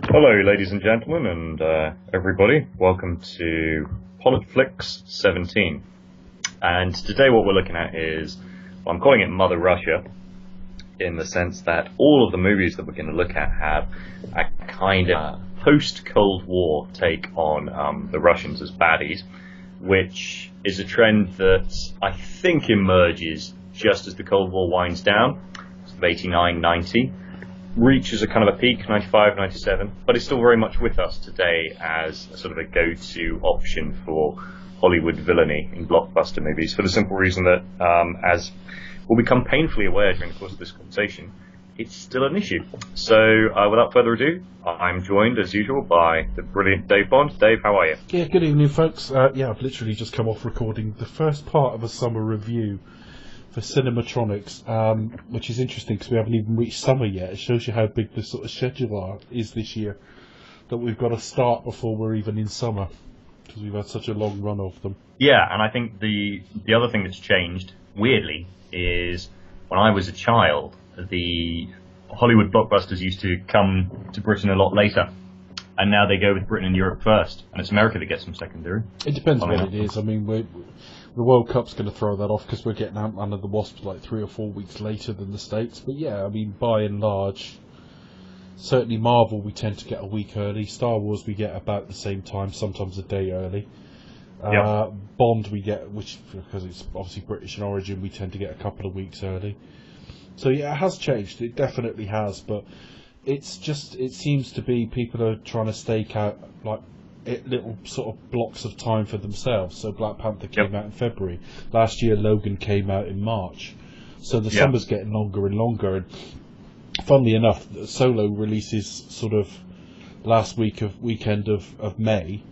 Hello, ladies and gentlemen, and everybody. Welcome to PolitFlix 17. And today what we're looking at is, well, I'm calling it Mother Russia, in the sense that all of the movies that we're going to look at have a kind of post-Cold War take on the Russians as baddies, which is a trend that I think emerges just as the Cold War winds down, sort of 89, 90. Reaches a kind of a peak, 95, 97, but it's still very much with us today as a sort of a go-to option for Hollywood villainy in blockbuster movies, for the simple reason that, as we'll become painfully aware during the course of this conversation, it's still an issue. So, without further ado, I'm joined, as usual, by the brilliant Dave Bond. Dave, how are you? Yeah, good evening, folks. I've literally just come off recording the first part of a summer review for Cinematronics, which is interesting because we haven't even reached summer yet. It shows you how big the sort of schedule is this year, that we've got to start before we're even in summer, because we've had such a long run of them. Yeah, and I think the other thing that's changed, weirdly, is when I was a child, the Hollywood blockbusters used to come to Britain a lot later. And now they go with Britain and Europe first, and it's America that gets them secondary. It depends what it is. I mean, the World Cup's going to throw that off because we're getting Ant-Man and the Wasp like 3 or 4 weeks later than the States. But yeah, I mean, by and large, certainly Marvel we tend to get a week early. Star Wars we get about the same time, sometimes a day early. Yep. Bond we get, which because it's obviously British in origin, we tend to get a couple of weeks early. So yeah, it has changed. It definitely has, but it seems to be people are trying to stake out like little sort of blocks of time for themselves. So Black Panther came out in February. Last year Logan came out in March. So the summer's getting longer and longer. And funnily enough, Solo releases sort of last weekend of May.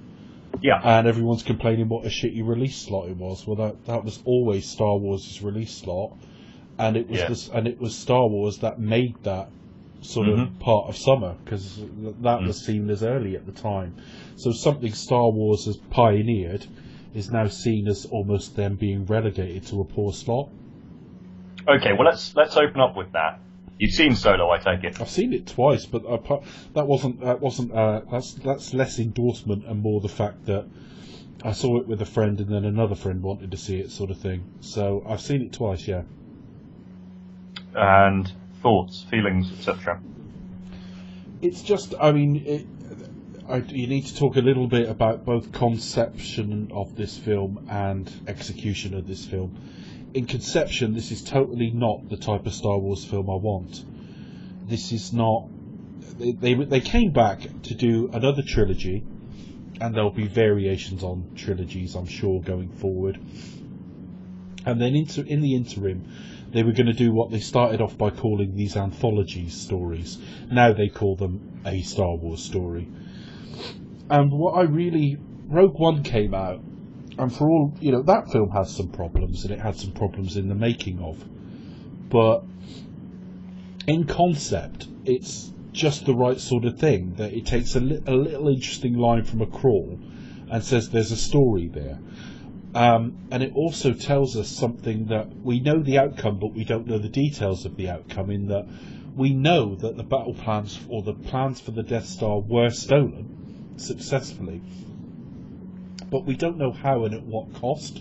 Yeah. And everyone's complaining what a shitty release slot it was. Well, that was always Star Wars' release slot, and it was Star Wars that made that sort of part of summer, because that was seen as early at the time. So something Star Wars has pioneered is now seen as almost them being relegated to a poor slot. Okay, well let's open up with that. You've seen Solo, I take it. I've seen it twice, but that's less endorsement and more the fact that I saw it with a friend and then another friend wanted to see it, sort of thing. So I've seen it twice, yeah. And thoughts, feelings, etc. It's just, I mean, you need to talk a little bit about both conception of this film and execution of this film. In conception, this is totally not the type of Star Wars film I want. This is not. They came back to do another trilogy, and there'll be variations on trilogies, I'm sure, going forward. And then in the interim, they were going to do what they started off by calling these anthology stories. Now they call them a Star Wars story. And Rogue One came out, and for all, that film has some problems, and it had some problems in the making of. But in concept, it's just the right sort of thing, that it takes a little interesting line from a crawl and says there's a story there. And it also tells us something that we know the outcome, but we don't know the details of the outcome, in that we know that the battle plans, or the plans for the Death Star, were stolen successfully, but we don't know how and at what cost.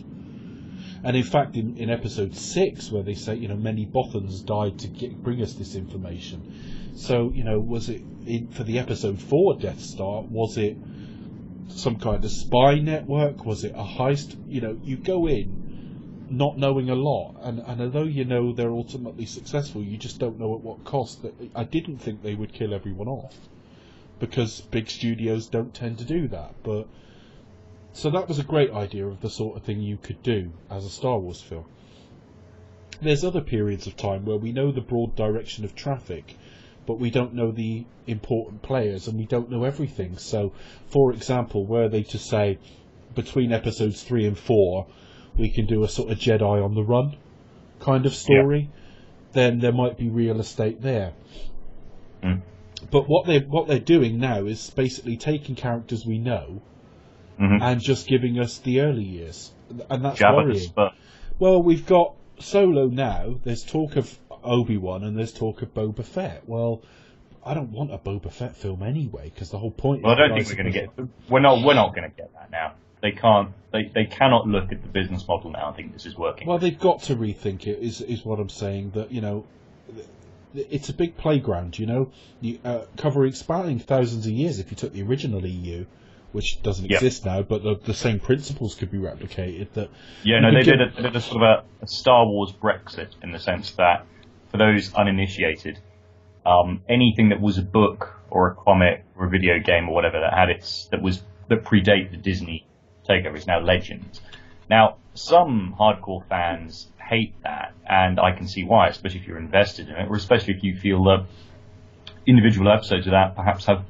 And in fact, in episode 6, where they say, many Bothans died to bring us this information. So, was it for the episode 4 Death Star, was it some kind of spy network? Was it a heist? You go in not knowing a lot, and although they're ultimately successful, you just don't know at what cost. I didn't think they would kill everyone off, because big studios don't tend to do that. But so that was a great idea of the sort of thing you could do as a Star Wars film. There's other periods of time where we know the broad direction of traffic, but we don't know the important players, and we don't know everything. So, for example, were they to say, between episodes 3 and 4, we can do a sort of Jedi on the run kind of story, then there might be real estate there. But what they're doing now is basically taking characters we know and just giving us the early years, and that's worrying. Well, we've got Solo now. There's talk of Obi-Wan, and there's talk of Boba Fett. Well, I don't want a Boba Fett film anyway, because the whole point. Well, I don't think we're going to get. We're not going to get that now. They can't. They cannot look at the business model now and think this is working. Well, they've got to rethink it. Is what I'm saying. That it's a big playground. Covering spanning thousands of years. If you took the original EU, which doesn't exist now, but the same principles could be replicated. They did a sort of a Star Wars Brexit, in the sense that for those uninitiated, anything that was a book or a comic or a video game or whatever that predate the Disney takeover is now legend. Now, some hardcore fans hate that, and I can see why, especially if you're invested in it, or especially if you feel that individual episodes of that perhaps have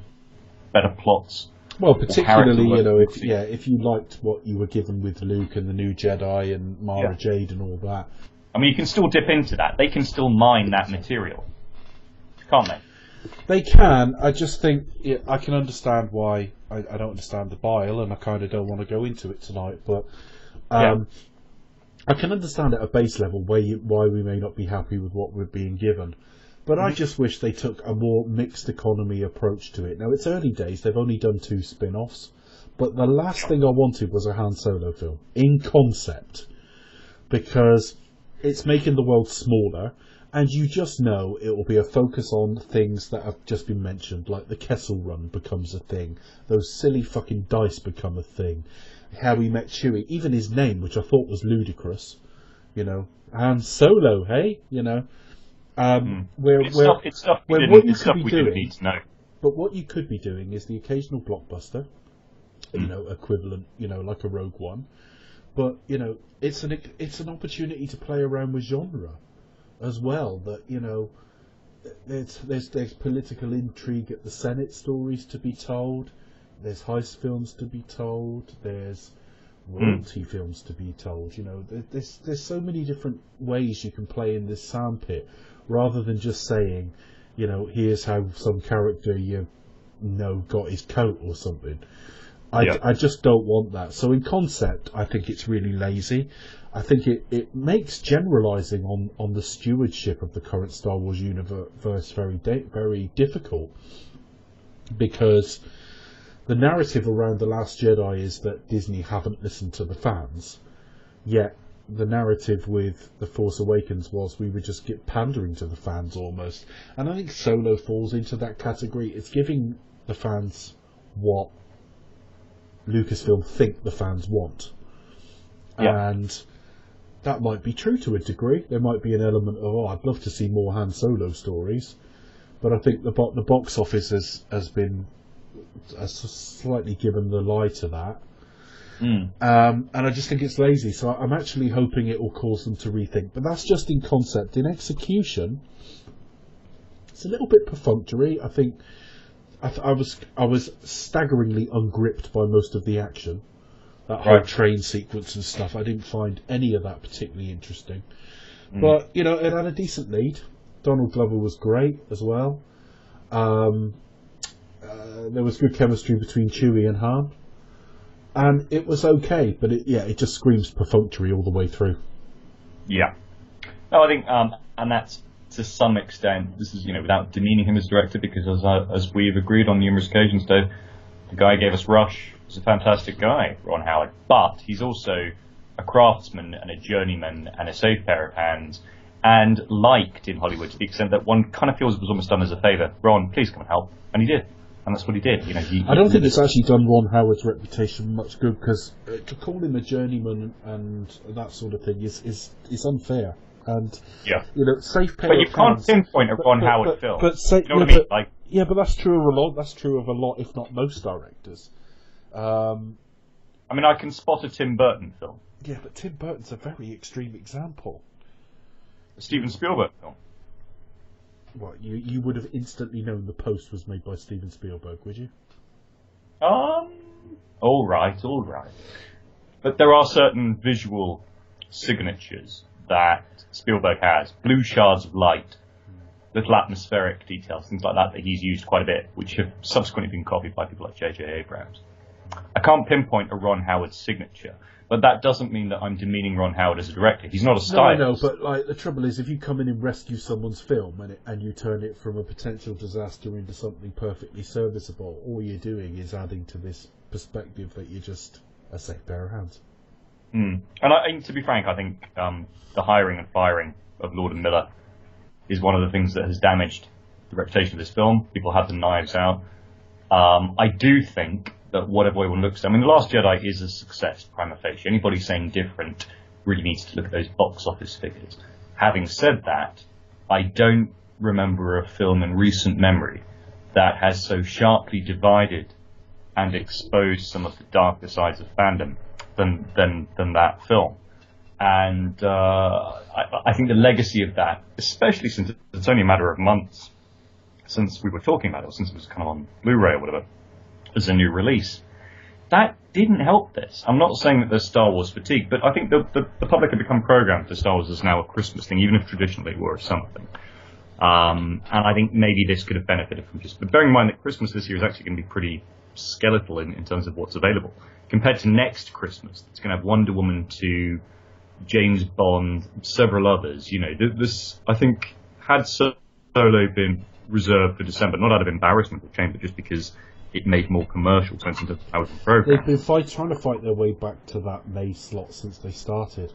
better plots. Well, particularly, if you liked what you were given with Luke and the New Jedi and Mara Jade and all that. I mean, you can still dip into that. They can still mine that material, can't they? They can. I just think I can understand why. I don't understand the bile, and I kind of don't want to go into it tonight. But I can understand at a base level why we may not be happy with what we're being given. But I just wish they took a more mixed economy approach to it. Now, it's early days. They've only done 2 spin-offs. But the last thing I wanted was a Han Solo film, in concept. Because it's making the world smaller, and you just know it will be a focus on things that have just been mentioned, like the Kessel Run becomes a thing. Those silly fucking dice become a thing. How he met Chewie. Even his name, which I thought was ludicrous. Han Solo, hey? It's stuff we didn't need to know. But what you could be doing is the occasional blockbuster, equivalent, like a Rogue One. But it's an opportunity to play around with genre as well. That there's political intrigue at the Senate, stories to be told. There's heist films to be told. There's royalty films to be told. There's so many different ways you can play in this sandpit. Rather than just saying, here's how some character got his coat or something. I just don't want that. So in concept, I think it's really lazy. I think it makes generalising on the stewardship of the current Star Wars universe very difficult. Because the narrative around The Last Jedi is that Disney haven't listened to the fans. Yet the narrative with The Force Awakens was we would just get pandering to the fans almost. And I think Solo falls into that category. It's giving the fans what Lucasfilm think the fans want. Yeah. And that might be true to a degree. There might be an element of, I'd love to see more Han Solo stories. But I think the box office has slightly given the lie to that. And I just think it's lazy, so I'm actually hoping it will cause them to rethink. But that's just in concept. In execution, it's a little bit perfunctory. I think I was staggeringly ungripped by most of the action. That whole train sequence and stuff, I didn't find any of that particularly interesting. But it had a decent lead. Donald Glover was great as well. There was good chemistry between Chewie and Han. And it was okay, but it just screams perfunctory all the way through. Yeah. No, I think, and that's to some extent, this is, without demeaning him as director, because as we've agreed on numerous occasions, Dave, the guy who gave us Rush was a fantastic guy, Ron Howard, but he's also a craftsman and a journeyman and a safe pair of hands, and liked in Hollywood to the extent that one kind of feels it was almost done as a favour. Ron, please come and help. And he did. And that's what he did. I don't think it's actually done Ron Howard's reputation much good, because to call him a journeyman and that sort of thing is unfair. And safe pair. But you can't pinpoint a Ron Howard film. But you know what I mean? But that's true of a lot. That's true of a lot, if not most directors. I mean, I can spot a Tim Burton film. Yeah, but Tim Burton's a very extreme example. A Steven Spielberg film. What, you would have instantly known The Post was made by Steven Spielberg, would you? All right. But there are certain visual signatures that Spielberg has. Blue shards of light, little atmospheric details, things like that he's used quite a bit, which have subsequently been copied by people like J.J. Abrams. I can't pinpoint a Ron Howard signature, but that doesn't mean that I'm demeaning Ron Howard as a director. He's not a stylist. No, I know, but like the trouble is, if you come in and rescue someone's film and you turn it from a potential disaster into something perfectly serviceable, all you're doing is adding to this perspective that you're just a safe pair of hands. And to be frank, I think the hiring and firing of Lord and Miller is one of the things that has damaged the reputation of this film. People have the knives out. I do think that whatever way one looks at it, I mean, The Last Jedi is a success, prima facie. Anybody saying different really needs to look at those box office figures. Having said that, I don't remember a film in recent memory that has so sharply divided and exposed some of the darker sides of fandom than that film. And I think the legacy of that, especially since it's only a matter of months since we were talking about it, or since it was kind of on Blu-ray or whatever, as a new release, that didn't help this. I'm not saying that there's Star Wars fatigue, but I think the public have become programmed for Star Wars as now a Christmas thing, even if traditionally it were a summer thing. And I think maybe this could have benefited from just... But bearing in mind that Christmas this year is actually going to be pretty skeletal in terms of what's available. Compared to next Christmas, it's going to have Wonder Woman 2, James Bond, several others. You know, this, I think, had Solo been reserved for December, not out of embarrassment or shame, but just because it made more commercial sense into how it's programmed. They've been trying to fight their way back to that May slot since they started.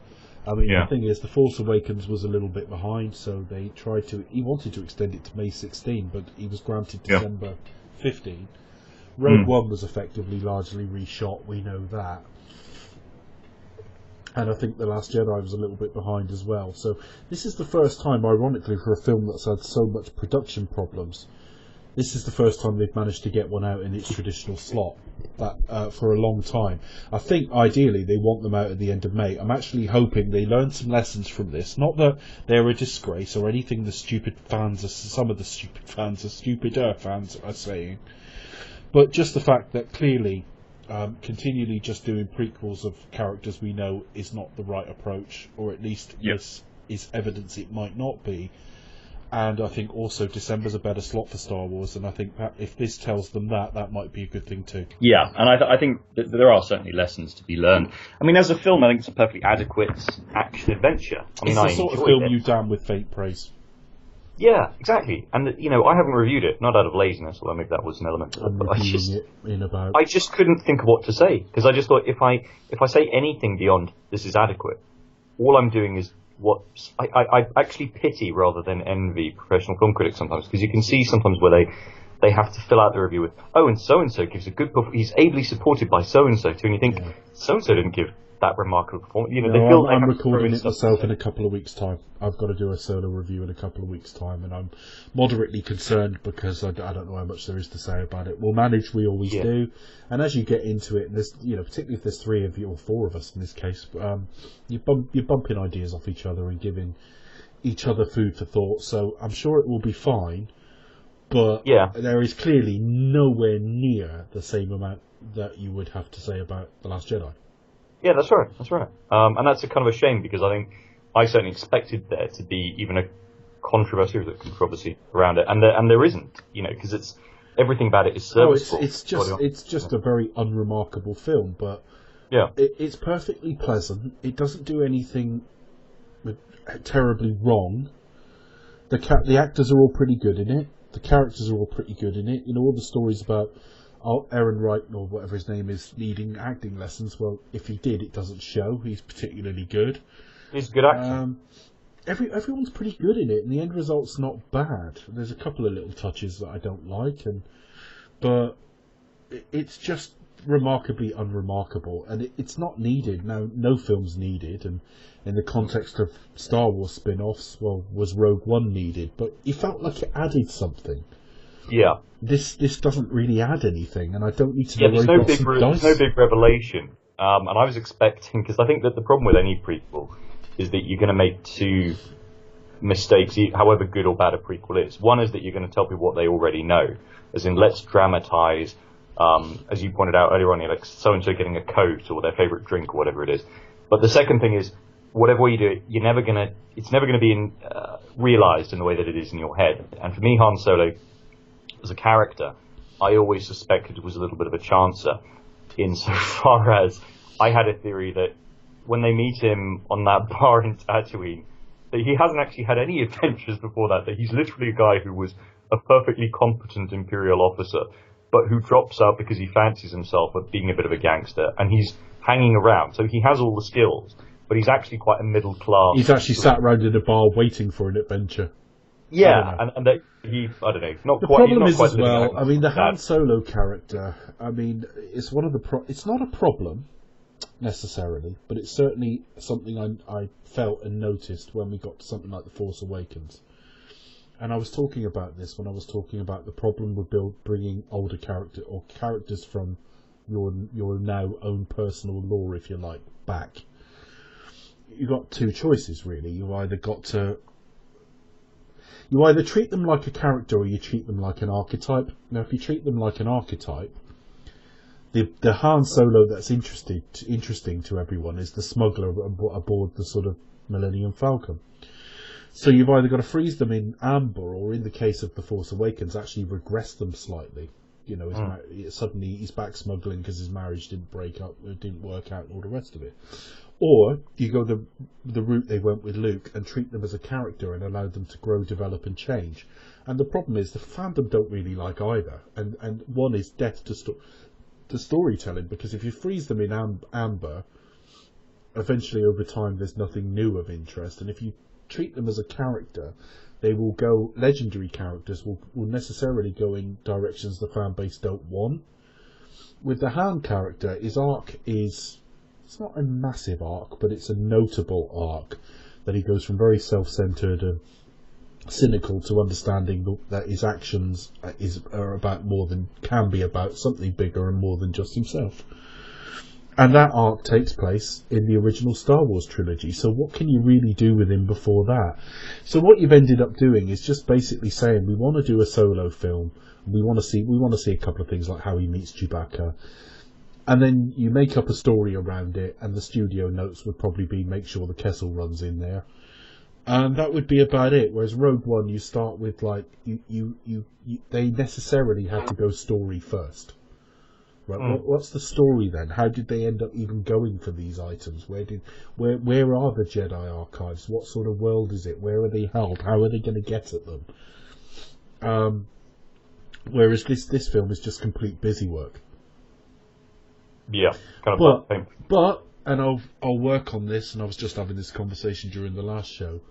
I mean, The thing is, The Force Awakens was a little bit behind, so they tried to... He wanted to extend it to May 16, but he was granted December 15. Rogue One was effectively largely reshot, we know that. And I think The Last Jedi was a little bit behind as well. So this is the first time, ironically, for a film that's had so much production problems, this is the first time they've managed to get one out in its traditional slot for a long time. I think, ideally, they want them out at the end of May. I'm actually hoping they learn some lessons from this. Not that they're a disgrace or anything some of the stupid fans are stupider fans are saying, but just the fact that clearly continually just doing prequels of characters we know is not the right approach, or at least this is evidence it might not be. And I think also December's a better slot for Star Wars, and I think that if this tells them that might be a good thing too. Yeah, and I think that there are certainly lessons to be learned. I mean, as a film, I think it's a perfectly adequate action-adventure. I mean, it's the sort of film you damn with faint praise. Yeah, exactly. And, you know, I haven't reviewed it, not out of laziness, although maybe that was an element of it. But I just couldn't think of what to say, because I just thought if I say anything beyond this is adequate, all I'm doing is what I actually pity rather than envy professional film critics sometimes, because you can see sometimes where they have to fill out the review with, and so gives a good performance, he's ably supported by so-and-so too, and you think, so-and-so didn't give that remarkable performance. You know, they feel I'm recording it myself in a couple of weeks' time. I've got to do a solo review in a couple of weeks' time, and I'm moderately concerned because I don't know how much there is to say about it. We'll manage, we always do, and as you get into it, there's, you know, particularly if there's 3 of you or 4 of us in this case, you're bumping ideas off each other and giving each other food for thought. So I'm sure it will be fine, but there is clearly nowhere near the same amount that you would have to say about The Last Jedi. Yeah, that's right. And that's a kind of a shame, because I think I certainly expected there to be even a controversy around it, and there isn't, you know, because it's everything about it is serviceable. It's just a very unremarkable film, but it's perfectly pleasant. It doesn't do anything terribly wrong. The actors are all pretty good in it. The characters are all pretty good in it. You know, all the stories about Aaron Wright, or whatever his name is, needing acting lessons. Well, if he did, it doesn't show. He's particularly good. He's a good actor. Everyone's pretty good in it, and the end result's not bad. There's a couple of little touches that I don't like, but it's just remarkably unremarkable, and it's not needed. Now, no film's needed, and in the context of Star Wars spin-offs, well, was Rogue One needed? But it felt like it added something. Yeah. This doesn't really add anything, and I don't need to know there's no big revelation. And I was expecting, because I think that the problem with any prequel is that you're going to make 2 mistakes, however good or bad a prequel is. One is that you're going to tell people what they already know, as in let's dramatize, as you pointed out earlier on, like so-and-so getting a coat or their favorite drink or whatever it is. But the second thing is, whatever way you do it, it's never going to be realized in the way that it is in your head. And for me, Han Solo, as a character, I always suspected was a little bit of a chancer. insofar as I had a theory that when they meet him on that bar in Tatooine, that he hasn't actually had any adventures before that he's literally a guy who was a perfectly competent Imperial officer, but who drops out because he fancies himself at being a bit of a gangster, and he's hanging around. So he has all the skills, but he's actually quite a middle class. He's actually sat around in a bar waiting for an adventure. Yeah, and that I don't know, not the quite. Problem he's is not quite as well. I mean, the Han that. Solo character. I mean, it's one of the. It's not a problem necessarily, but it's certainly something I felt and noticed when we got to something like The Force Awakens. And I was talking about this when I was talking about the problem with bringing older characters from your now own personal lore, if you like, back. You got two choices really. You either treat them like a character or you treat them like an archetype. Now, if you treat them like an archetype, the Han Solo that's interesting to everyone is the smuggler aboard the sort of Millennium Falcon. So you've either got to freeze them in amber, or in the case of The Force Awakens, actually regress them slightly. You know, suddenly he's back smuggling because his marriage didn't work out, and all the rest of it. Or you go the route they went with Luke and treat them as a character and allow them to grow, develop, and change. And the problem is the fandom don't really like either. And one is death to storytelling, because if you freeze them in amber, eventually over time there's nothing new of interest. And if you treat them as a character, they will go. Legendary characters will necessarily go in directions the fan base don't want. With the Han character, his arc is. It's not a massive arc, but it's a notable arc, that he goes from very self-centered and cynical to understanding that his actions are about more than can be about something bigger and more than just himself. And that arc takes place in the original Star Wars trilogy. So what can you really do with him before that? So what you've ended up doing is just basically saying we want to do a Solo film. We want to see a couple of things like how he meets Chewbacca. And then you make up a story around it, and the studio notes would probably be make sure the Kessel runs in there. And that would be about it. Whereas Rogue One, you start with like they necessarily have to go story first. Right? What's the story then? How did they end up even going for these items? Where are the Jedi archives? What sort of world is it? Where are they held? How are they going to get at them? Whereas this film is just complete busy work. Yeah, kind of. But I'll work on this. And I was just having this conversation during the last show.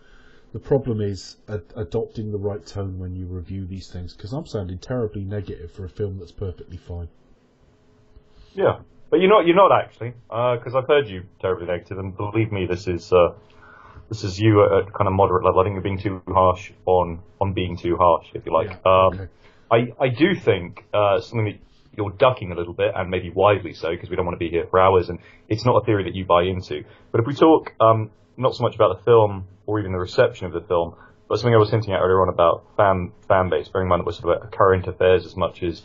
The problem is adopting the right tone when you review these things, because I'm sounding terribly negative for a film that's perfectly fine. Yeah, but you're not actually, because I've heard you terribly negative, and believe me, this is you at kind of moderate level. I think you're being too harsh on being too harsh, if you like. Yeah, okay. I do think something that you're ducking a little bit, and maybe widely so, because we don't want to be here for hours, and it's not a theory that you buy into. But if we talk not so much about the film or even the reception of the film, but something I was hinting at earlier on about fan base, bearing in mind that we're sort of about current affairs as much as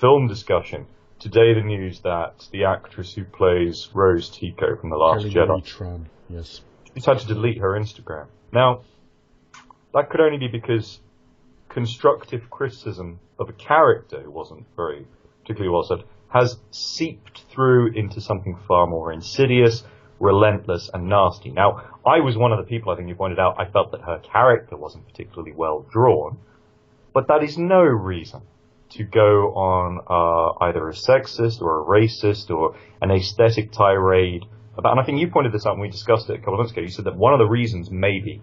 film discussion. Today, the news that the actress who plays Rose Tico from The Last Jedi, Tran, yes, she's had to delete her Instagram. Now, that could only be because constructive criticism of a character who wasn't very particularly well said has seeped through into something far more insidious, relentless, and nasty. Now, I was one of the people, I think you pointed out, I felt that her character wasn't particularly well drawn, but that is no reason to go on either a sexist or a racist or an aesthetic tirade about, and I think you pointed this out when we discussed it a couple of months ago. You said that one of the reasons maybe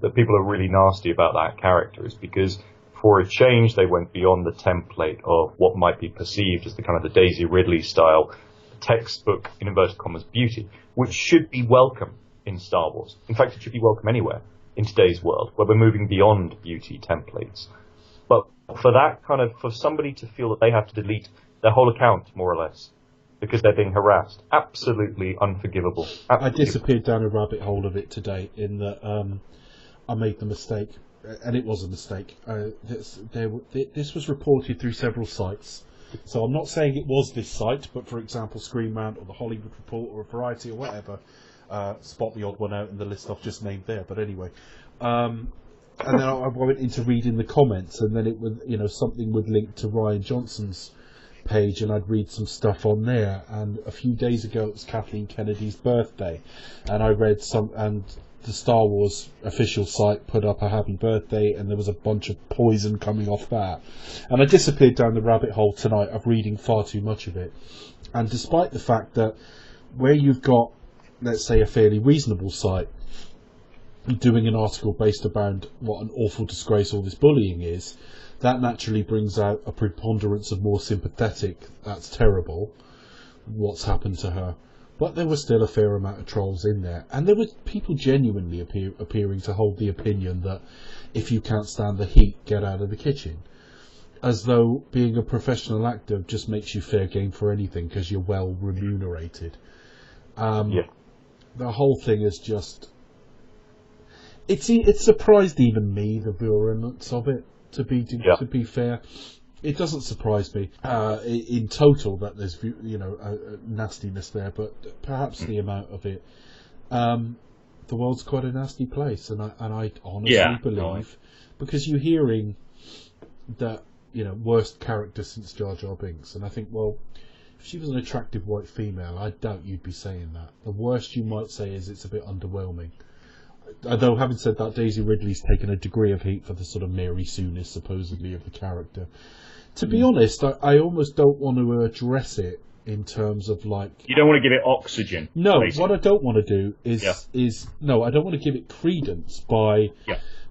that people are really nasty about that character is because for a change they went beyond the template of what might be perceived as the kind of the Daisy Ridley style textbook, in inverted commas, beauty, which should be welcome in Star Wars. In fact, it should be welcome anywhere in today's world where we're moving beyond beauty templates. But for somebody to feel that they have to delete their whole account, more or less, because they're being harassed, absolutely unforgivable. I disappeared down a rabbit hole of it today in that I made the mistake, and it was a mistake. This was reported through several sites, so I'm not saying it was this site, but for example, Screen Rant or the Hollywood Report or Variety or whatever, spot the odd one out in the list I've just named there. But anyway. And then I went into reading the comments, and then it would, something would link to Ryan Johnson's page and I'd read some stuff on there. And a few days ago it was Kathleen Kennedy's birthday, and I read and the Star Wars official site put up a happy birthday, and there was a bunch of poison coming off that. And I disappeared down the rabbit hole tonight of reading far too much of it. And despite the fact that where you've got, let's say, a fairly reasonable site doing an article based around what an awful disgrace all this bullying is, that naturally brings out a preponderance of more sympathetic, that's terrible, what's happened to her. But there was still a fair amount of trolls in there. And there were people genuinely appearing to hold the opinion that if you can't stand the heat, get out of the kitchen. As though being a professional actor just makes you fair game for anything because you're well remunerated. The whole thing is just... It surprised even me, the virulence of it, to be fair. It doesn't surprise me in total that there's nastiness there, but perhaps the amount of it. The world's quite a nasty place, and I honestly believe, because you're hearing that worst character since Jar Jar Binks, and I think, well, if she was an attractive white female, I doubt you'd be saying that. The worst you might say is it's a bit underwhelming. Although, having said that, Daisy Ridley's taken a degree of heat for the sort of Mary Sue-ness, supposedly, of the character. To be honest, I almost don't want to address it in terms of like... You don't want to give it oxygen. No, basically. What I don't want to do is... No, I don't want to give it credence by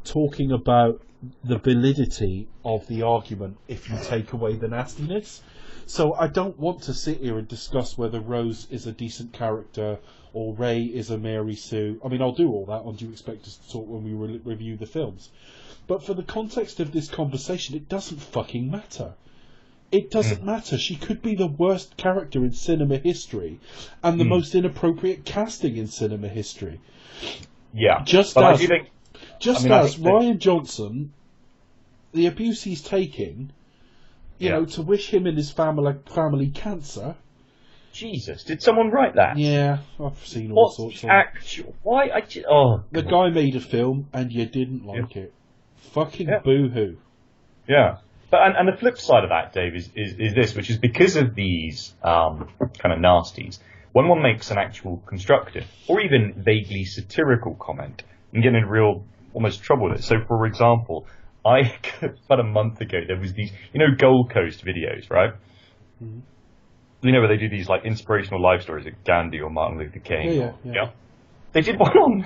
talking about the validity of the argument if you take away the nastiness. So I don't want to sit here and discuss whether Rose is a decent character or Rey is a Mary Sue. I mean, I'll do all that, and you expect us to talk when we review the films. But for the context of this conversation, it doesn't fucking matter. It doesn't matter. She could be the worst character in cinema history and the most inappropriate casting in cinema history. Yeah. Just as Rian Johnson, the abuse he's taking, to wish him and his family cancer. Jesus, did someone write that? Yeah, I've seen all sorts of... Why? The guy made a film and you didn't like it. Fucking boo-hoo. Yeah. But and the flip side of that, Dave, is this, which is because of these kind of nasties, when one makes an actual constructive or even vaguely satirical comment, you can get in real, almost trouble with it. So, for example, about a month ago, there was these, Gold Coast videos, right? Mm-hmm. Where they do these like inspirational life stories of Gandhi or Martin Luther King. Yeah. They did one on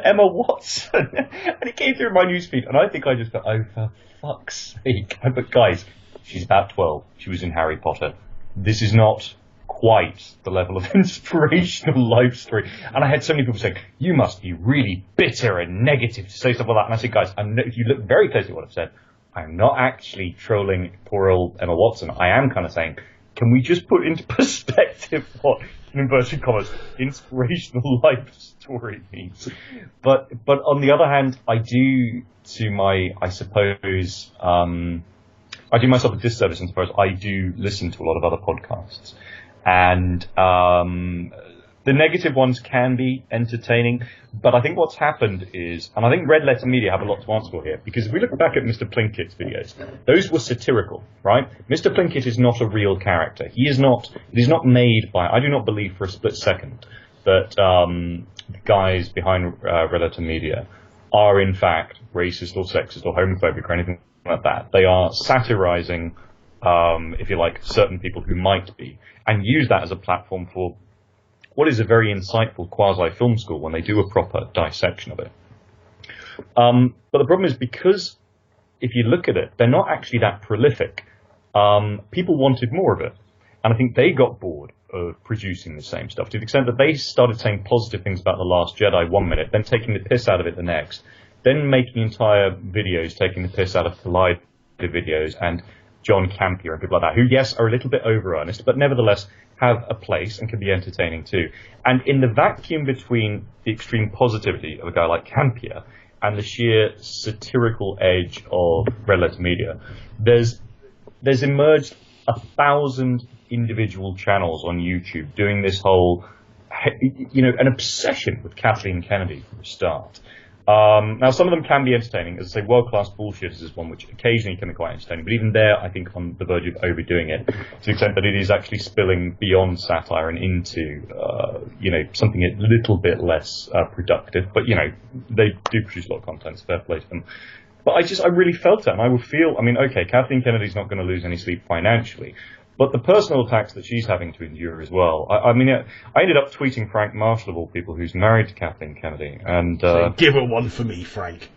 Emma Watson, and it came through my newsfeed, and I think I just thought, oh, for fuck's sake! But guys, she's about 12. She was in Harry Potter. This is not quite the level of inspirational life story. And I had so many people saying, you must be really bitter and negative to say stuff like that. And I said, guys, if you look very closely at what I've said, I'm not actually trolling poor old Emma Watson. I am kind of saying, can we just put into perspective what, in inverted commas, inspirational life story means? But on the other hand, I do myself a disservice insofar as I do listen to a lot of other podcasts. And the negative ones can be entertaining, but I think what's happened is, and I think Red Letter Media have a lot to answer for here, because if we look back at Mr. Plinkett's videos, those were satirical, right? Mr. Plinkett is not a real character. He is not made by, I do not believe for a split second that the guys behind Red Letter Media are in fact racist or sexist or homophobic or anything like that. They are satirizing, if you like, certain people who might be, and use that as a platform for what is a very insightful quasi-film school when they do a proper dissection of it. But the problem is, because if you look at it, they're not actually that prolific. People wanted more of it. And I think they got bored of producing the same stuff, to the extent that they started saying positive things about The Last Jedi 1 minute, then taking the piss out of it the next, then making entire videos taking the piss out of Collider videos and John Campion and people like that, who, yes, are a little bit over-earnest, but nevertheless have a place and can be entertaining too. And in the vacuum between the extreme positivity of a guy like Campion and the sheer satirical edge of Red Letter Media, there's emerged 1,000 individual channels on YouTube doing this whole, an obsession with Kathleen Kennedy from the start. Now, some of them can be entertaining. As I say, World Class Bullshitters is one which occasionally can be quite entertaining, but even there, I think on the verge of overdoing it, to the extent that it is actually spilling beyond satire and into, something a little bit less productive. But, they do produce a lot of content, so fair play to them. But I really felt it, and I would feel, okay, Kathleen Kennedy's not going to lose any sleep financially, but the personal attacks that she's having to endure as well. I ended up tweeting Frank Marshall, of all people, who's married to Kathleen Kennedy, and give her one for me, Frank.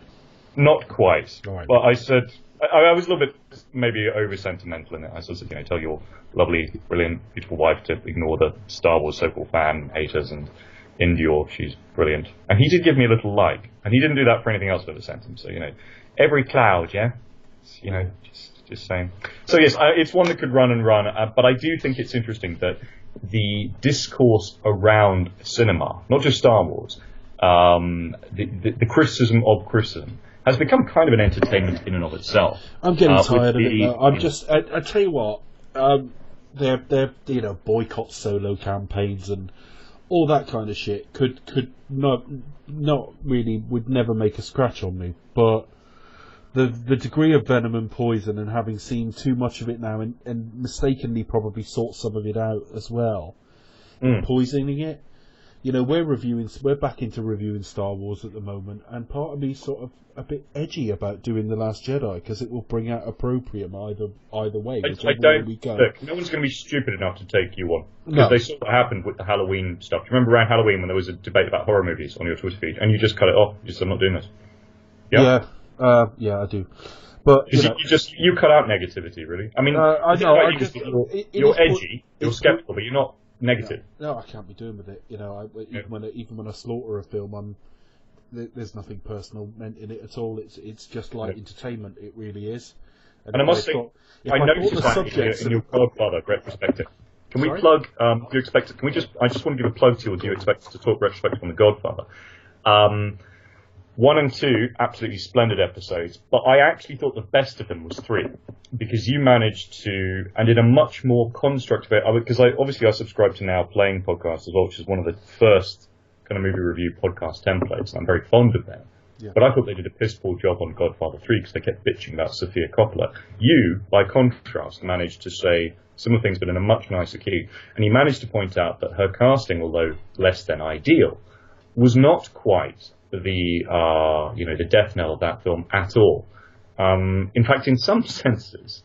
Not quite. Right. But I said I was a little bit maybe over sentimental in it. I said, tell your lovely, brilliant, beautiful wife to ignore the Star Wars so-called fan haters and endure. She's brilliant. And he did give me a little like, and he didn't do that for anything else but the sentence. So every cloud, yeah, just saying. So yes, it's one that could run and run, but I do think it's interesting that the discourse around cinema, not just Star Wars, the criticism of criticism, has become kind of an entertainment in and of itself. I'm getting tired of it. I'm just. I tell you what, they're boycott solo campaigns and all that kind of shit could not really would never make a scratch on me, but the degree of venom and poison, and having seen too much of it now and mistakenly probably sought some of it out as well, poisoning it. We're back into reviewing Star Wars at the moment, and part of me sort of a bit edgy about doing The Last Jedi because it will bring out opprobrium either way. I don't. Look, no one's going to be stupid enough to take you on, because they saw what happened with the Halloween stuff. Do you remember around Halloween when there was a debate about horror movies on your Twitter feed, and you just cut it off? You said, "I'm not doing this." Yeah. Yeah, I do. But you cut out negativity, really. I know. You're edgy, you're skeptical, but you're not negative. No, I can't be doing with it. Even when I slaughter a film, there's nothing personal meant in it at all. It's just like entertainment. It really is. And I must say, I noticed that in your Godfather retrospective. Can we plug? Do you expect? Can we just? I just want to give a plug to you. Do you expect us to talk retrospective on the Godfather? 1 and 2, absolutely splendid episodes, but I actually thought the best of them was 3, because you managed to, and in a much more constructive way, because I subscribe to Now Playing Podcast as well, which is one of the first kind of movie review podcast templates, and I'm very fond of them. Yeah. But I thought they did a piss poor job on Godfather 3 because they kept bitching about Sofia Coppola. You, by contrast, managed to say similar things but in a much nicer key, and you managed to point out that her casting, although less than ideal, was not quite the death knell of that film at all. In fact, in some senses,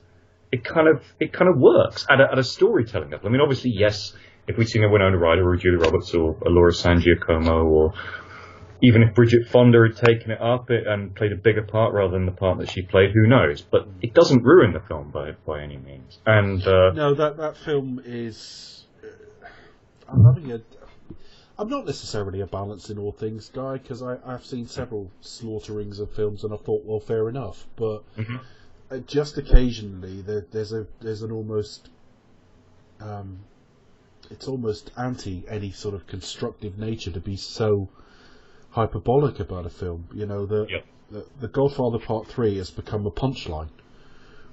it kind of works at a storytelling level. Obviously, yes, if we'd seen a Winona Ryder or a Julia Roberts or a Laura San Giacomo, or even if Bridget Fonda had taken it up and played a bigger part rather than the part that she played, who knows? But it doesn't ruin the film by any means. And no, that film is. I'm not necessarily a balance in all things guy, because I've seen several slaughterings of films and I thought, well, fair enough. But just occasionally there's an almost it's almost anti any sort of constructive nature to be so hyperbolic about a film. The Godfather Part 3 has become a punchline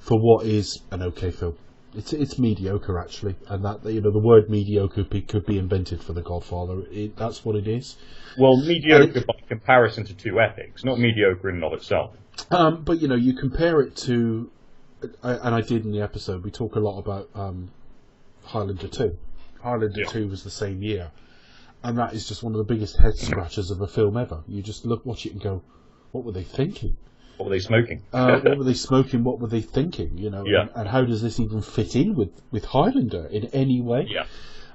for what is an okay film. It's mediocre, actually, and that the word mediocre could be invented for The Godfather. That's what it is. Well, mediocre by comparison to two epics, not mediocre in and of itself. But you compare it to, and I did in the episode. We talk a lot about Highlander 2. Highlander 2 was the same year, and that is just one of the biggest head scratchers of a film ever. You just watch it and go, "What were they thinking? What were they smoking? What were they smoking? What were they thinking? And how does this even fit in with Highlander in any way?" Yeah.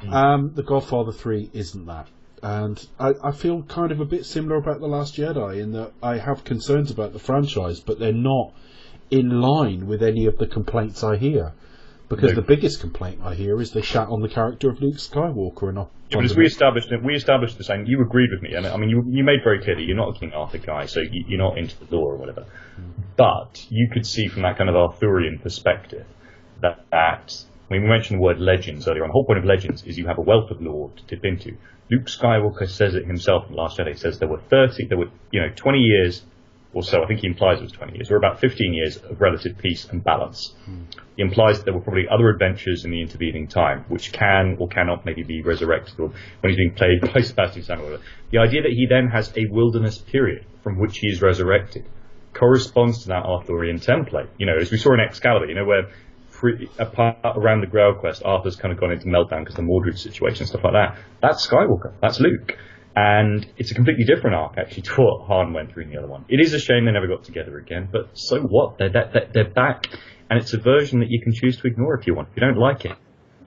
The Godfather 3 isn't that. And I feel kind of a bit similar about The Last Jedi, in that I have concerns about the franchise, but they're not in line with any of the complaints I hear. Because the biggest complaint I hear is they shat on the character of Luke Skywalker enough. Yeah, but as we established the same. You agreed with me, and you made very clear that you're not a King Arthur guy, so you're not into the lore or whatever. But you could see from that kind of Arthurian perspective that we mentioned the word legends earlier on. The whole point of legends is you have a wealth of lore to dip into. Luke Skywalker says it himself in The Last Jedi. He says there were 20 years or so. I think he implies it was 20 years, or about 15 years of relative peace and balance. He implies that there were probably other adventures in the intervening time, which can or cannot maybe be resurrected, or when he's being played by Sebastian Stan. The idea that he then has a wilderness period from which he is resurrected corresponds to that Arthurian template. You know, as we saw in Excalibur, you know, where around the Grail quest, Arthur's kind of gone into meltdown because of the Mordred situation and stuff like that. That's Skywalker. That's Luke. And it's a completely different arc, actually, to what Han went through in the other one. It is a shame they never got together again, but so what? They're back, and it's a version that you can choose to ignore if you want. If you don't like it,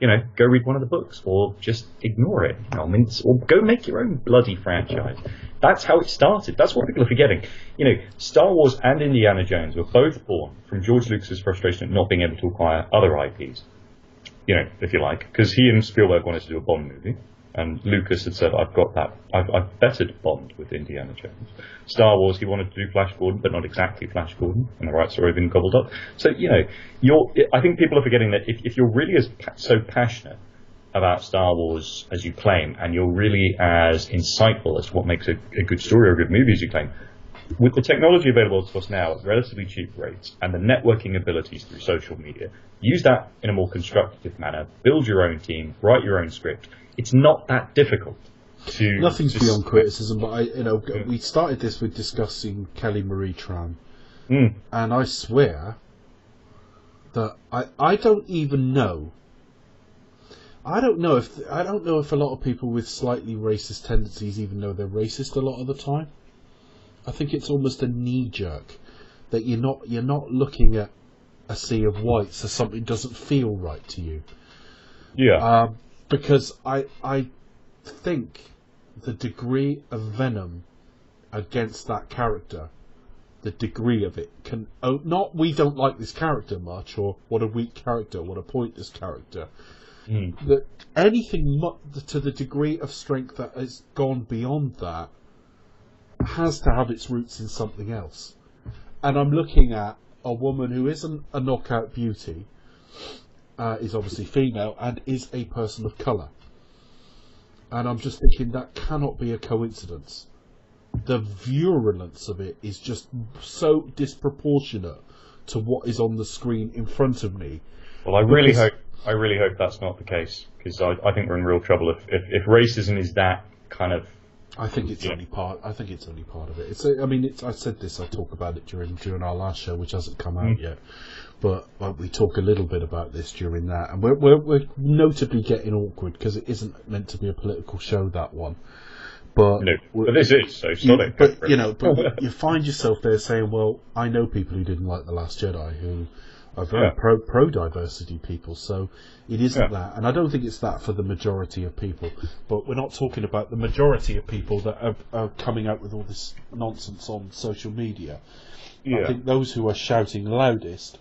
you know, go read one of the books, or just ignore it. You know, I mean, or go make your own bloody franchise. That's how it started. That's what people are forgetting. You know, Star Wars and Indiana Jones were both born from George Lucas's frustration at not being able to acquire other IPs. You know, if you like, because he and Spielberg wanted to do a Bond movie, and Lucas had said, "I've got that. I've bettered Bond with Indiana Jones." Star Wars, he wanted to do Flash Gordon, but not exactly Flash Gordon, and the rights have already been gobbled up. So, you know, I think people are forgetting that if you're really so passionate about Star Wars as you claim, and you're really as insightful as to what makes a good story or a good movie as you claim, with the technology available to us now at relatively cheap rates and the networking abilities through social media, use that in a more constructive manner, build your own team, write your own script. It's not that difficult to... Nothing's beyond criticism, but we started this with discussing Kelly Marie Tran, and I swear that I don't even know. I don't know if a lot of people with slightly racist tendencies even know they're racist a lot of the time. I think it's almost a knee jerk that you're not looking at a sea of white, so something doesn't feel right to you. Yeah. Because I think the degree of venom against that character, the degree of it can not we don't like this character much, or what a weak character, what a pointless character. That anything to the degree of strength that has gone beyond that has to have its roots in something else. And I'm looking at a woman who isn't a knockout beauty, is obviously female, and is a person of colour. And I'm just thinking that cannot be a coincidence. The virulence of it is just so disproportionate to what is on the screen in front of me. Well, I really hope that's not the case, because I think we're in real trouble if racism is that kind of. I think it's only part. I think it's only part of it. I said this. I talk about it during our last show, which hasn't come out yet. But we talk a little bit about this during that, and we're notably getting awkward because it isn't meant to be a political show, that one. But no, but this is so solid. But you find yourself there saying, "Well, I know people who didn't like The Last Jedi who are very pro diversity people." So it isn't that, and I don't think it's that for the majority of people. But we're not talking about the majority of people that are coming out with all this nonsense on social media. I think those who are shouting loudest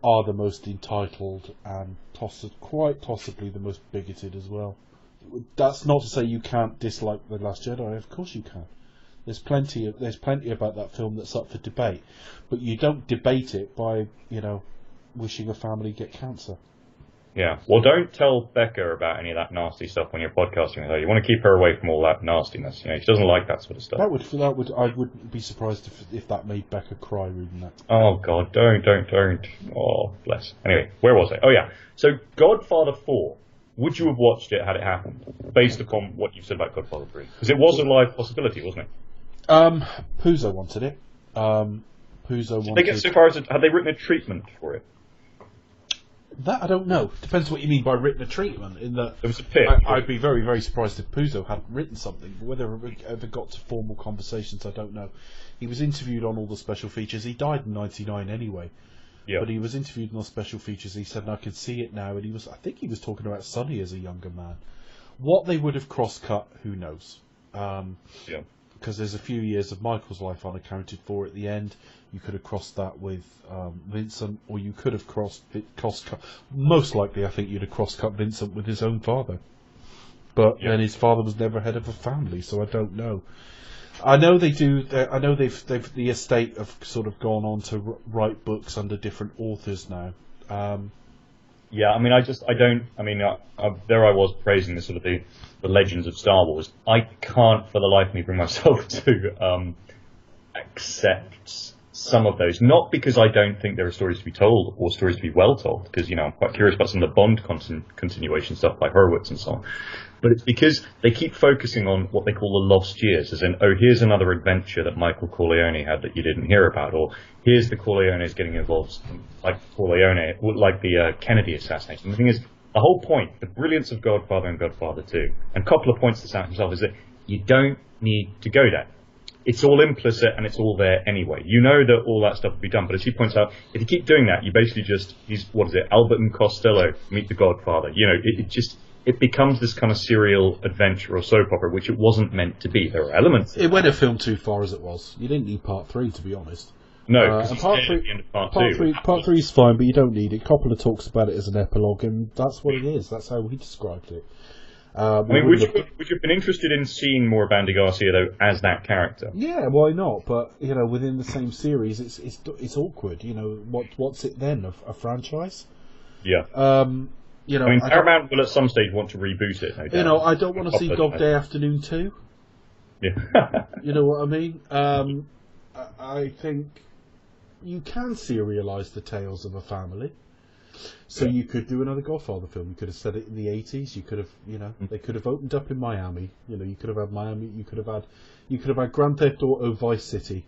are the most entitled and quite possibly the most bigoted as well. That's not to say you can't dislike The Last Jedi. Of course you can. There's plenty about that film that's up for debate, but you don't debate it by wishing a family get cancer. Yeah. Well, don't tell Becca about any of that nasty stuff when you're podcasting with her. You want to keep her away from all that nastiness. She doesn't like that sort of stuff. That would. I wouldn't be surprised if that made Becca cry reading that. Oh God, don't. Oh, bless. Anyway, where was I? Oh yeah. So Godfather 4. Would you have watched it had it happened, based upon what you said about Godfather 3? Because it was a live possibility, wasn't it? Puzo wanted it. Did they get so far as had they written a treatment for it? That I don't know. Depends what you mean by written a treatment. In that there was a pitch. I'd be very, very surprised if Puzo hadn't written something. But whether it ever got to formal conversations, I don't know. He was interviewed on all the special features. He died in '99 anyway. Yeah. But he was interviewed on the special features. He said, "I can see it now." And I think he was talking about Sonny as a younger man. What they would have cross-cut, who knows? Because there's a few years of Michael's life unaccounted for at the end. You could have crossed that with Vincent, or you could have cross-cut. Most likely, I think you'd have cross-cut Vincent with his own father. But then his father was never head of a family, so I don't know. I know they do. I know they've the estate have sort of gone on to write books under different authors now. Yeah, I mean, there I was praising the sort of the legends of Star Wars. I can't for the life of me bring myself to accept some of those, not because I don't think there are stories to be told or stories to be well told, because, I'm quite curious about some of the Bond continuation stuff by Hurwitz and so on, but it's because they keep focusing on what they call the lost years, as in, oh, here's another adventure that Michael Corleone had that you didn't hear about, or here's the Corleones getting involved, like Corleone, like the Kennedy assassination. The thing is, the whole point, the brilliance of Godfather and Godfather 2, and Coppola points this out himself, is that you don't need to go there. It's all implicit and it's all there anyway. You know that all that stuff will be done, but as he points out, if you keep doing that, you basically Albert and Costello meet the Godfather. It becomes this kind of serial adventure or soap opera, which it wasn't meant to be. There are elements. It went a film too far as it was. You didn't need part 3, to be honest. No, and part 3 is fine, but you don't need it. Coppola talks about it as an epilogue, and that's what it is. That's how he described it. Would you have been interested in seeing more of Andy Garcia though as that character? Yeah, why not? But within the same series, it's awkward. What's it then? A franchise? Yeah. Paramount will at some stage want to reboot it. No doubt. I don't want to see Dog Day Afternoon 2. Yeah. You know what I mean? I think you can serialise the tales of a family. So you could do another Godfather film. You could have set it in the 80s. You could have, they could have opened up in Miami. You could have had Miami. You could have had Grand Theft Auto Vice City.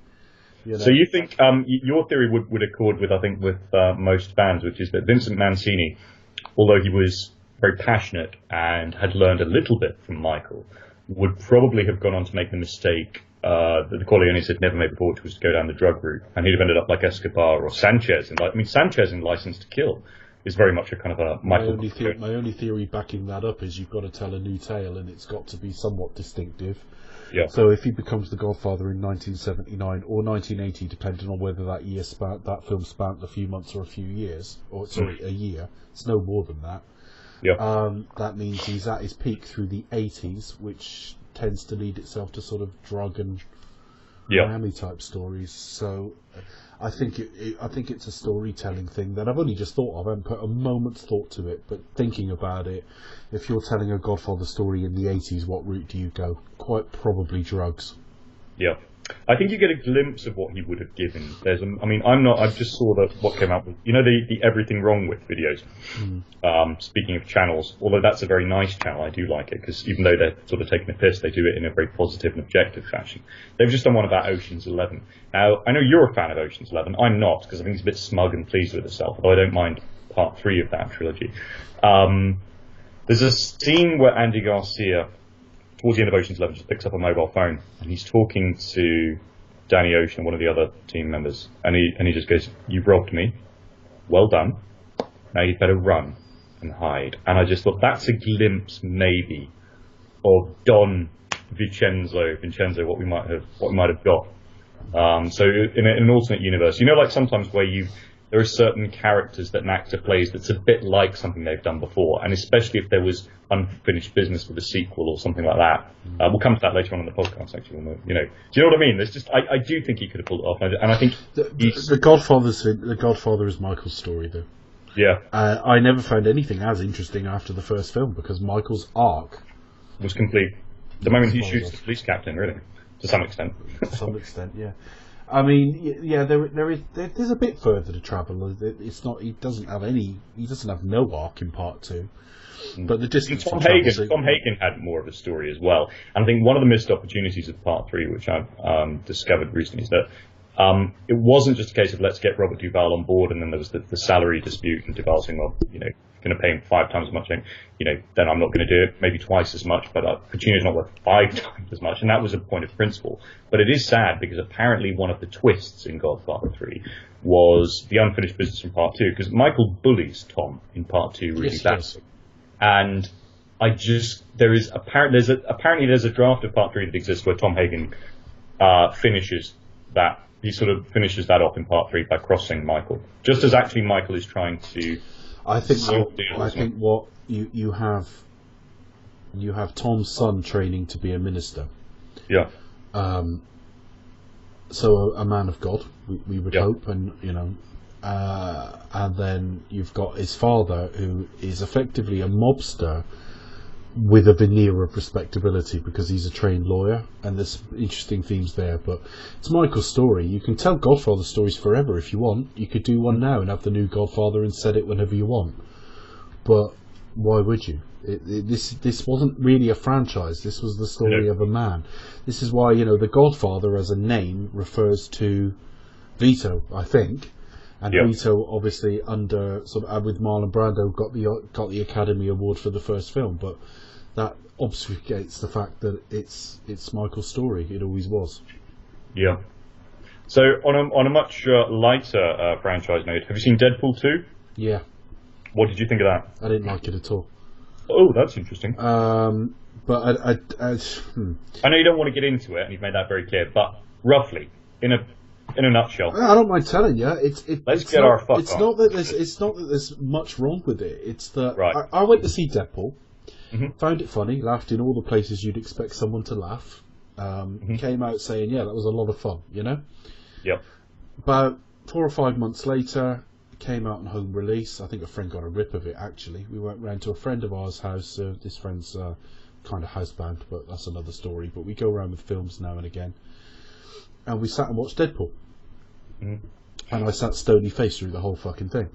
So you think your theory would accord with most fans, which is that Vincent Mancini, although he was very passionate and had learned a little bit from Michael, would probably have gone on to make the mistake that the Corleones had never made before, which was to go down the drug route, and he'd have ended up like Escobar or Sanchez. Sanchez in License to Kill is very much a kind of a Michael. My only theory backing that up is you've got to tell a new tale, and it's got to be somewhat distinctive. Yeah. So if he becomes the Godfather in 1979 or 1980, depending on whether that film spanned a few months or a few years, a year, it's no more than that. Yeah. That means he's at his peak through the 80s, which tends to lead itself to sort of drug and Miami type stories. So I think it's a storytelling thing that I've only just thought of. I haven't put a moment's thought to it, but thinking about it, if you're telling a Godfather story in the 80s, what route do you go? Quite probably drugs. Yeah. I think you get a glimpse of what he would have given. I just saw what came out with, the Everything Wrong With videos. Speaking of channels, although that's a very nice channel, I do like it, because even though they're sort of taking a piss, they do it in a very positive and objective fashion. They've just done one about Ocean's 11. Now, I know you're a fan of Ocean's 11. I'm not, because I think it's a bit smug and pleased with itself, although I don't mind part 3 of that trilogy. There's a scene where Andy Garcia, towards the end of Ocean's 11, just picks up a mobile phone and he's talking to Danny Ocean, one of the other team members, and he just goes, "You've robbed me. Well done. Now you'd better run and hide." And I just thought that's a glimpse, maybe, of Don Vincenzo, what we might have got. So in an alternate universe, like sometimes where there are certain characters that an actor plays that's a bit like something they've done before, and especially if there was unfinished business with a sequel or something like that. We'll come to that later on in the podcast, actually. Do you know what I mean? There's just I do think he could have pulled it off, and I think the Godfather is Michael's story, though. Yeah, I never found anything as interesting after the first film because Michael's arc was complete. The moment he shoots the police captain, really, to some extent. To some extent, yeah. I mean, yeah, there's a bit further to travel. It's not. He doesn't have no arc in part 2. But the distance. Tom Hagen had more of a story as well. And I think one of the missed opportunities of part 3, which I've discovered recently, is that it wasn't just a case of let's get Robert Duvall on board, and then there was the salary dispute, and Duvall saying, well, going to pay him 5 times as much, then I'm not going to do it, maybe twice as much, but Pacino's not worth 5 times as much, and that was a point of principle. But it is sad, because apparently one of the twists in Godfather 3 was the unfinished business from part 2, because Michael bullies Tom in part 2 really badly. And there's a draft of part 3 that exists where Tom Hagen finishes that. He sort of finishes that off in part 3 by crossing Michael, just as actually Michael is trying to. I think what you have Tom's son training to be a minister. Yeah. So a man of God, we would hope, and and then you've got his father, who is effectively a mobster, with a veneer of respectability because he's a trained lawyer, and there's interesting themes there. But it's Michael's story. You can tell Godfather stories forever if you want. You could do one now and have the new Godfather and set it whenever you want. But why would you? This wasn't really a franchise. This was the story of a man. This is why, the Godfather as a name refers to Vito, I think. And Vito, obviously, under with Marlon Brando, got the Academy Award for the first film. But that obfuscates the fact that it's Michael's story. It always was. Yeah. So on a much lighter franchise note, have you seen Deadpool 2? Yeah. What did you think of that? I didn't like it at all. Oh, that's interesting. But I know you don't want to get into it, and you've made that very clear. But roughly, in a nutshell, I don't mind telling you. It's not that there's much wrong with it. It's that right. I went to see Deadpool, found it funny, laughed in all the places you'd expect someone to laugh. Came out saying, "Yeah, that was a lot of fun," Yep. About 4 or 5 months later, came out on home release. I think a friend got a rip of it, actually. We went round to a friend of ours' house. This friend's kind of housebound, but that's another story. But we go around with films now and again. And we sat and watched Deadpool. And I sat stony-faced through the whole fucking thing.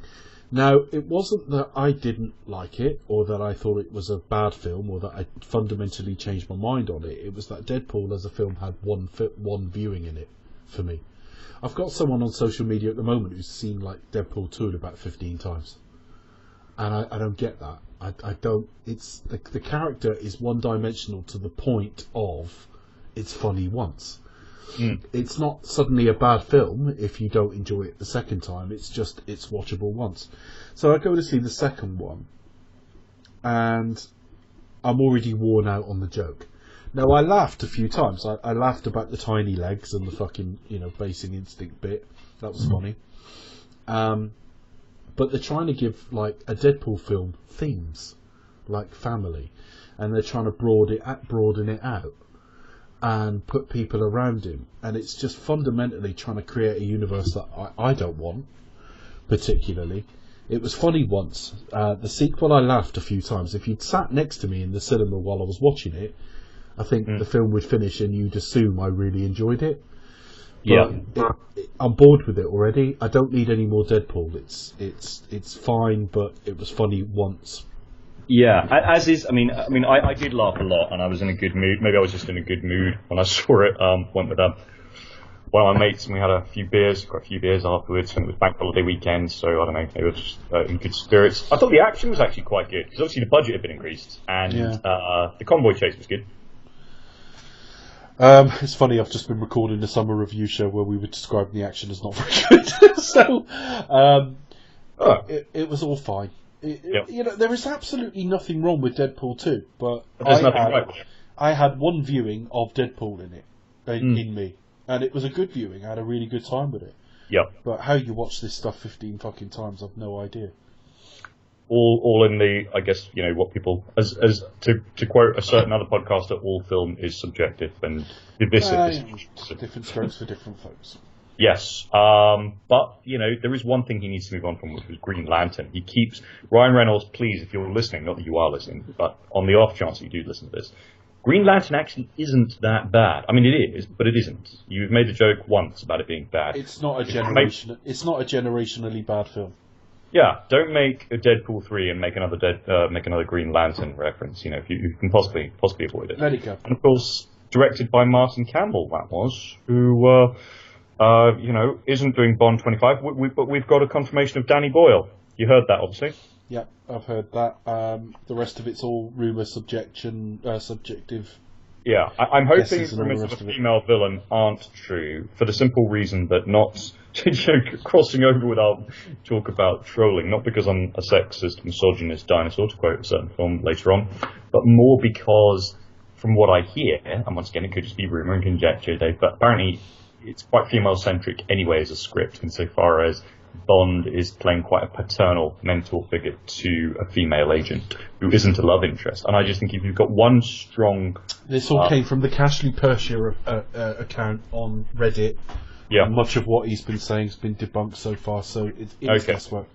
Now, it wasn't that I didn't like it, or that I thought it was a bad film, or that I fundamentally changed my mind on it. It was that Deadpool as a film had one viewing in it, for me. I've got someone on social media at the moment who's seen like Deadpool 2 about 15 times, and I don't get that. I don't. It's the character is one-dimensional to the point of it's funny once. It's not suddenly a bad film if you don't enjoy it the second time. It's just it's watchable once. So I go to see the second one, and I'm already worn out on the joke. Now, I laughed a few times. I laughed about the tiny legs and the fucking, basing instinct bit. That was funny. But they're trying to give, like, a Deadpool film themes, like family. And they're trying to broaden it out and put people around him. And it's just fundamentally trying to create a universe that I don't want, particularly. It was funny once. The sequel, I laughed a few times. If you'd sat next to me in the cinema while I was watching it, I think the film would finish and you'd assume I really enjoyed it. But I'm bored with it already. I don't need any more Deadpool. It's fine, but it was funny once. Yeah, as is. I did laugh a lot, and I was in a good mood. Maybe I was just in a good mood when I saw it. Went with one of my mates, and we had got a few beers afterwards, and it was bank holiday weekend, so I don't know, it was just in good spirits. I thought the action was actually quite good, because obviously the budget had been increased, and the convoy chase was good. It's funny, I've just been recording a summer review show where we were describing the action as not very good. So, it was all fine. There is absolutely nothing wrong with Deadpool 2, but I had one viewing of Deadpool in it, in me, and it was a good viewing. I had a really good time with it. Yep. But how you watch this stuff 15 fucking times, I've no idea. All in the, I guess, what people, as to quote a certain other podcaster, all film is subjective, and different strokes for different folks. Yes, but there is one thing he needs to move on from, which was Green Lantern. Ryan Reynolds, please, if you're listening, not that you are listening, but on the off chance you do listen to this, Green Lantern actually isn't that bad. I mean, it is, but it isn't. You've made the joke once about it being bad. It's not a generationally bad film. Yeah, don't make a Deadpool 3 and make another Green Lantern reference. If you can possibly avoid it. Let it go. And of course, directed by Martin Campbell, that was, who isn't doing Bond 25. But we've got a confirmation of Danny Boyle. You heard that, obviously. Yeah, I've heard that. The rest of it's all rumour, subjective. Yeah, I'm hoping rumours of a female villain aren't true, for the simple reason that not crossing over without talk about trolling, not because I'm a sexist, misogynist dinosaur, to quote a certain film later on, but more because, from what I hear, and once again it could just be rumour and conjecture, Dave, but apparently it's quite female-centric anyway as a script, insofar as Bond is playing quite a paternal mentor figure to a female agent who isn't a love interest. And I just think if you've got one strong... This all came from the Cashley Persia account on Reddit. Yeah. Much of what he's been saying has been debunked so far, so it's guesswork.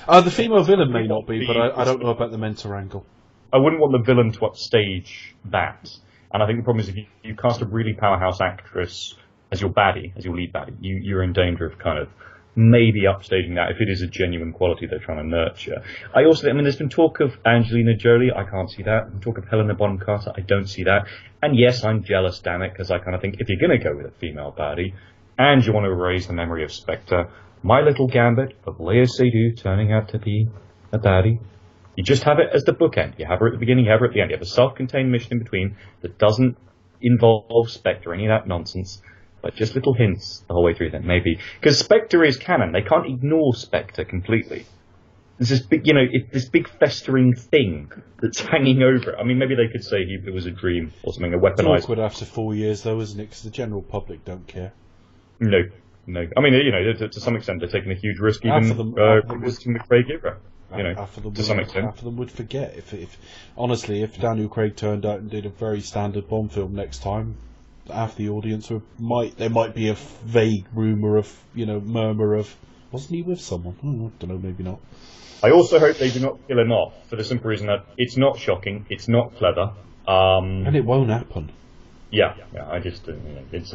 The female villain may not be, but I don't know about the mentor angle. I wouldn't want the villain to upstage that. And I think the problem is if you cast a really powerhouse actress as your baddie, as your lead baddie, you're in danger of kind of maybe upstaging that if it is a genuine quality they're trying to nurture. I also, I mean, there's been talk of Angelina Jolie. I can't see that. There's been talk of Helena Bonham Carter. I don't see that. And yes, I'm jealous, damn it, because I kind of think if you're going to go with a female baddie and you want to erase the memory of Spectre, my little gambit of Léa Seydoux turning out to be a baddie, you just have it as the bookend. You have her at the beginning, you have her at the end. You have a self-contained mission in between that doesn't involve Spectre, any of that nonsense. But just little hints the whole way through then, maybe. Because Spectre is canon. They can't ignore Spectre completely. There's this big, this big festering thing that's hanging over it. I mean, maybe they could say it was a dream or something, a weaponized... It's awkward after 4 years, though, isn't it? Because the general public don't care. No. I mean, to some extent, they're taking a huge risk even visiting the Craig era. To some extent. Half of them would forget. Honestly, if Daniel Craig turned out and did a very standard Bond film next time, half the audience there might be a vague rumour of, murmur of, wasn't he with someone? I don't know, maybe not. I also hope they do not kill him off for the simple reason that it's not shocking, it's not clever. And it won't happen. Yeah, I just, it's,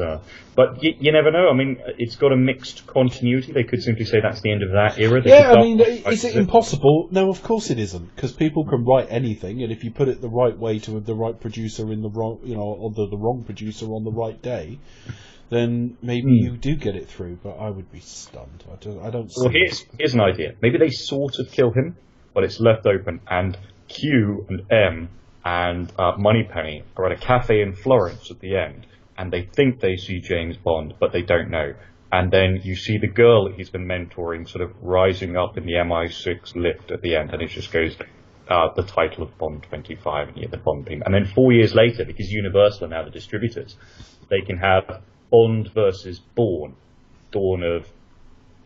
but you never know. I mean, it's got a mixed continuity. They could simply say that's the end of that era. Is it impossible? No, of course it isn't, because people can write anything, and if you put it the right way to the right producer in the wrong, or the wrong producer on the right day, then maybe you do get it through, but I would be stunned. I don't see. Well, here's an idea. Maybe they sort of kill him, but it's left open, and Q and M and Moneypenny are at a cafe in Florence at the end, and they think they see James Bond, but they don't know. And then you see the girl that he's been mentoring sort of rising up in the MI6 lift at the end, and it just goes, the title of Bond 25, and you get the Bond theme. And then 4 years later, because Universal are now the distributors, they can have Bond versus Dawn of,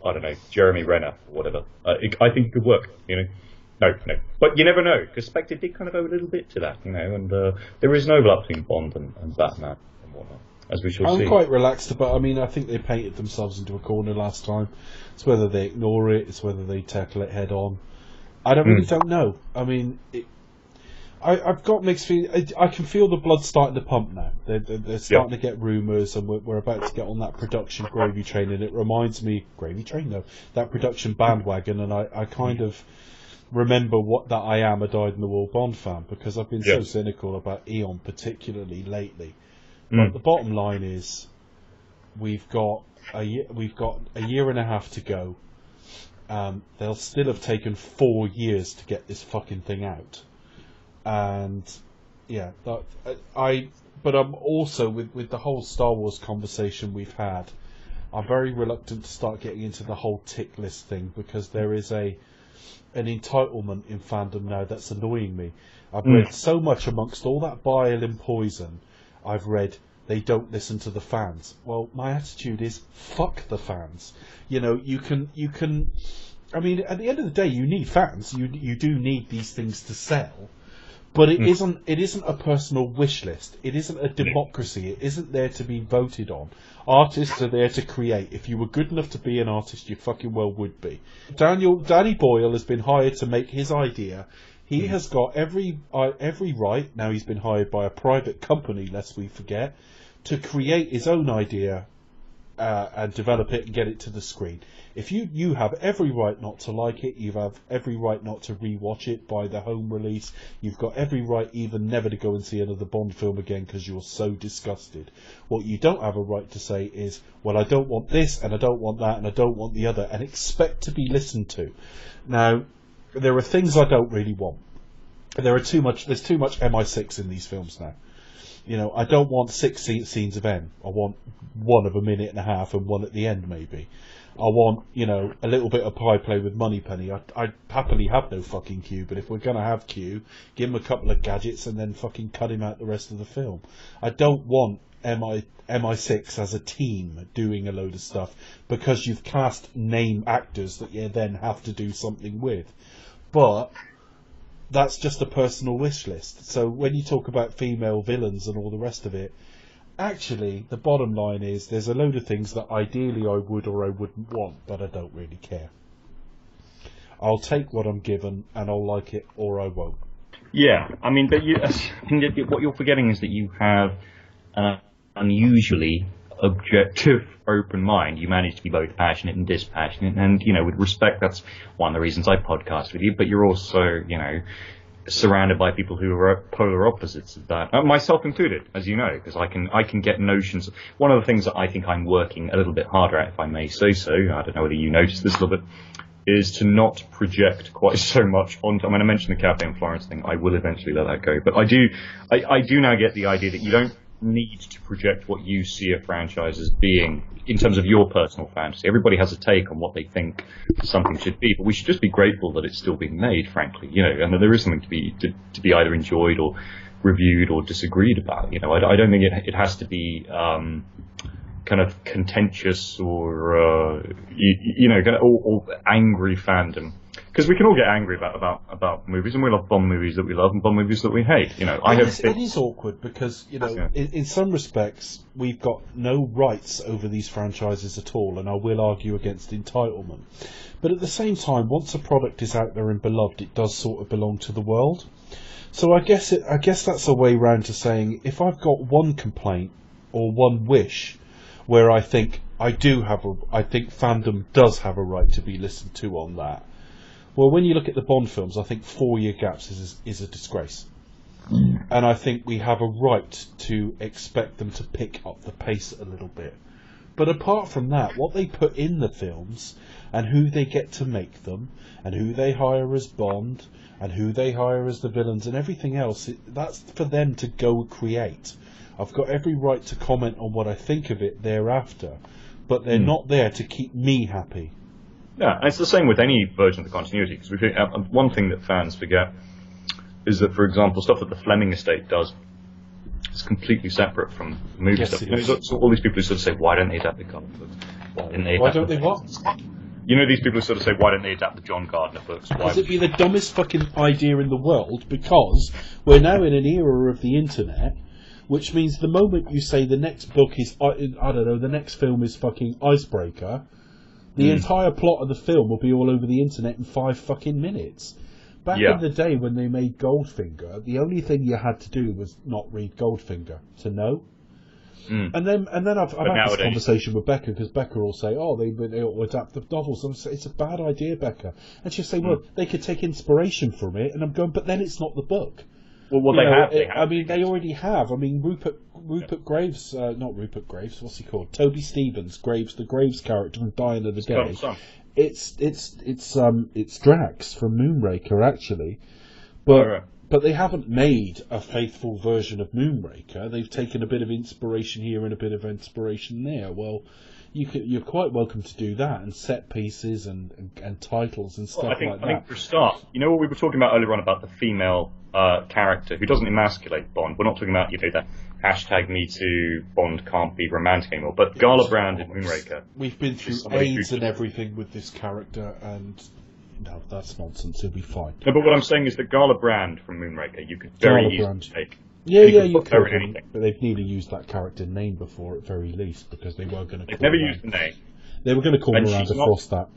I don't know, Jeremy Renner, or whatever. I think it could work, No. But you never know, because Spectre did kind of owe a little bit to that, and there is an overlap between Bond and Batman and whatnot, as we shall see. I'm quite relaxed about I think they painted themselves into a corner last time. It's whether they ignore it, it's whether they tackle it head on. I really don't know. I mean, I've got mixed feelings. I can feel the blood starting to pump now. They're starting to get rumours, and we're about to get on that production gravy train, and it reminds me... Gravy train? No. That production bandwagon, and I kind of... remember that I am a dyed-in-the-wool Bond fan, because I've been so cynical about Eon, particularly lately. But the bottom line is, we've got a year and a half to go. They'll still have taken 4 years to get this fucking thing out, and but I'm also with the whole Star Wars conversation we've had, I'm very reluctant to start getting into the whole tick list thing, because there is an entitlement in fandom now that's annoying me. I've read so much amongst all that bile and poison. I've read they don't listen to the fans. Well, my attitude is fuck the fans. You can. I mean, at the end of the day, you need fans. You do need these things to sell. But it isn't a personal wish list. It isn't a democracy. It isn't there to be voted on. Artists are there to create. If you were good enough to be an artist, you fucking well would be. Danny Boyle has been hired to make his idea. He has got every right, now he's been hired by a private company, lest we forget, to create his own idea and develop it and get it to the screen. If you have every right not to like it, you have every right not to rewatch it by the home release, you've got every right even never to go and see another Bond film again because you're so disgusted. What you don't have a right to say is, well, I don't want this, and I don't want that, and I don't want the other, and expect to be listened to. Now, there are things I don't really want. There's too much MI6 in these films now. I don't want 6 scenes of M. I want one of a minute and a half and one at the end, maybe. I want, a little bit of pie play with Moneypenny. I'd happily have no fucking Q, but if we're going to have Q, give him a couple of gadgets and then fucking cut him out the rest of the film. I don't want MI6 as a team doing a load of stuff, because you've cast name actors that you then have to do something with. But that's just a personal wish list. So when you talk about female villains and all the rest of it, actually, the bottom line is there's a load of things that ideally I would or I wouldn't want, but I don't really care. I'll take what I'm given, and I'll like it or I won't. Yeah, I mean, but what you're forgetting is that you have an unusually objective, open mind. You manage to be both passionate and dispassionate, and with respect, that's one of the reasons I podcast with you. But you're also, surrounded by people who are polar opposites of that, myself included, as you know, because I can get notions. One of the things that I think I'm working a little bit harder at, if I may say so, I don't know whether you noticed this a little bit, is to not project quite so much onto. I mean, I mentioned the Cafe in Florence thing. I will eventually let that go, but I do now get the idea that you don't need to project what you see a franchise as being in terms of your personal fantasy. Everybody has a take on what they think something should be, but we should just be grateful that it's still being made, frankly, and that there is something to be either enjoyed or reviewed or disagreed about. I don't think it has to be kind of contentious or or angry fandom. Because we can all get angry about movies, and we love Bond movies that we love and Bond movies that we hate. It is awkward because in some respects we've got no rights over these franchises at all, and I will argue against entitlement. But at the same time, once a product is out there and beloved, it does sort of belong to the world. So I guess that's a way round to saying, if I've got one complaint or one wish where I think fandom does have a right to be listened to on that. Well, when you look at the Bond films, I think 4-year gaps is a disgrace. And I think we have a right to expect them to pick up the pace a little bit. But apart from that, what they put in the films, and who they get to make them, and who they hire as Bond, and who they hire as the villains, and everything else, that's for them to go create. I've got every right to comment on what I think of it thereafter, but they're not there to keep me happy. Yeah, and it's the same with any version of the continuity, because one thing that fans forget is that, for example, stuff that the Fleming estate does is completely separate from movie stuff. So all these people who sort of say, why don't they adapt the comic books? Why don't they what? These people who sort of say, why don't they adapt the John Gardner books? Because it'd be the dumbest fucking idea in the world, because we're now in an era of the internet, which means the moment you say the next book is, the next film is fucking Icebreaker, the entire plot of the film will be all over the internet in 5 fucking minutes. Back in the day when they made Goldfinger, the only thing you had to do was not read Goldfinger to know. And then I've had this conversation with Becca, because Becca will say, they ought to adapt the novels. And I say, it's a bad idea, Becca. And she'll say, well, they could take inspiration from it. And I'm going, but then it's not the book. Well, they already have. I mean, Rupert Graves, not Rupert Graves. What's he called? Toby Stevens, the Graves character from Die Another Day. It's Drax from Moonraker, actually, but they haven't made a faithful version of Moonraker. They've taken a bit of inspiration here and a bit of inspiration there. Well, you're quite welcome to do that, and set pieces and titles and stuff like that. I think for a start, what we were talking about earlier on about the female character who doesn't emasculate Bond. We're not talking about the hashtag #MeToo Bond can't be romantic anymore. But Gala Brand in Moonraker. We've been through AIDS and everything with this character, and no, that's nonsense. It'll be fine. No, but what I'm saying is that Gala Brand from Moonraker, you could very easily take. You could. But they've nearly used that character name before, at very least, because they were going to. They've never used the name. They were going to call Miranda Frost that.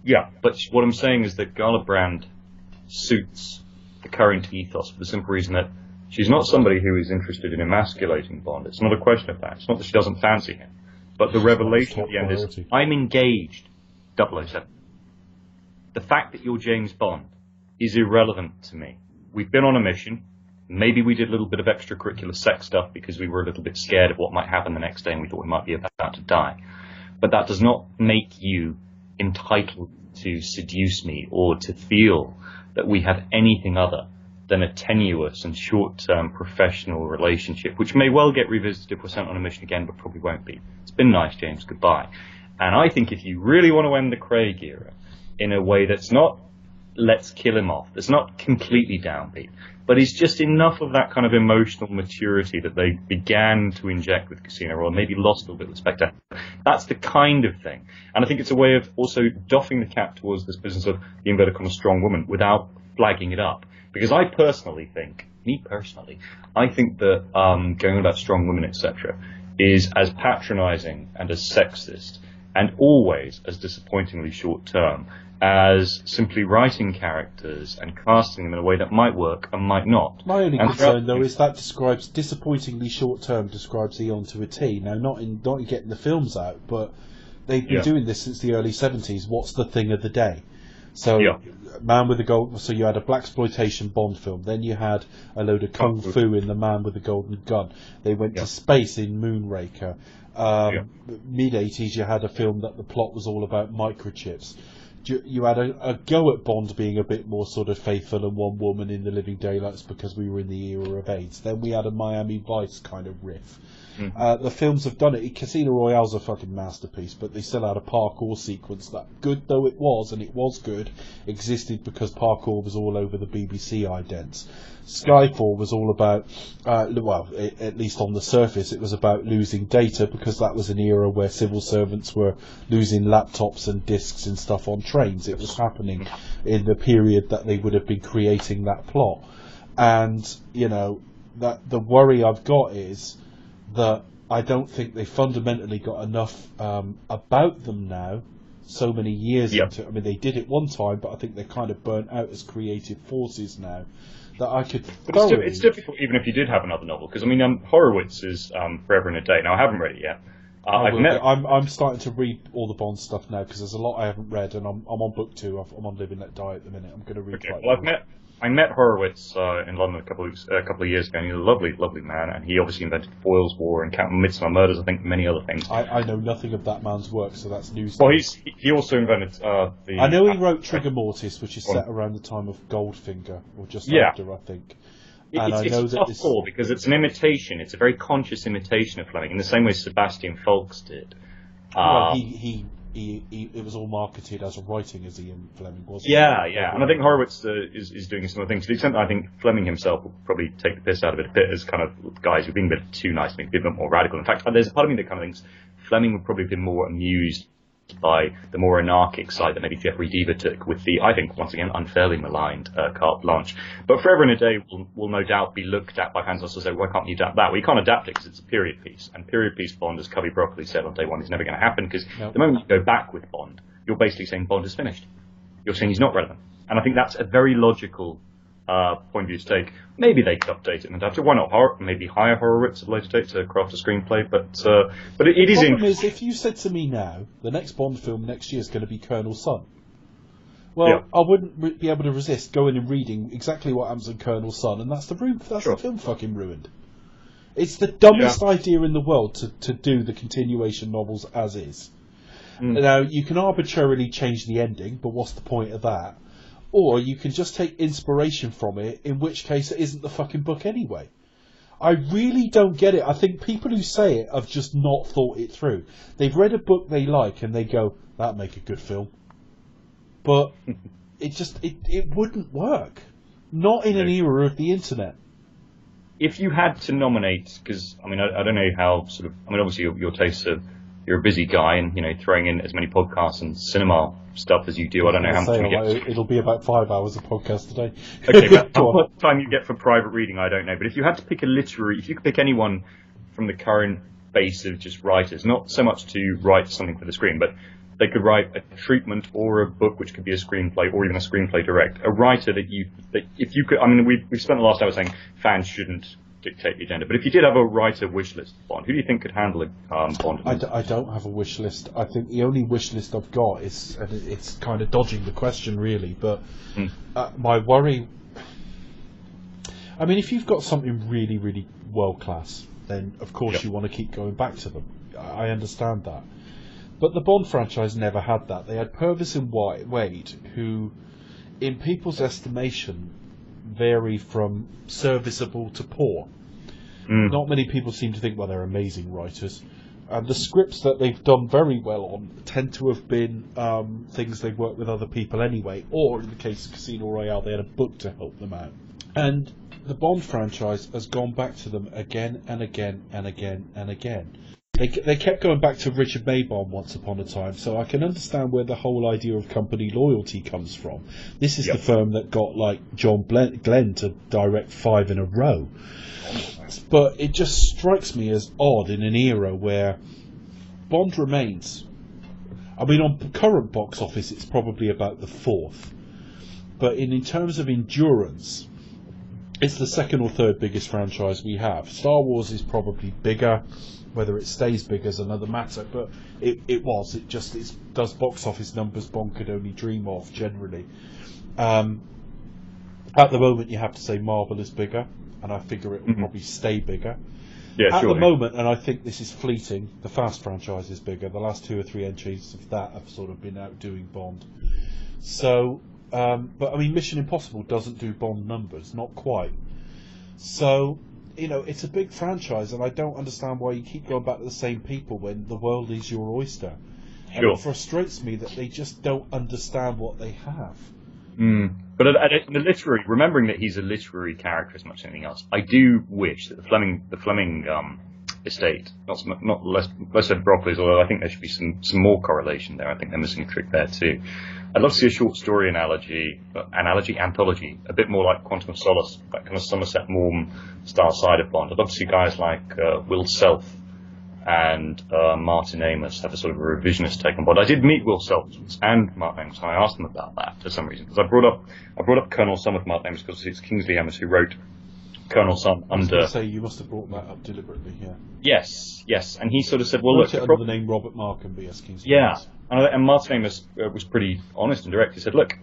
Yeah, but what I'm saying is that Gala Brand suits the current ethos for the simple reason that she's not somebody who is interested in emasculating Bond. It's not a question of that. It's not that she doesn't fancy him. But the revelation at the end is, I'm engaged, 007. The fact that you're James Bond is irrelevant to me. We've been on a mission. Maybe we did a little bit of extracurricular sex stuff because we were a little bit scared of what might happen the next day and we thought we might be about to die. But that does not make you entitled to seduce me or to feel that we have anything other than a tenuous and short-term professional relationship, which may well get revisited if we're sent on a mission again, but probably won't be. It's been nice, James. Goodbye. And I think if you really want to end the Craig era in a way that's not let's kill him off, that's not completely downbeat, but is just enough of that kind of emotional maturity that they began to inject with Casino Royale, maybe lost a little bit with Spectre. That's the kind of thing. And I think it's a way of also doffing the cap towards this business of the inverted commas strong woman without flagging it up. Because I think that going on about strong women, etc., is as patronising and as sexist and always as disappointingly short-term as simply writing characters and casting them in a way that might work and might not. My only concern, though, is that describes disappointingly short term. Describes Eon to a T. Now, not in getting the films out, but they've been doing this since the early 70s. What's the thing of the day? So, Man with the Gold. So you had a blaxploitation Bond film. Then you had a load of kung fu in The Man with the Golden Gun. They went to space in Moonraker. Mid 80s, you had a film that the plot was all about microchips. You had a go at Bond being a bit more sort of faithful and one woman in The Living Daylights because we were in the era of AIDS. Then we had a Miami Vice kind of riff. The films have done it. Casino Royale's a fucking masterpiece, but they still had a parkour sequence that, good though it was, and it was good, existed because parkour was all over the BBC idents. Skyfall was all about, at least on the surface, it was about losing data because that was an era where civil servants were losing laptops and discs and stuff on trains. It was happening in the period that they would have been creating that plot. And, that the worry I've got is that I don't think they fundamentally got enough about them now, so many years into it. I mean, they did it one time, but I think they're kind of burnt out as creative forces now. That I could. But it's difficult, even if you did have another novel, because I mean, Horowitz is Forever in a Day. Now, I haven't read it yet. I'm starting to read all the Bond stuff now because there's a lot I haven't read, and I'm on book 2. I'm on Live and Let Die at the minute. I'm going to read. Okay. Well, I met Horowitz in London a couple of years ago, and he's a lovely, lovely man, and he obviously invented Foyle's War and Midsomer Murders, I think, many other things. I know nothing of that man's work, so that's news. Well, he also invented I know he wrote Trigger Mortis, which is set around the time of Goldfinger, or just after, I think. It's a tough call because it's an imitation. It's a very conscious imitation of Fleming, in the same way Sebastian Faulks did. Well, it was all marketed as a writing as Ian Fleming, wasn't it? Yeah. And I think Horowitz is doing a similar thing. To the extent that I think Fleming himself will probably take the piss out of it a bit as kind of guys who've been a bit too nice, maybe a bit more radical. In fact, there's a part of me that kind of thinks Fleming would probably have been more amused by the more anarchic side that maybe Jeffrey Deaver took with the, I think, once again, unfairly maligned carte blanche. But Forever in a Day will no doubt be looked at by fans also say, why can't you adapt that? Well, you can't adapt it because it's a period piece. And period piece Bond, as Covey Broccoli said on day one, is never going to happen because the moment you go back with Bond, you're basically saying Bond is finished. You're saying he's not relevant. And I think that's a very logical point of view to take. Maybe they could update it and adapt it. Why not? Maybe hire Horowitz at a later date to craft a screenplay. But it is. The problem is, if you said to me now, the next Bond film next year is going to be Colonel Sun. Well, I wouldn't be able to resist going and reading exactly what happens in Colonel Sun, and that's the film fucking ruined. It's the dumbest idea in the world to do the continuation novels as is. Now, you can arbitrarily change the ending, but what's the point of that? Or you can just take inspiration from it, in which case it isn't the fucking book anyway. I really don't get it. I think people who say it have just not thought it through. They've read a book they like and they go, that'd make a good film. But it wouldn't work. Not in an era of the internet. If you had to nominate, because, I mean, I don't know how obviously your tastes are, you're a busy guy and, throwing in as many podcasts and cinema stuff as you do. I don't know how much you get. It'll be about 5 hours of podcast today. Okay, but how much time you get for private reading, I don't know. But if you had to pick if you could pick anyone from the current base of just writers, not so much to write something for the screen, but they could write a treatment or a book which could be a screenplay or even a screenplay direct. A writer that if you could, I mean, we've spent the last hour saying fans shouldn't dictate the agenda, but if you did have a writer wish list for Bond, who do you think could handle a Bond? I don't have a wish list. I think the only wish list I've got is, and it's kind of dodging the question really, but my worry, I mean, if you've got something really, really world class, then of course you want to keep going back to them. I understand that. But the Bond franchise never had that. They had Purvis and Wade, who, in people's estimation, vary from serviceable to poor. Not many people seem to think, well, they're amazing writers. And the scripts that they've done very well on tend to have been things they've worked with other people anyway, or in the case of Casino Royale, they had a book to help them out. And the Bond franchise has gone back to them again and again and again and again. They kept going back to Richard Maybon once upon a time, so I can understand where the whole idea of company loyalty comes from. This is the firm that got like John Glenn to direct 5 in a row. But it just strikes me as odd in an era where Bond remains. I mean, on current box office, it's probably about the fourth. But in terms of endurance, it's the second or third biggest franchise we have. Star Wars is probably bigger. Whether it stays big is another matter. But it does box office numbers Bond could only dream of, generally. At the moment, you have to say Marvel is bigger, and I figure it will probably stay bigger. Yeah, At surely. the moment, and I think this is fleeting, the Fast franchise is bigger. The last 2 or 3 entries of that have sort of been outdoing Bond. So, but I mean, Mission Impossible doesn't do Bond numbers, not quite. So, it's a big franchise, and I don't understand why you keep going back to the same people when the world is your oyster. And Sure. it frustrates me that they just don't understand what they have. But remembering that he's a literary character as much as anything else, I do wish that the Fleming estate, not less than Broccoli's, although I think there should be some more correlation there. I think they're missing a trick there too. I'd love to see a short story anthology, a bit more like Quantum of Solace, that kind of Somerset Maugham style side of Bond. I'd love to see guys like Will Self and Martin Amis have a sort of a revisionist take on Bond. I did meet Will Self and Martin Amis, and I asked them about that for some reason, because I brought up Colonel Sun with Martin Amis because it's Kingsley Amis who wrote Colonel Sun under. I was going to say, you must have brought that up deliberately, yeah. Yes, and he sort of said, well, look, it under the name Robert Markham, B.S. Kingsley. Yeah, and Martin Amis was pretty honest and direct. He said, look,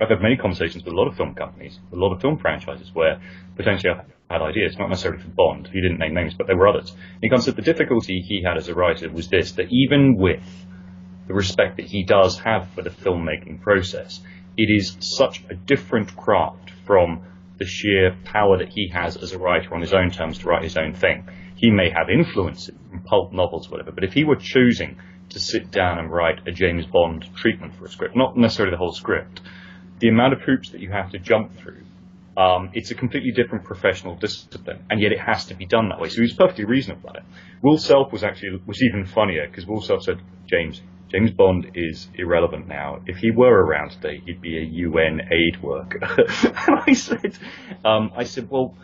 I've had many conversations with a lot of film companies, a lot of film franchises, where potentially I've had ideas, not necessarily for Bond. He didn't name names, but there were others. And he said the difficulty he had as a writer was this, that even with the respect that he does have for the filmmaking process, it is such a different craft from the sheer power that he has as a writer on his own terms to write his own thing. He may have influence from pulp novels, whatever, but if he were choosing to sit down and write a James Bond treatment for a script, not necessarily the whole script, the amount of hoops that you have to jump through, it's a completely different professional discipline, and yet it has to be done that way. So he was perfectly reasonable about it. Will Self was even funnier, because Will Self said, James Bond is irrelevant now. If he were around today, he'd be a UN aid worker. And I said, well,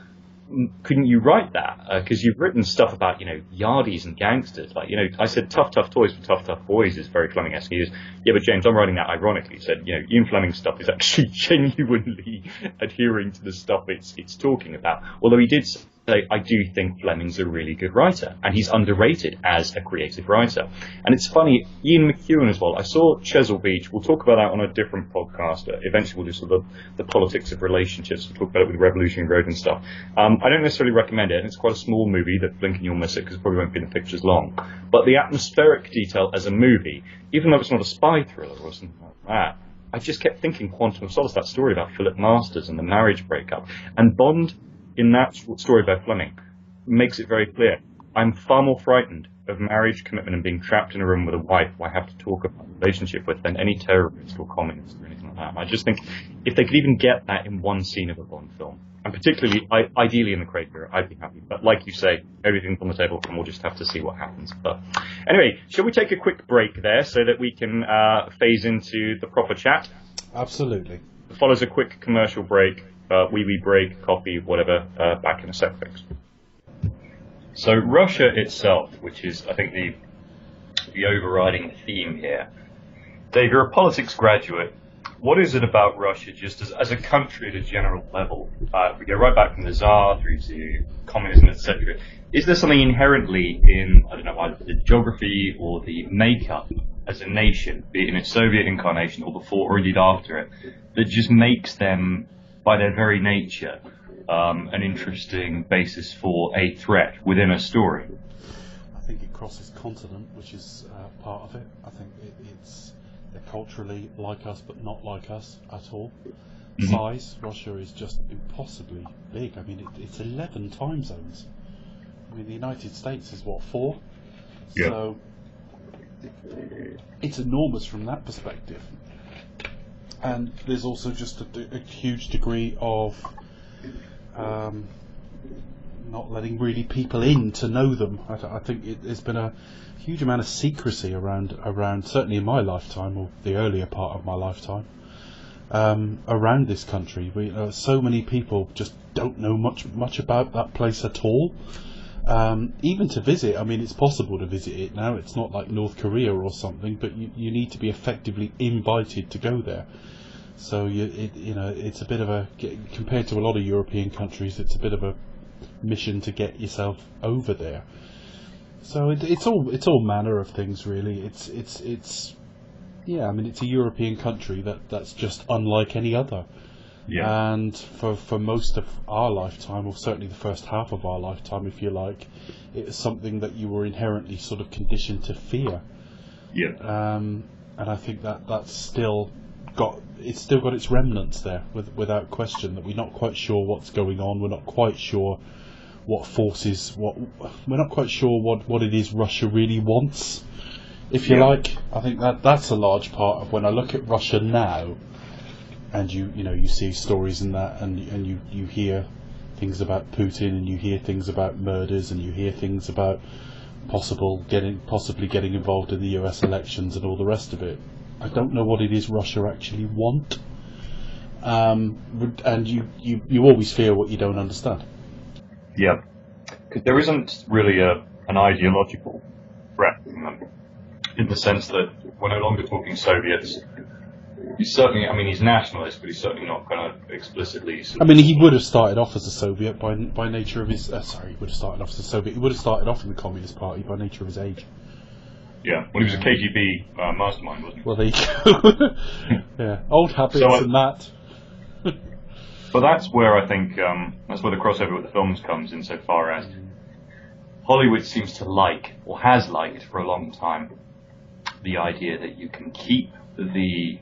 couldn't you write that? Because you've written stuff about, yardies and gangsters. I said, tough toys for tough boys is very Fleming-esque. He goes, yeah, but James, I'm writing that ironically. He said, Ian Fleming's stuff is actually genuinely adhering to the stuff it's talking about. Although he did say, I do think Fleming's a really good writer, and he's underrated as a creative writer. And it's funny, Ian McEwan as well. I saw Chesil Beach. We'll talk about that on a different podcast. Eventually we'll do sort of the politics of relationships. We'll talk about it with Revolutionary Road and stuff. I don't necessarily recommend it, and it's quite a small movie that blink and you'll miss it because it probably won't be in the pictures long. But the atmospheric detail as a movie, even though it's not a spy thriller or something like that, I just kept thinking Quantum of Solace, that story about Philip Masters and the marriage breakup. And Bond, in that story by Fleming, makes it very clear. I'm far more frightened of marriage, commitment, and being trapped in a room with a wife who I have to talk about a relationship with than any terrorist or communist or anything like that. And I just think if they could even get that in one scene of a Bond film, and particularly, ideally in the Craig era, I'd be happy. But like you say, everything's on the table, and we'll just have to see what happens. But anyway, shall we take a quick break there so that we can phase into the proper chat? Absolutely. It follows a quick commercial break. Wee break, coffee, whatever, back in a sec, thanks. So Russia itself, which is, I think, the overriding theme here. Dave, you're a politics graduate. What is it about Russia, just as a country at a general level? We go right back from the Tsar through to communism, etc. Is there something inherently in, I don't know, either the geography or the makeup as a nation, be it in its Soviet incarnation or before or indeed after it, that just makes them, by their very nature, an interesting basis for a threat within a story? I think it crosses continent, which is part of it. I think they're culturally like us, but not like us at all. Mm-hmm. Size, Russia is just impossibly big. I mean, it's 11 time zones. I mean, the United States is, 4? Yeah. So it's enormous from that perspective. And there's also just a huge degree of not letting really people in to know them. I think there's been a huge amount of secrecy around certainly in my lifetime, or the earlier part of my lifetime, around this country. So many people just don't know much about that place at all. Even to visit, I mean, it's possible to visit it now. It's not like North Korea or something, but you need to be effectively invited to go there. So it's a bit of a, compared to a lot of European countries, it's a bit of a mission to get yourself over there. So it's all manner of things, really. It's yeah, I mean, it's a European country that's just unlike any other. Yeah. And for most of our lifetime, or certainly the first half of our lifetime, if you like, it was something that you were inherently sort of conditioned to fear. Yeah. And I think that's still got its remnants there, without question. That we're not quite sure what's going on. We're not quite sure what forces. We're not quite sure what it is Russia really wants, if you like. I think that's a large part of when I look at Russia now. And you see stories in that, and you hear things about Putin, and you hear things about murders, and you hear things about possibly getting involved in the US elections and all the rest of it. I don't know what it is Russia actually want, and you always fear what you don't understand. Yeah, because there isn't really an ideological threat in the sense that we're no longer talking Soviets. He's certainly, I mean, he's nationalist, but he's certainly not going to explicitly. I mean, he would have started off as a Soviet by nature of his. He would have started off as a Soviet. He would have started off in the Communist Party by nature of his age. Yeah, well, he was a KGB mastermind, wasn't he? Well, there you go. Yeah, old habits and that. But that's where I think that's where the crossover with the films comes, insofar as Hollywood seems to like, or has liked for a long time, the idea that you can keep the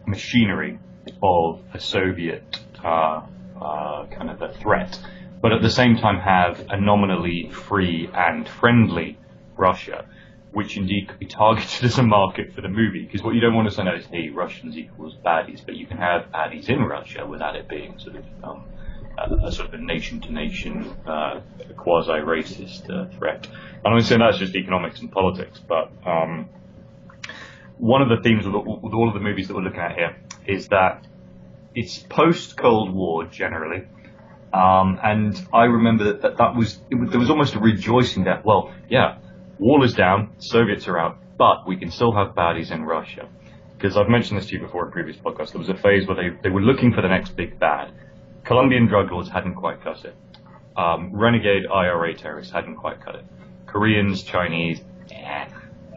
machinery of a Soviet kind of a threat, but at the same time have a nominally free and friendly Russia, which indeed could be targeted as a market for the movie. Because what you don't want to send out is, hey, Russians equals baddies, but you can have baddies in Russia without it being sort of a sort of a nation-to-nation quasi-racist threat. And I'm saying that's just economics and politics, but one of the themes with all of the movies that we're looking at here is that it's post-Cold War generally, and I remember that there was almost a rejoicing that, well, yeah, wall is down, Soviets are out, but we can still have baddies in Russia. Because I've mentioned this to you before in previous podcasts, there was a phase where they were looking for the next big bad. Colombian drug lords hadn't quite cut it. Renegade IRA terrorists hadn't quite cut it. Koreans, Chinese,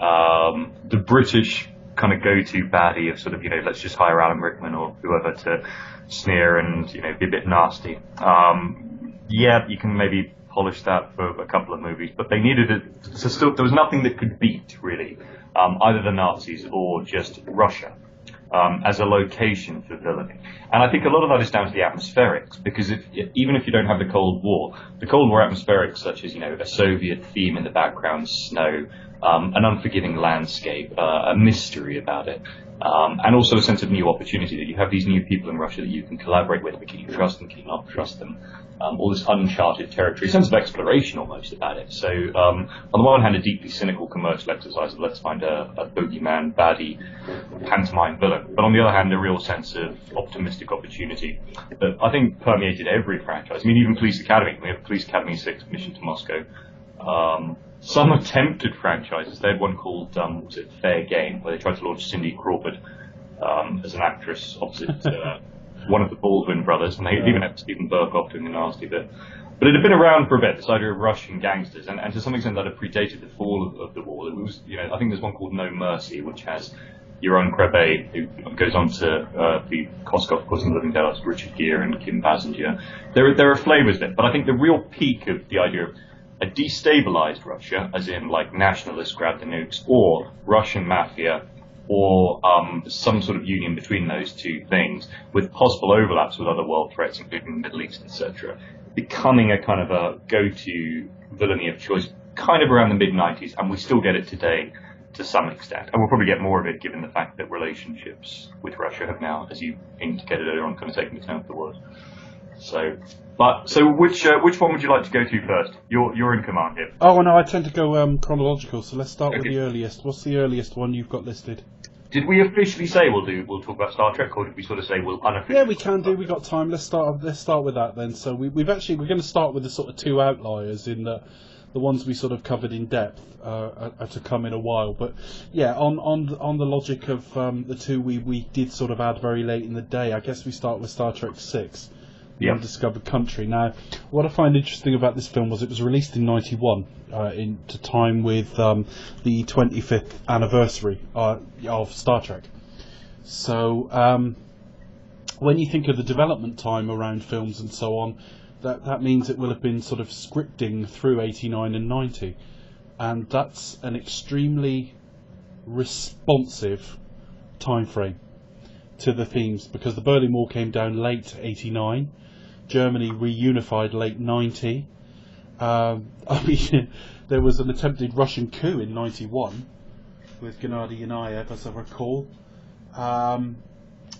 the British kind of go-to baddie of sort of, let's just hire Alan Rickman or whoever to sneer and, be a bit nasty. Yeah, you can maybe polish that for a couple of movies, but they needed it. So still, there was nothing that could beat, really, either the Nazis or just Russia as a location for villainy. And I think a lot of that is down to the atmospherics, because even if you don't have the Cold War atmospherics, such as, a Soviet theme in the background, snow, an unforgiving landscape, a mystery about it, and also a sense of new opportunity, that you have these new people in Russia that you can collaborate with, but can you trust them, can you not trust them? All this uncharted territory, a sense of exploration almost about it. So, on the one hand, a deeply cynical commercial exercise of let's find a bogeyman, baddie, pantomime villain. But on the other hand, a real sense of optimistic opportunity that I think permeated every franchise. I mean, even Police Academy. We have Police Academy 6, Mission to Moscow. Some attempted franchises. They had one called, Fair Game, where they tried to launch Cindy Crawford as an actress opposite one of the Baldwin brothers, and they even had Stephen Burkoff doing the nasty bit. But it had been around for a bit, this idea of Russian gangsters, and to some extent that had predated the fall of the wall. It was, I think there's one called No Mercy, which has Yaron Krebe, who goes on to be Koskov, of course, in Living Daylights, Richard Gere and Kim Basinger. There are flavours of it, but I think the real peak of the idea of a destabilized Russia, as in like nationalists grab the nukes, or Russian mafia, or some sort of union between those two things, with possible overlaps with other world threats, including the Middle East, etc., becoming a kind of a go-to villainy of choice, kind of around the mid-90s, and we still get it today to some extent. And we'll probably get more of it given the fact that relationships with Russia have now, as you indicated earlier on, kind of taken the turn for the worse. So which one would you like to go to first? You're in command here. Oh, no, I tend to go chronological, so let's start with the earliest. What's the earliest one you've got listed? Did we officially say we'll talk about Star Trek, or did we sort of say we'll unofficially? Yeah, we can do. We got time. Let's start with that then. So we're going to start with the sort of two outliers in that The ones we sort of covered in depth are to come in a while. But yeah, on the logic of the two we did sort of add very late in the day, I guess we start with Star Trek VI, The Undiscovered Country. Now, what I find interesting about this film was it was released in '91, into time with the 25th anniversary of Star Trek. So when you think of the development time around films and so on, that means it will have been sort of scripting through 89 and 90. And that's an extremely responsive time frame to the themes, because the Berlin Wall came down late 89, Germany reunified late 90. I mean, there was an attempted Russian coup in 91 with Gennady Yanayev, as I recall.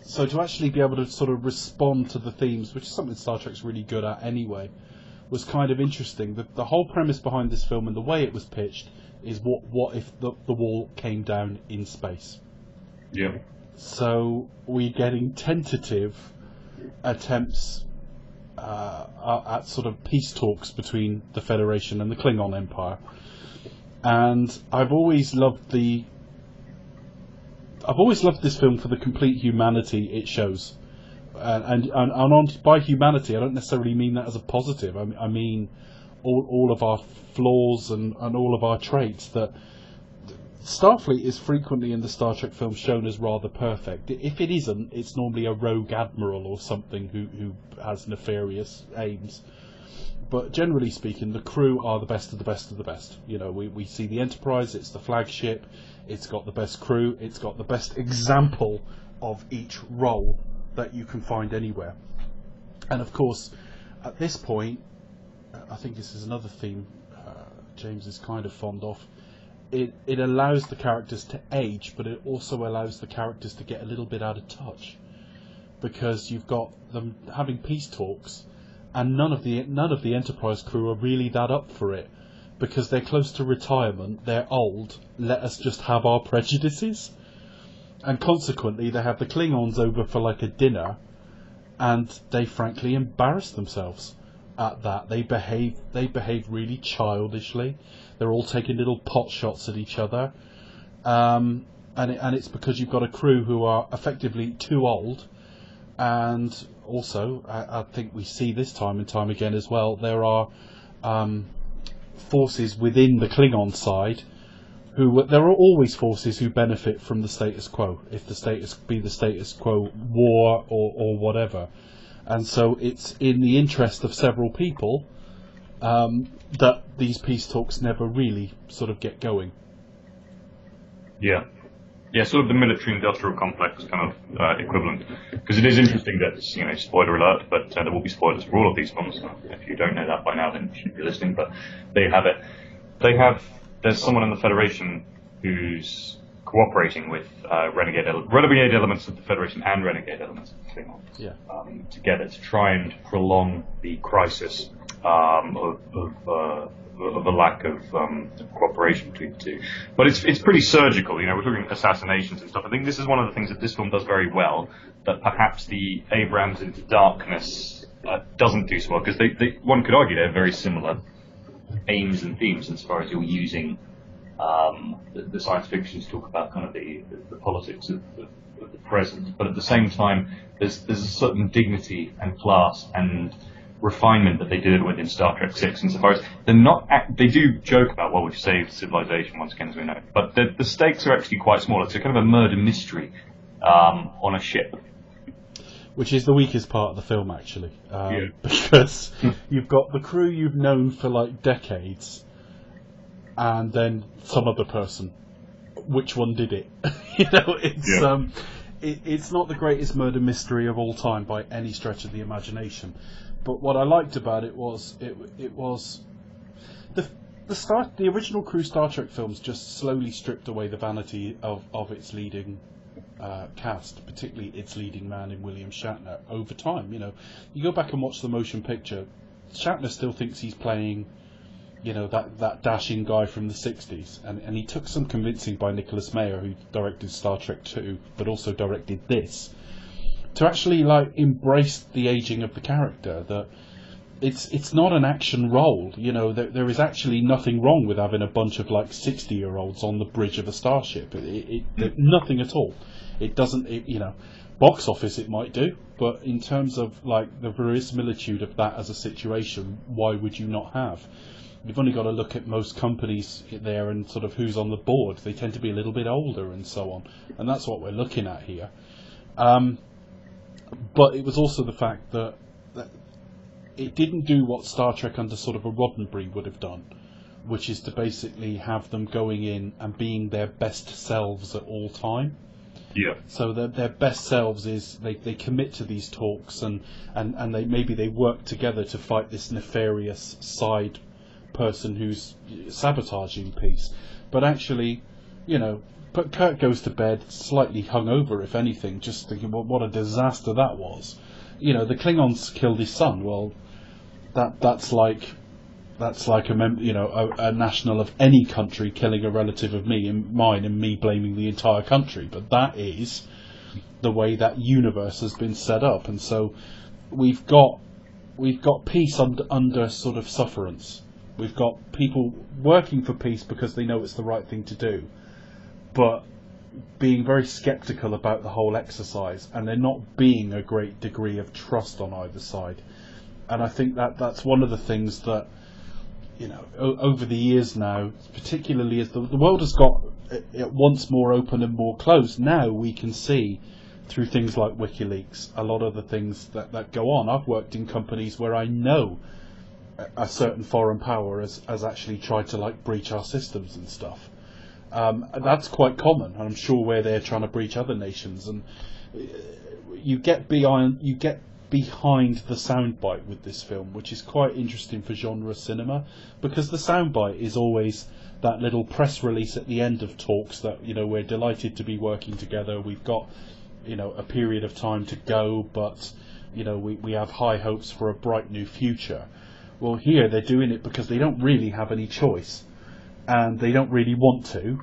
So to actually be able to sort of respond to the themes, which is something Star Trek's really good at anyway, was kind of interesting. The whole premise behind this film and the way it was pitched is what if the wall came down in space? Yeah. So we're getting tentative attempts at sort of peace talks between the Federation and the Klingon Empire. And I've always loved this film for the complete humanity it shows. And by humanity, I don't necessarily mean that as a positive. I mean all of our flaws and all of our traits. That Starfleet is frequently in the Star Trek films shown as rather perfect. If it isn't, it's normally a rogue admiral or something who has nefarious aims. But generally speaking, the crew are the best of the best of the best. You know, we see the Enterprise, it's the flagship, it's got the best crew, it's got the best example of each role that you can find anywhere. And of course, at this point, I think this is another theme James is kind of fond of, it allows the characters to age, but it also allows the characters to get a little bit out of touch. Because you've got them having peace talks, and none of the Enterprise crew are really that up for it, because they're close to retirement, they're old, let us just have our prejudices. And consequently, they have the Klingons over for like a dinner, and they frankly embarrass themselves at that. They behave really childishly. They're all taking little pot shots at each other, and it's because you've got a crew who are effectively too old. And also, I think we see this time and time again as well, there are forces within the Klingon side there are always forces who benefit from the status quo, if the status quo war or whatever. And so it's in the interest of several people that these peace talks never really sort of get going. Yeah. Yeah, sort of the military-industrial complex kind of equivalent. Because it is interesting that, spoiler alert, but there will be spoilers for all of these films. If you don't know that by now, then you shouldn't be listening, but there you have it. There's someone in the Federation who's cooperating with renegade elements of the Federation and renegade elements of the Klingons together to try and prolong the crisis of a lack of cooperation between the two. But it's pretty surgical, we're talking assassinations and stuff. I think this is one of the things that this film does very well, that perhaps the Abrams Into Darkness doesn't do so well, because one could argue they're very similar aims and themes as far as you're using the science fiction to talk about kind of the politics of the present. But at the same time, there's a certain dignity and class and refinement that they did within Star Trek VI, insofar as they do joke about, well, we've saved civilization once again, as we know, but the stakes are actually quite small. It's a kind of a murder mystery on a ship, which is the weakest part of the film, actually, because you've got the crew you've known for like decades, and then some other person. Which one did it? It's not the greatest murder mystery of all time by any stretch of the imagination. But what I liked about it was it was the original crew Star Trek films just slowly stripped away the vanity of its leading cast, particularly its leading man in William Shatner over time. You go back and watch the motion picture, Shatner still thinks he's playing that dashing guy from the 60s, and he took some convincing by Nicholas Meyer, who directed Star Trek 2 but also directed this, to actually embrace the aging of the character. That it's not an action role. You know, there is actually nothing wrong with having a bunch of like 60-year-olds on the bridge of a starship. Nothing at all. It doesn't. Box office it might do, but in terms of like the verisimilitude of that as a situation, why would you not have? You've only got to look at most companies there and sort of who's on the board. They tend to be a little bit older and so on, and that's what we're looking at here. But it was also the fact that it didn't do what Star Trek under sort of a Roddenberry would have done, which is to basically have them going in and being their best selves at all time. Yeah. So their best selves is they commit to these talks and they work together to fight this nefarious side person who's sabotaging peace. But actually, but Kirk goes to bed slightly hungover, if anything, just thinking what a disaster that was. The Klingons killed his son. Well, that's like a national of any country killing a relative of mine and me blaming the entire country. But that is the way that universe has been set up, and so we've got peace under sort of sufferance. We've got people working for peace because they know it's the right thing to do, but being very sceptical about the whole exercise, and there not being a great degree of trust on either side. And I think that's one of the things that, over the years now, particularly as the world has got once more open and more closed, now we can see through things like WikiLeaks a lot of the things that go on. I've worked in companies where I know a certain foreign power has actually tried to like breach our systems and stuff. That's quite common, and I'm sure where they're trying to breach other nations. And you get behind the soundbite with this film, which is quite interesting for genre cinema, because the soundbite is always that little press release at the end of talks that we're delighted to be working together. We've got a period of time to go, but we have high hopes for a bright new future. Well, here they're doing it because they don't really have any choice, and they don't really want to,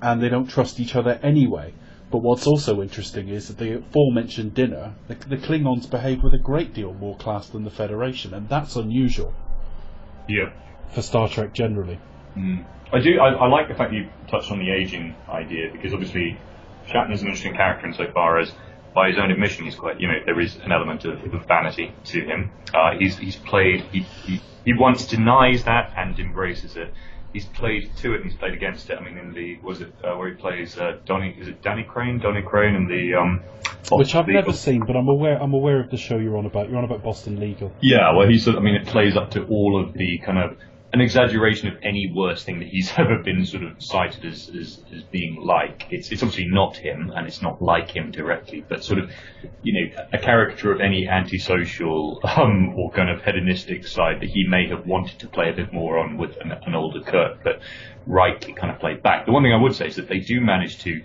and they don't trust each other anyway. But what's also interesting is that the aforementioned dinner, the Klingons behave with a great deal more class than the Federation, and that's unusual. Yeah. For Star Trek generally. I like the fact you touched on the aging idea, because obviously Shatner's an interesting character insofar as, by his own admission, he's quite, there is an element of vanity to him. He once denies that and embraces it. He's played to it and he's played against it. I mean, where he plays Danny Crane? Donnie Crane in the which I've never seen, but I'm aware of the show you're on about. You're on about Boston Legal. Yeah, well, it plays up to all of the kind of an exaggeration of any worst thing that he's ever been sort of cited as being like. It's obviously not him, and it's not like him directly, but sort of, a caricature of any antisocial or kind of hedonistic side that he may have wanted to play a bit more on with an older Kirk, but rightly kind of played back. The one thing I would say is that they do manage to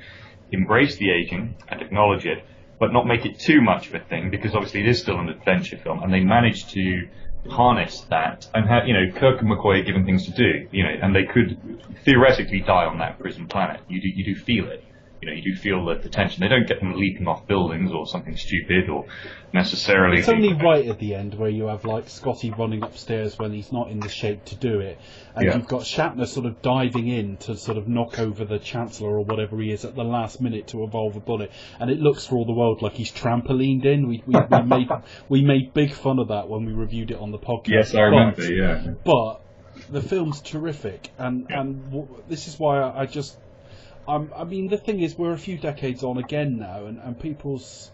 embrace the aging and acknowledge it, but not make it too much of a thing, because obviously it is still an adventure film, and they manage to harness that and have, Kirk and McCoy are given things to do, and they could theoretically die on that prison planet. You do feel it. You do feel the tension. They don't get them leaping off buildings or something stupid or necessarily... It's only right at the end where you have, like, Scotty running upstairs when he's not in the shape to do it. And you've got Shatner sort of diving in to sort of knock over the Chancellor or whatever he is at the last minute to evolve a bullet. And it looks for all the world like he's trampolined in. We made big fun of that when we reviewed it on the podcast. Yes, I remember, yeah. But the film's terrific. And this is why I mean, the thing is, we're a few decades on again now, and people's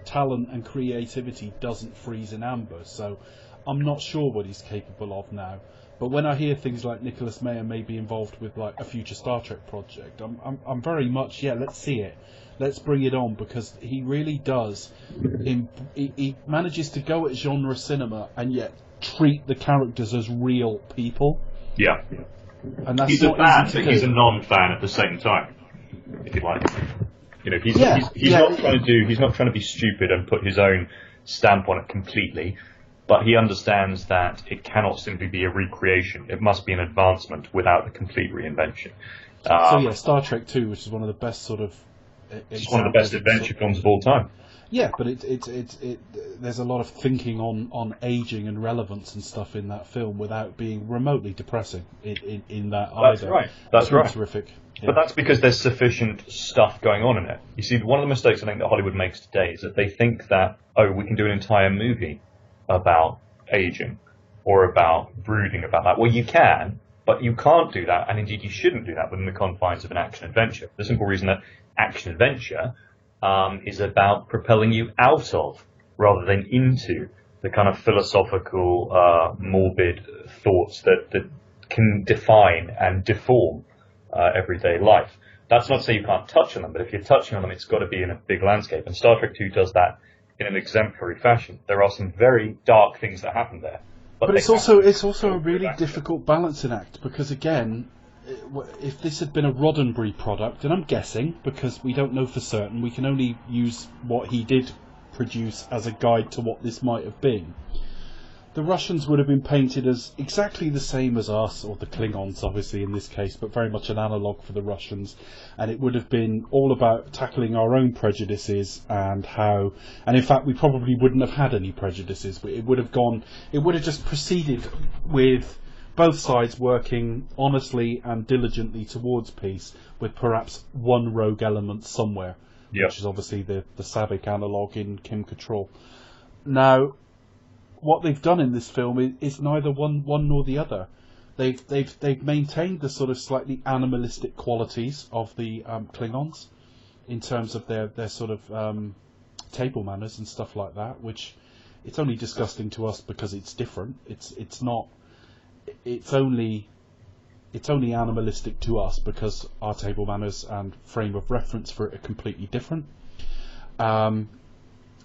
talent and creativity doesn't freeze in amber, so I'm not sure what he's capable of now. But when I hear things like Nicholas Meyer may be involved with like a future Star Trek project, I'm very much, let's see it. Let's bring it on, because he really does. He manages to go at genre cinema and yet treat the characters as real people. Yeah. And that's he's not a fan, easy to but do. he's a non-fan at the same time, if you like. He's not trying to be stupid and put his own stamp on it completely, but he understands that it cannot simply be a recreation. It must be an advancement without a complete reinvention. Star Trek II, which is one of the best sort of... It's one of the best adventure films of all time. Yeah, but there's a lot of thinking on aging and relevance and stuff in that film without being remotely depressing in that That's either. right. That's right. Terrific. Yeah. But that's because there's sufficient stuff going on in it. You see, one of the mistakes I think that Hollywood makes today is that they think that, we can do an entire movie about aging or about brooding about that. Well, you can, but you can't do that, and indeed you shouldn't do that within the confines of an action-adventure. The simple reason that action-adventure is about propelling you out of, rather than into, the kind of philosophical, morbid thoughts that can define and deform everyday life. That's not to say you can't touch on them, but if you're touching on them, it's got to be in a big landscape. And Star Trek II does that in an exemplary fashion. There are some very dark things that happen there. But it's also a really difficult balancing act, because again, if this had been a Roddenberry product, and I'm guessing because we don't know for certain, we can only use what he did produce as a guide to what this might have been. The Russians would have been painted as exactly the same as us, or the Klingons obviously in this case, but very much an analogue for the Russians, and it would have been all about tackling our own prejudices and in fact we probably wouldn't have had any prejudices. It would have just proceeded with both sides working honestly and diligently towards peace, with perhaps one rogue element somewhere, which is obviously the Savick analogue in Kim Cattrall. Now, what they've done in this film is neither one nor the other. They've maintained the sort of slightly animalistic qualities of the Klingons in terms of their sort of table manners and stuff like that, which it's only disgusting to us because it's different. It's only animalistic to us because our table manners and frame of reference for it are completely different. And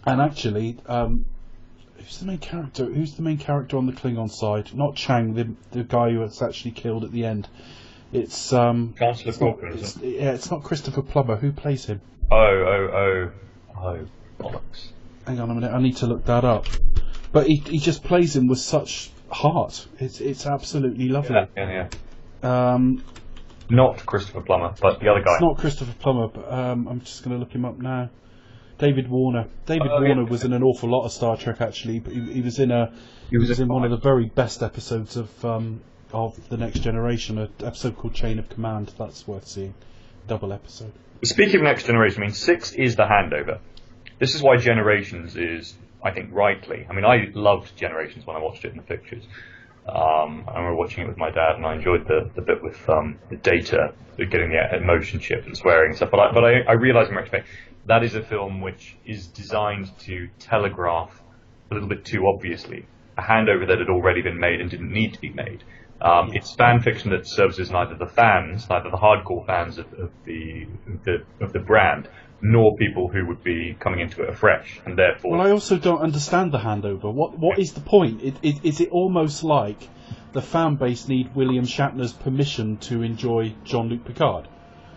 actually, who's the main character? Who's the main character on the Klingon side? Not Chang, the guy who was actually killed at the end. It's Chancellor Corcoran, isn't it? Yeah, it's not Christopher Plummer. Who plays him? Oh, bollocks. Hang on a minute, I need to look that up. But he just plays him with such heart. It's absolutely lovely. Yeah. Um, Not Christopher Plummer, but the other guy. It's not Christopher Plummer, but I'm just going to look him up now. David Warner. Warner was in an awful lot of Star Trek, actually. But he was in one of the very best episodes of The Next Generation, an episode called Chain of Command. That's worth seeing. Double episode. Speaking of Next Generation, I mean, 6 is the handover. This is why Generations is, I think, rightly. I mean, I loved Generations when I watched it in the pictures. I remember watching it with my dad, and I enjoyed the bit with the Data, getting the emotion chip and swearing and stuff. But I realised in retrospect, that is a film which is designed to telegraph a little bit too obviously a handover that had already been made and didn't need to be made. It's fan fiction that services neither the hardcore fans of the brand, nor people who would be coming into it afresh, and therefore. Well, I also don't understand the handover. What is the point? Is it almost like the fan base need William Shatner's permission to enjoy Jean-Luc Picard?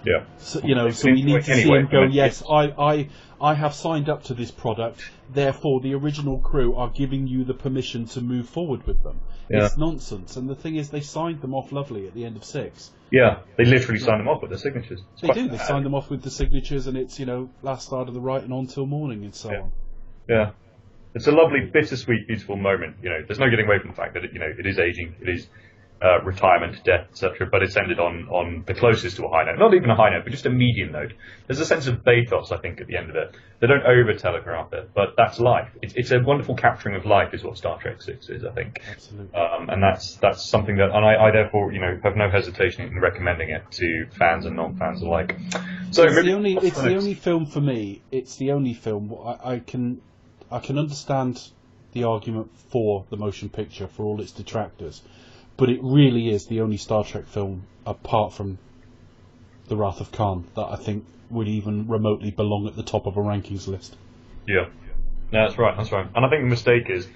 Yeah. So, so we need to see him go, yes, I have signed up to this product, therefore the original crew are giving you the permission to move forward with them. Yeah. It's nonsense. And the thing is, they signed them off lovely at the end of 6. Yeah, they literally signed them off with their signatures. They do. They signed them off with the signatures, and it's, last start of the right and on till morning and so on. Yeah. It's a lovely, bittersweet, beautiful moment. There's no getting away from the fact that it is aging, it is retirement, death, etc. But it's ended on the closest to a high note. Not even a high note, but just a medium note. There's a sense of bathos, I think, at the end of it. They don't over-telegraph it, but that's life. It's a wonderful capturing of life is what Star Trek 6 is, I think. Absolutely. And that's something that, and I therefore, have no hesitation in recommending it to fans and non-fans alike. So it's the only film for me. It's the only film I can understand the argument for the motion picture for all its detractors. But it really is the only Star Trek film, apart from The Wrath of Khan, that I think would even remotely belong at the top of a rankings list. Yeah. No, that's right. And I think the mistake is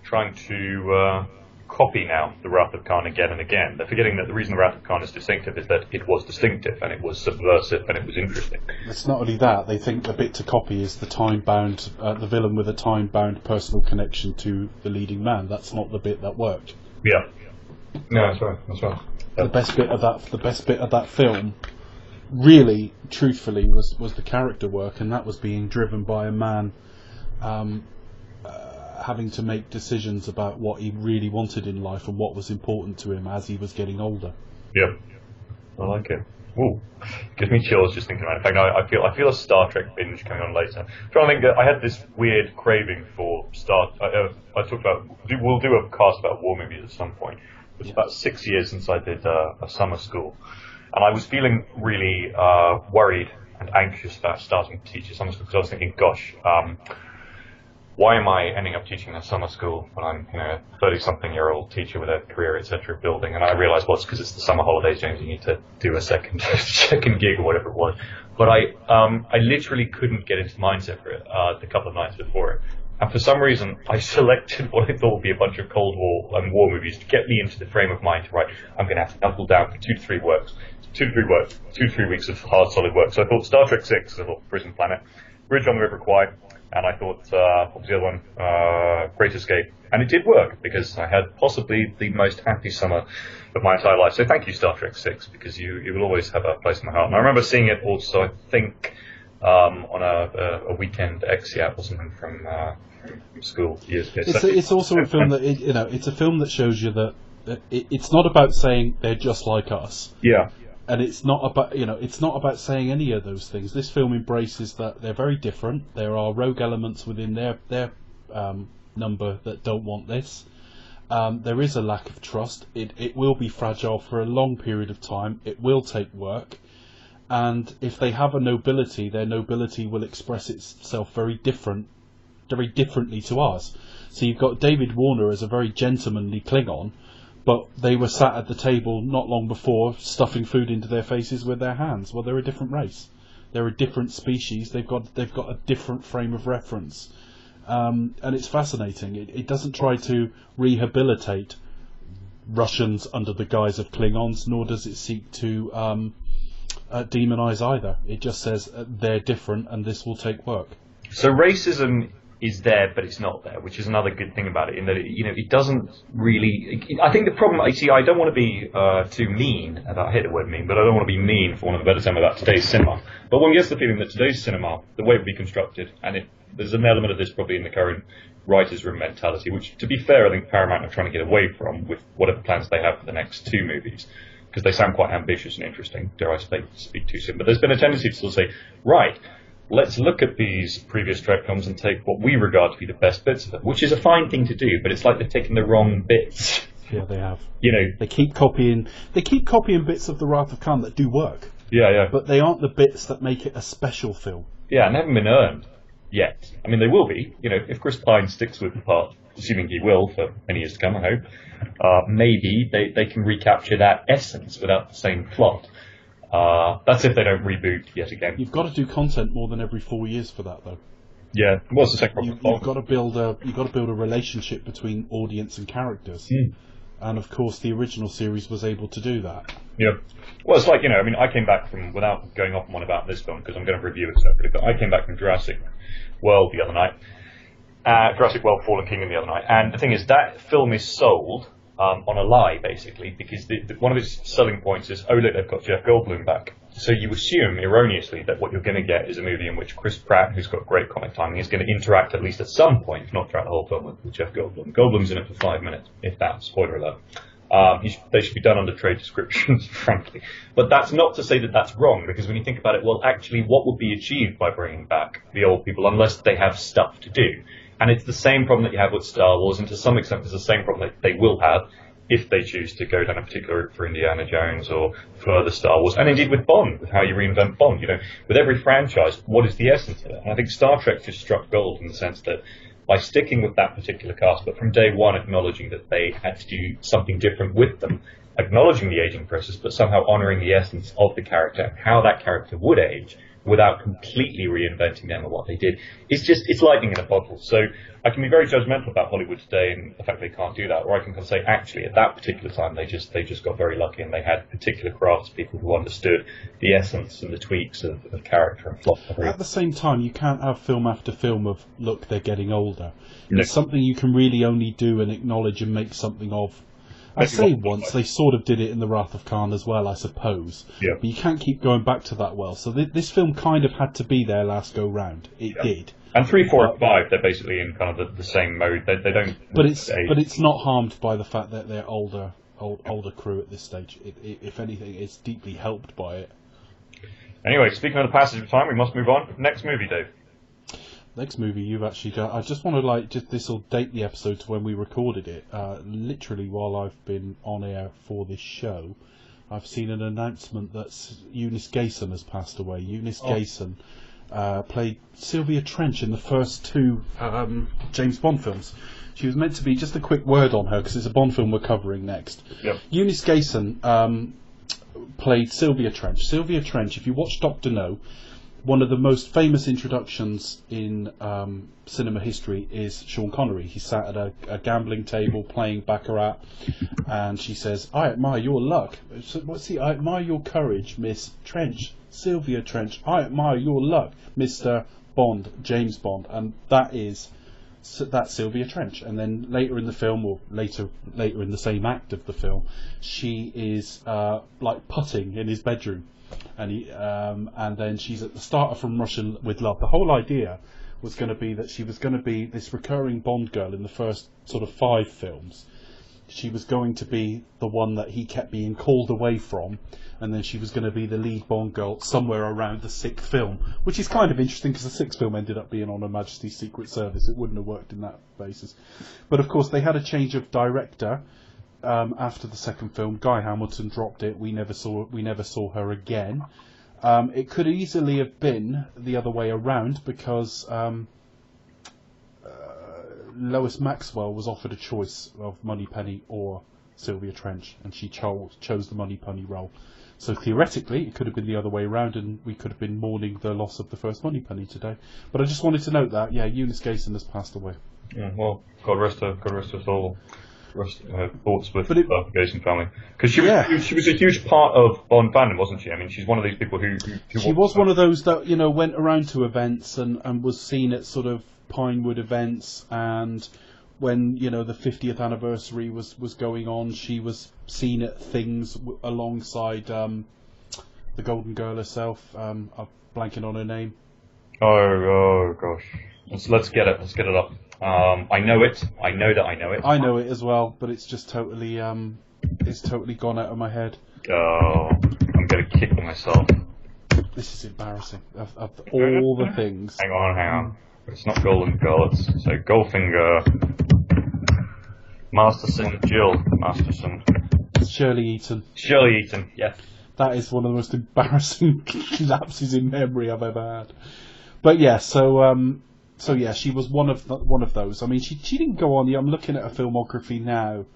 trying to copy now The Wrath of Khan again and again. They're forgetting that the reason The Wrath of Khan is distinctive is that it was distinctive, and it was subversive, and it was interesting. It's not only that, they think the bit to copy is the time-bound, the villain with a time-bound personal connection to the leading man. That's not the bit that worked. Yeah. No, that's right. The best bit of that film, really, truthfully, was the character work, and that was being driven by a man having to make decisions about what he really wanted in life and what was important to him as he was getting older. Yeah, I like it. Ooh, gives me chills just thinking about it. In fact, I feel a Star Trek binge coming on later. I'm trying to think that I had this weird craving for I talked about. We'll do a cast about war movies at some point. It's about 6 years since I did a summer school, and I was feeling really worried and anxious about starting to teach a summer school because I was thinking, gosh. Why am I ending up teaching a summer school when I'm, a 30-something-year-old teacher with a career, etc., building? And I realised, well, it's because it's the summer holidays, James. You need to do a second gig or whatever it was. But I literally couldn't get into the mindset for it the couple of nights before it. And for some reason, I selected what I thought would be a bunch of Cold War and war movies to get me into the frame of mind to write. I'm going to have to knuckle down for 2 to 3 weeks of hard, solid work. So I thought Star Trek VI, I thought Prison Planet, Bridge on the River Kwai. And I thought, what was the other one? Great Escape. And it did work, because I had possibly the most happy summer of my entire life. So thank you, Star Trek VI, because you will always have a place in my heart. And I remember seeing it also, I think, on a weekend XVII or something from school years ago. It's also a film that, it's a film that shows you that it's not about saying they're just like us. Yeah. And it's not about saying any of those things. This film embraces that they're very different. There are rogue elements within their number that don't want this. There is a lack of trust. It will be fragile for a long period of time. It will take work. And if they have a nobility, their nobility will express itself very differently to ours. So you've got David Warner as a very gentlemanly Klingon, but they were sat at the table not long before stuffing food into their faces with their hands. Well, they're a different race. They're a different species. They've got a different frame of reference. And it's fascinating. It doesn't try to rehabilitate Russians under the guise of Klingons, nor does it seek to demonize either. It just says they're different and this will take work. So racism is there, but it's not there, which is another good thing about it, in that it doesn't really. I think the problem, I don't want to be too mean about. I hate the word mean, but I don't want to be mean, for want of a better term, about today's cinema. But one gets the feeling that today's cinema, the way it would be constructed, and there's an element of this probably in the current writers' room mentality, which, to be fair, I think Paramount are trying to get away from with whatever plans they have for the next 2 movies, because they sound quite ambitious and interesting. Dare I speak too soon? But there's been a tendency to sort of say, right, let's look at these previous Trek films and take what we regard to be the best bits of them, which is a fine thing to do, but it's like they're taking the wrong bits. Yeah, they have. They keep copying bits of The Wrath of Khan that do work. Yeah. But they aren't the bits that make it a special film. Yeah, and they haven't been earned yet. I mean, they will be. If Chris Pine sticks with the part, assuming he will for many years to come, I hope, maybe they can recapture that essence without the same plot. That's if they don't reboot yet again. You've got to do content more than every 4 years for that, though. Yeah, what's the second problem? You've got to build a relationship between audience and characters, and of course, the original series was able to do that. Yeah. Well, it's like I came back from, without going off on about this film because I'm going to review it separately, but I came back from Jurassic World the other night, Jurassic World: Fallen Kingdom the other night, and the thing is that film is sold on a lie, basically, because one of its selling points is, oh look, they've got Jeff Goldblum back. So you assume, erroneously, that what you're going to get is a movie in which Chris Pratt, who's got great comic timing, is going to interact at least at some point, if not throughout the whole film, with Jeff Goldblum. Goldblum's in it for 5 minutes, if that. Spoiler alert. They should be done under trade descriptions, frankly. But that's not to say that that's wrong, because when you think about it, well, actually, what would be achieved by bringing back the old people unless they have stuff to do? And it's the same problem that you have with Star Wars, and to some extent it's the same problem that they will have if they choose to go down a particular route for Indiana Jones or further Star Wars, and indeed with Bond, with how you reinvent Bond. With every franchise, what is the essence of it? And I think Star Trek just struck gold in the sense that by sticking with that particular cast, but from day one acknowledging that they had to do something different with them, acknowledging the aging process, but somehow honouring the essence of the character and how that character would age without completely reinventing them or what they did. It's lightning in a bottle. So I can be very judgmental about Hollywood today and the fact they can't do that, or I can kind of say, actually, at that particular time, they just got very lucky and they had particular craftspeople who understood the essence and the tweaks of character and plot. At the same time, you can't have film after film of, look, they're getting older. No. It's something you can really only do and acknowledge and make something of. I say once, they sort of did it in The Wrath of Khan as well, I suppose. Yeah. But you can't keep going back to that well. So this film kind of had to be their last go-round. It did. And 3, 4, and 5, they're basically in kind of the same mode. They don't. But it's not harmed by the fact that they're older crew at this stage. If anything, it's deeply helped by it. Anyway, speaking of the passage of time, we must move on. Next movie, Dave. Next movie you've actually got. I just want to this will date the episode to when we recorded it. Literally while I've been on air for this show, I've seen an announcement that Eunice Gayson has passed away. Eunice Gayson played Sylvia Trench in the first 2 James Bond films. She was meant to be, just a quick word on her because it's a Bond film we're covering next. Yep. Eunice Gayson played Sylvia Trench. Sylvia Trench, if you watch Dr. No, one of the most famous introductions in cinema history is Sean Connery. He sat at a gambling table playing baccarat, and she says, "I admire your luck." I admire your courage, Miss Trench. Sylvia Trench. I admire your luck, Mr. Bond, James Bond. And that's Sylvia Trench. And then later in the film, or later in the same act of the film, she is like putting in his bedroom. And then she's at the start of From Russia with Love. The whole idea was going to be that she was going to be this recurring Bond girl in the first sort of 5 films. She was going to be the one that he kept being called away from, and then she was going to be the lead Bond girl somewhere around the 6th film, which is kind of interesting because the 6th film ended up being on Her Majesty's Secret Service. It wouldn't have worked in that basis. But of course they had a change of director after the 2nd film. Guy Hamilton dropped it. We never saw her again. It could easily have been the other way around because Lois Maxwell was offered a choice of Moneypenny or Sylvia Trench, and she chose the Moneypenny role. So theoretically, it could have been the other way around, and we could have been mourning the loss of the first Moneypenny today. But I just wanted to note that, Eunice Gayson has passed away. Yeah, well, God rest her soul. Thoughts with the Gayson family, because she was a huge part of Bond fandom, wasn't she? I mean, she's one of these people who she was one of those that went around to events and was seen at sort of Pinewood events, and when the 50th anniversary was going on, she was seen at things alongside the Golden Girl herself. I'm blanking on her name. Oh gosh, let's get it up. I know it. I know that I know it. I know it as well, but it's just totally gone out of my head. Oh, I'm gonna kick myself. This is embarrassing. Of all the things. Hang on. It's not Golden Girl. It's Goldfinger. Jill Masterson. Shirley Eaton. Yeah. That is one of the most embarrassing lapses in memory I've ever had. But yeah, so yeah, she was one of those. I mean, she didn't go on. I'm looking at her filmography now,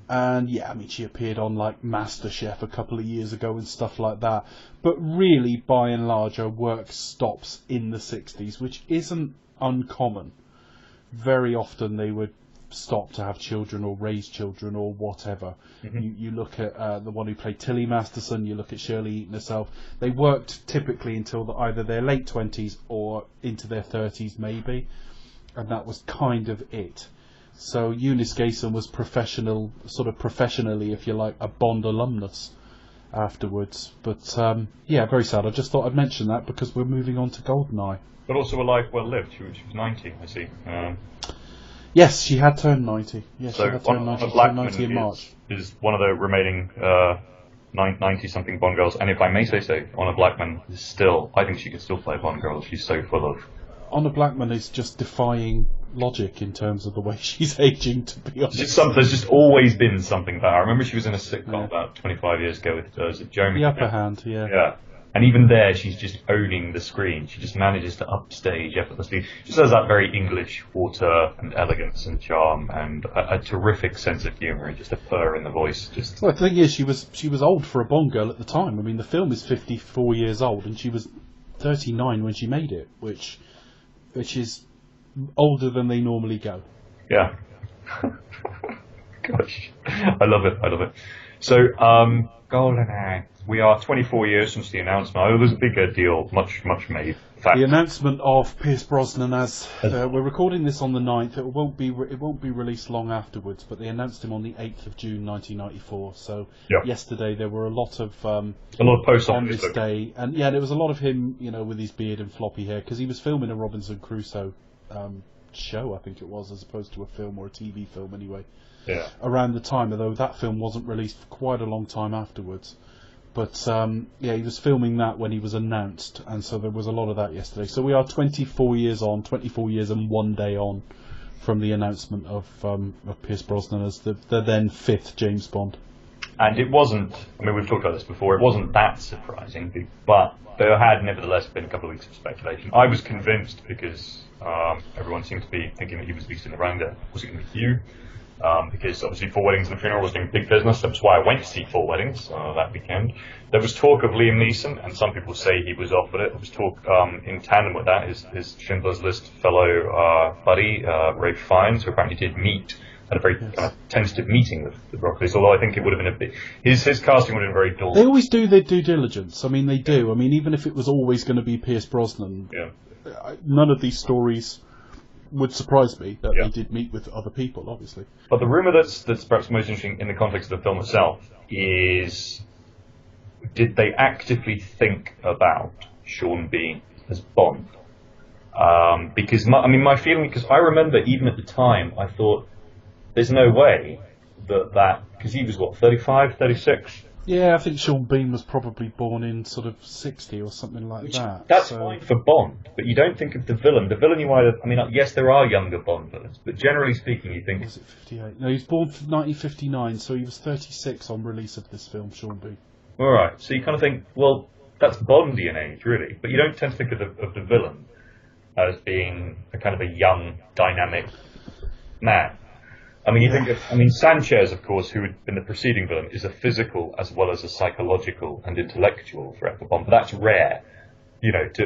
and yeah, I mean, she appeared on like MasterChef a couple of years ago and stuff like that. But really, by and large, her work stops in the 60s, which isn't uncommon. Very often, they would stop to have children or raise children or whatever. Mm-hmm. You look at the one who played Tilly Masterson, you look at Shirley Eaton herself. They worked typically until either their late 20s or into their 30s maybe, and that was kind of it. So Eunice Gayson was professionally, if you like, a Bond alumnus afterwards. But yeah, very sad. I just thought I'd mention that because we're moving on to GoldenEye. But also a life well lived. She was 90, I see. Yes, she had turned 90. Yes, so she had turned 90. She turned 90 in March. Is one of the remaining 90-something Bond girls. And if I may say so, Honor Blackman is still... I think she could still play Bond girl. She's so full of... Honor Blackman is just defying logic in terms of the way she's aging, to be honest. There's just always been something about her. I remember she was in a sitcom about 25 years ago with Jeremy. The Upper Hand, yeah. Yeah. And even there, she's just owning the screen. She just manages to upstage effortlessly. She has that very English hauteur and elegance and charm and a terrific sense of humour, just a purr in the voice. Well, the thing is, she was old for a Bond girl at the time. I mean, the film is 54 years old, and she was 39 when she made it, which is older than they normally go. Yeah. Gosh, I love it. So, GoldenEye. We are 24 years since the announcement. It was a bigger deal, much made fact. The announcement of Pierce Brosnan as we're recording this on the 9th. It won't be released long afterwards, but they announced him on the 8th of June 1994. So yesterday there were a lot of posts on this day, and there was a lot of him, with his beard and floppy hair, because he was filming a Robinson Crusoe show, I think it was, as opposed to a film or a TV film anyway. Yeah. Around the time, although that film wasn't released for quite a long time afterwards. But, he was filming that when he was announced, and so there was a lot of that yesterday. So we are 24 years and 1 day on from the announcement of Pierce Brosnan as the then 5th James Bond. And it wasn't, we've talked about this before, it wasn't that surprising, but there had nevertheless been a couple of weeks of speculation. I was convinced because everyone seemed to be thinking that he was at least in the round there. Was it going to be Hugh? Because obviously Four Weddings and a Funeral was doing big business. That's why I went to see Four Weddings that weekend. There was talk of Liam Neeson, and some people say he was off with it. There was talk in tandem with that, his Schindler's List fellow buddy, Ralph Fiennes, who apparently did meet, had a very kind of tentative meeting with the Broccoli's, although I think it would have been a bit... His casting would have been very dull. They always do their due diligence. They do. Even if it was always going to be Pierce Brosnan, none of these stories would surprise me that they did meet with other people, obviously. But the rumour that's perhaps most interesting in the context of the film itself is, did they actively think about Sean Bean as Bond? Because my feeling, because I remember even at the time, I thought, there's no way that because he was, 35, 36? Yeah, I think Sean Bean was probably born in sort of 60 or something like that. That's fine for Bond, but you don't think of the villain. The villain you either... yes, there are younger Bond villains, but generally speaking, you think... Was it 58? No, he was born in 1959, so he was 36 on release of this film, Sean Bean. All right, so you kind of think, well, that's Bondian age, really, but you don't tend to think of the villain as being a kind of a young, dynamic man. You think of, Sanchez, of course, who had been the preceding villain, is a physical as well as a psychological and intellectual threat for Bond, but that's rare,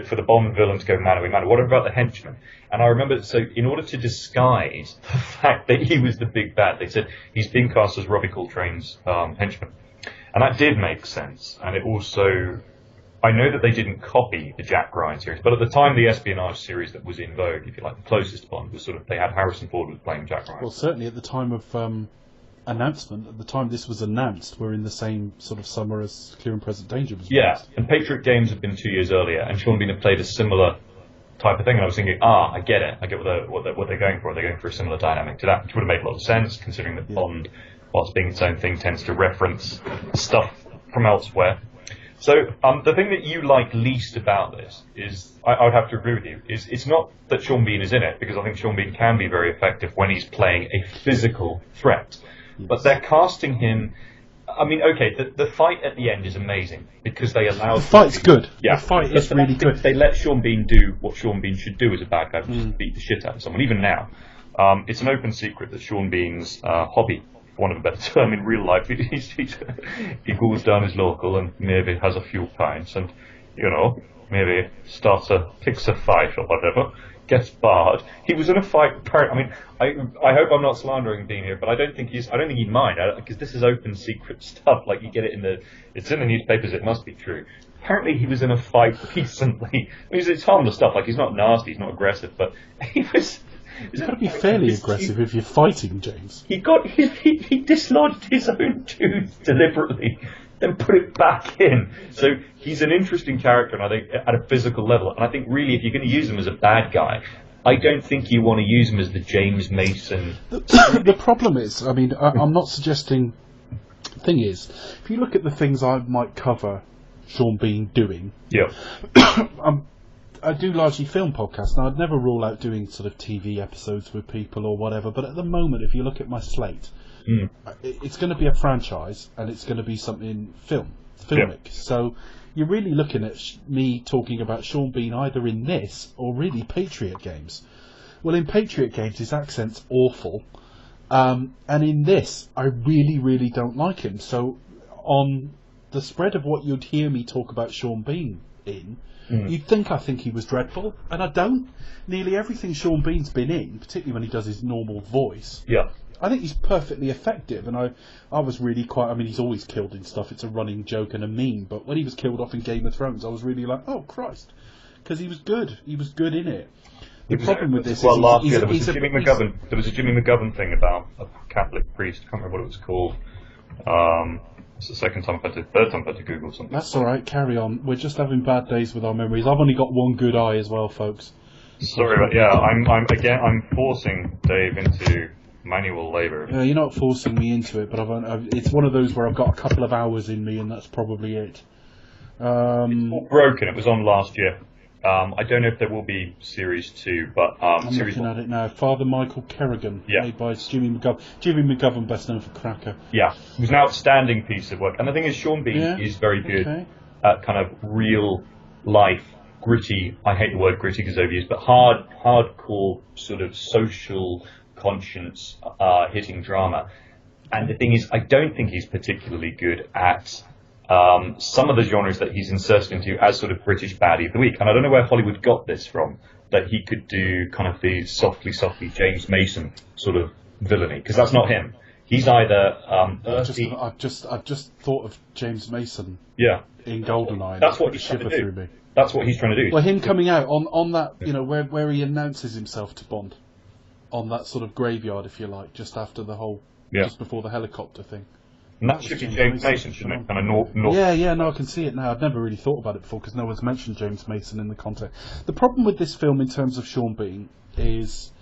for the Bond villain to go man-o-man. What about the henchman? And I remember, so in order to disguise the fact that he was the big bad, they said he's being cast as Robbie Coltrane's henchman. And that did make sense, and it also... I know that they didn't copy the Jack Ryan series, but at the time the espionage series that was in vogue, if you like, the closest Bond was they had Harrison Ford was playing Jack Ryan. Well, certainly at the time of announcement, at the time this was announced, we're in the same sort of summer as Clear and Present Danger was announced. And Patriot Games had been 2 years earlier, and Sean Bean had played a similar type of thing, and I was thinking, I get it, I get what they're going for. They're going for a similar dynamic to that, which would have made a lot of sense, considering that Bond, whilst being its own thing, tends to reference stuff from elsewhere. So the thing that you like least about this is, I would have to agree with you, is it's not that Sean Bean is in it, because I think Sean Bean can be very effective when he's playing a physical threat. Yes. But they're casting him... the fight at the end is amazing, because they allow... The fight's good. Yeah. The fight is really good. They let Sean Bean do what Sean Bean should do as a bad guy, which is beat the shit out of someone, even now. It's an open secret that Sean Bean's hobby, for want of a better term, in real life, he goes down his local and maybe has a few pints and, maybe picks a fight or whatever, gets barred. He was in a fight. I hope I'm not slandering Bean here, but I don't think he'd mind, because this is open secret stuff. Like, you get it it's in the newspapers. It must be true. Apparently, he was in a fight recently. It's harmless stuff. Like, he's not nasty, he's not aggressive, but he was. You've got to be fairly aggressive if you're fighting, James. He dislodged his own tooth deliberately, then put it back in. So he's an interesting character, and I think at a physical level. And I think really, if you're going to use him as a bad guy, I don't think you want to use him as the James Mason. The problem is, I'm not suggesting. The thing is, if you look at the things I might cover Sean Bean doing, I do largely film podcasts. Now, I'd never rule out doing sort of TV episodes with people or whatever, but at the moment, if you look at my slate, it's going to be a franchise, and it's going to be something filmic. Yeah. So you're really looking at me talking about Sean Bean either in this or really Patriot Games. Well, in Patriot Games, his accent's awful, and in this, I really, really don't like him. So on the spread of what you'd hear me talk about Sean Bean in, you'd think I think he was dreadful, and I don't. Nearly everything Sean Bean's been in, particularly when he does his normal voice, I think he's perfectly effective, and I was really quite... he's always killed in stuff, it's a running joke and a meme, but when he was killed off in Game of Thrones, I was really like, oh, Christ. because he was good. He was good in it. The problem with this well, is last year there was a Jimmy McGovern thing about a Catholic priest. I can't remember what it was called. It's the third time I've had to Google something. That's all right. Carry on. We're just having bad days with our memories. I've only got one good eye as well, folks. Sorry, but yeah, I'm forcing Dave into manual labour. You're not forcing me into it, but it's one of those where I've got a couple of hours in me, and that's probably it. It's all broken. It was on last year. I don't know if there will be Series 2, but I'm Series looking 1. at it now. Father Michael Kerrigan, made by Jimmy McGovern. Jimmy McGovern, best known for Cracker. Yeah, it was an outstanding piece of work. And the thing is, Sean Bean is very good at kind of real life, gritty, I hate the word gritty because overused, but hardcore sort of social conscience hitting drama. And the thing is, I don't think he's particularly good at some of the genres that he's inserted into as sort of British baddie of the week. And I don't know where Hollywood got this from, that he could do kind of the softly James Mason sort of villainy, because that's not him. He's either I've just thought of James Mason. Yeah. In GoldenEye. That's what he's trying to do. Through me. That's what he's trying to do. Well, him coming out on that, where he announces himself to Bond, on that sort of graveyard, if you like, just after the whole, just before the helicopter thing. And that should be James Mason, shouldn't it? Kind of north. Yeah, no, I can see it now. I'd never really thought about it before because no one's mentioned James Mason in the context. The problem with this film in terms of Sean Bean is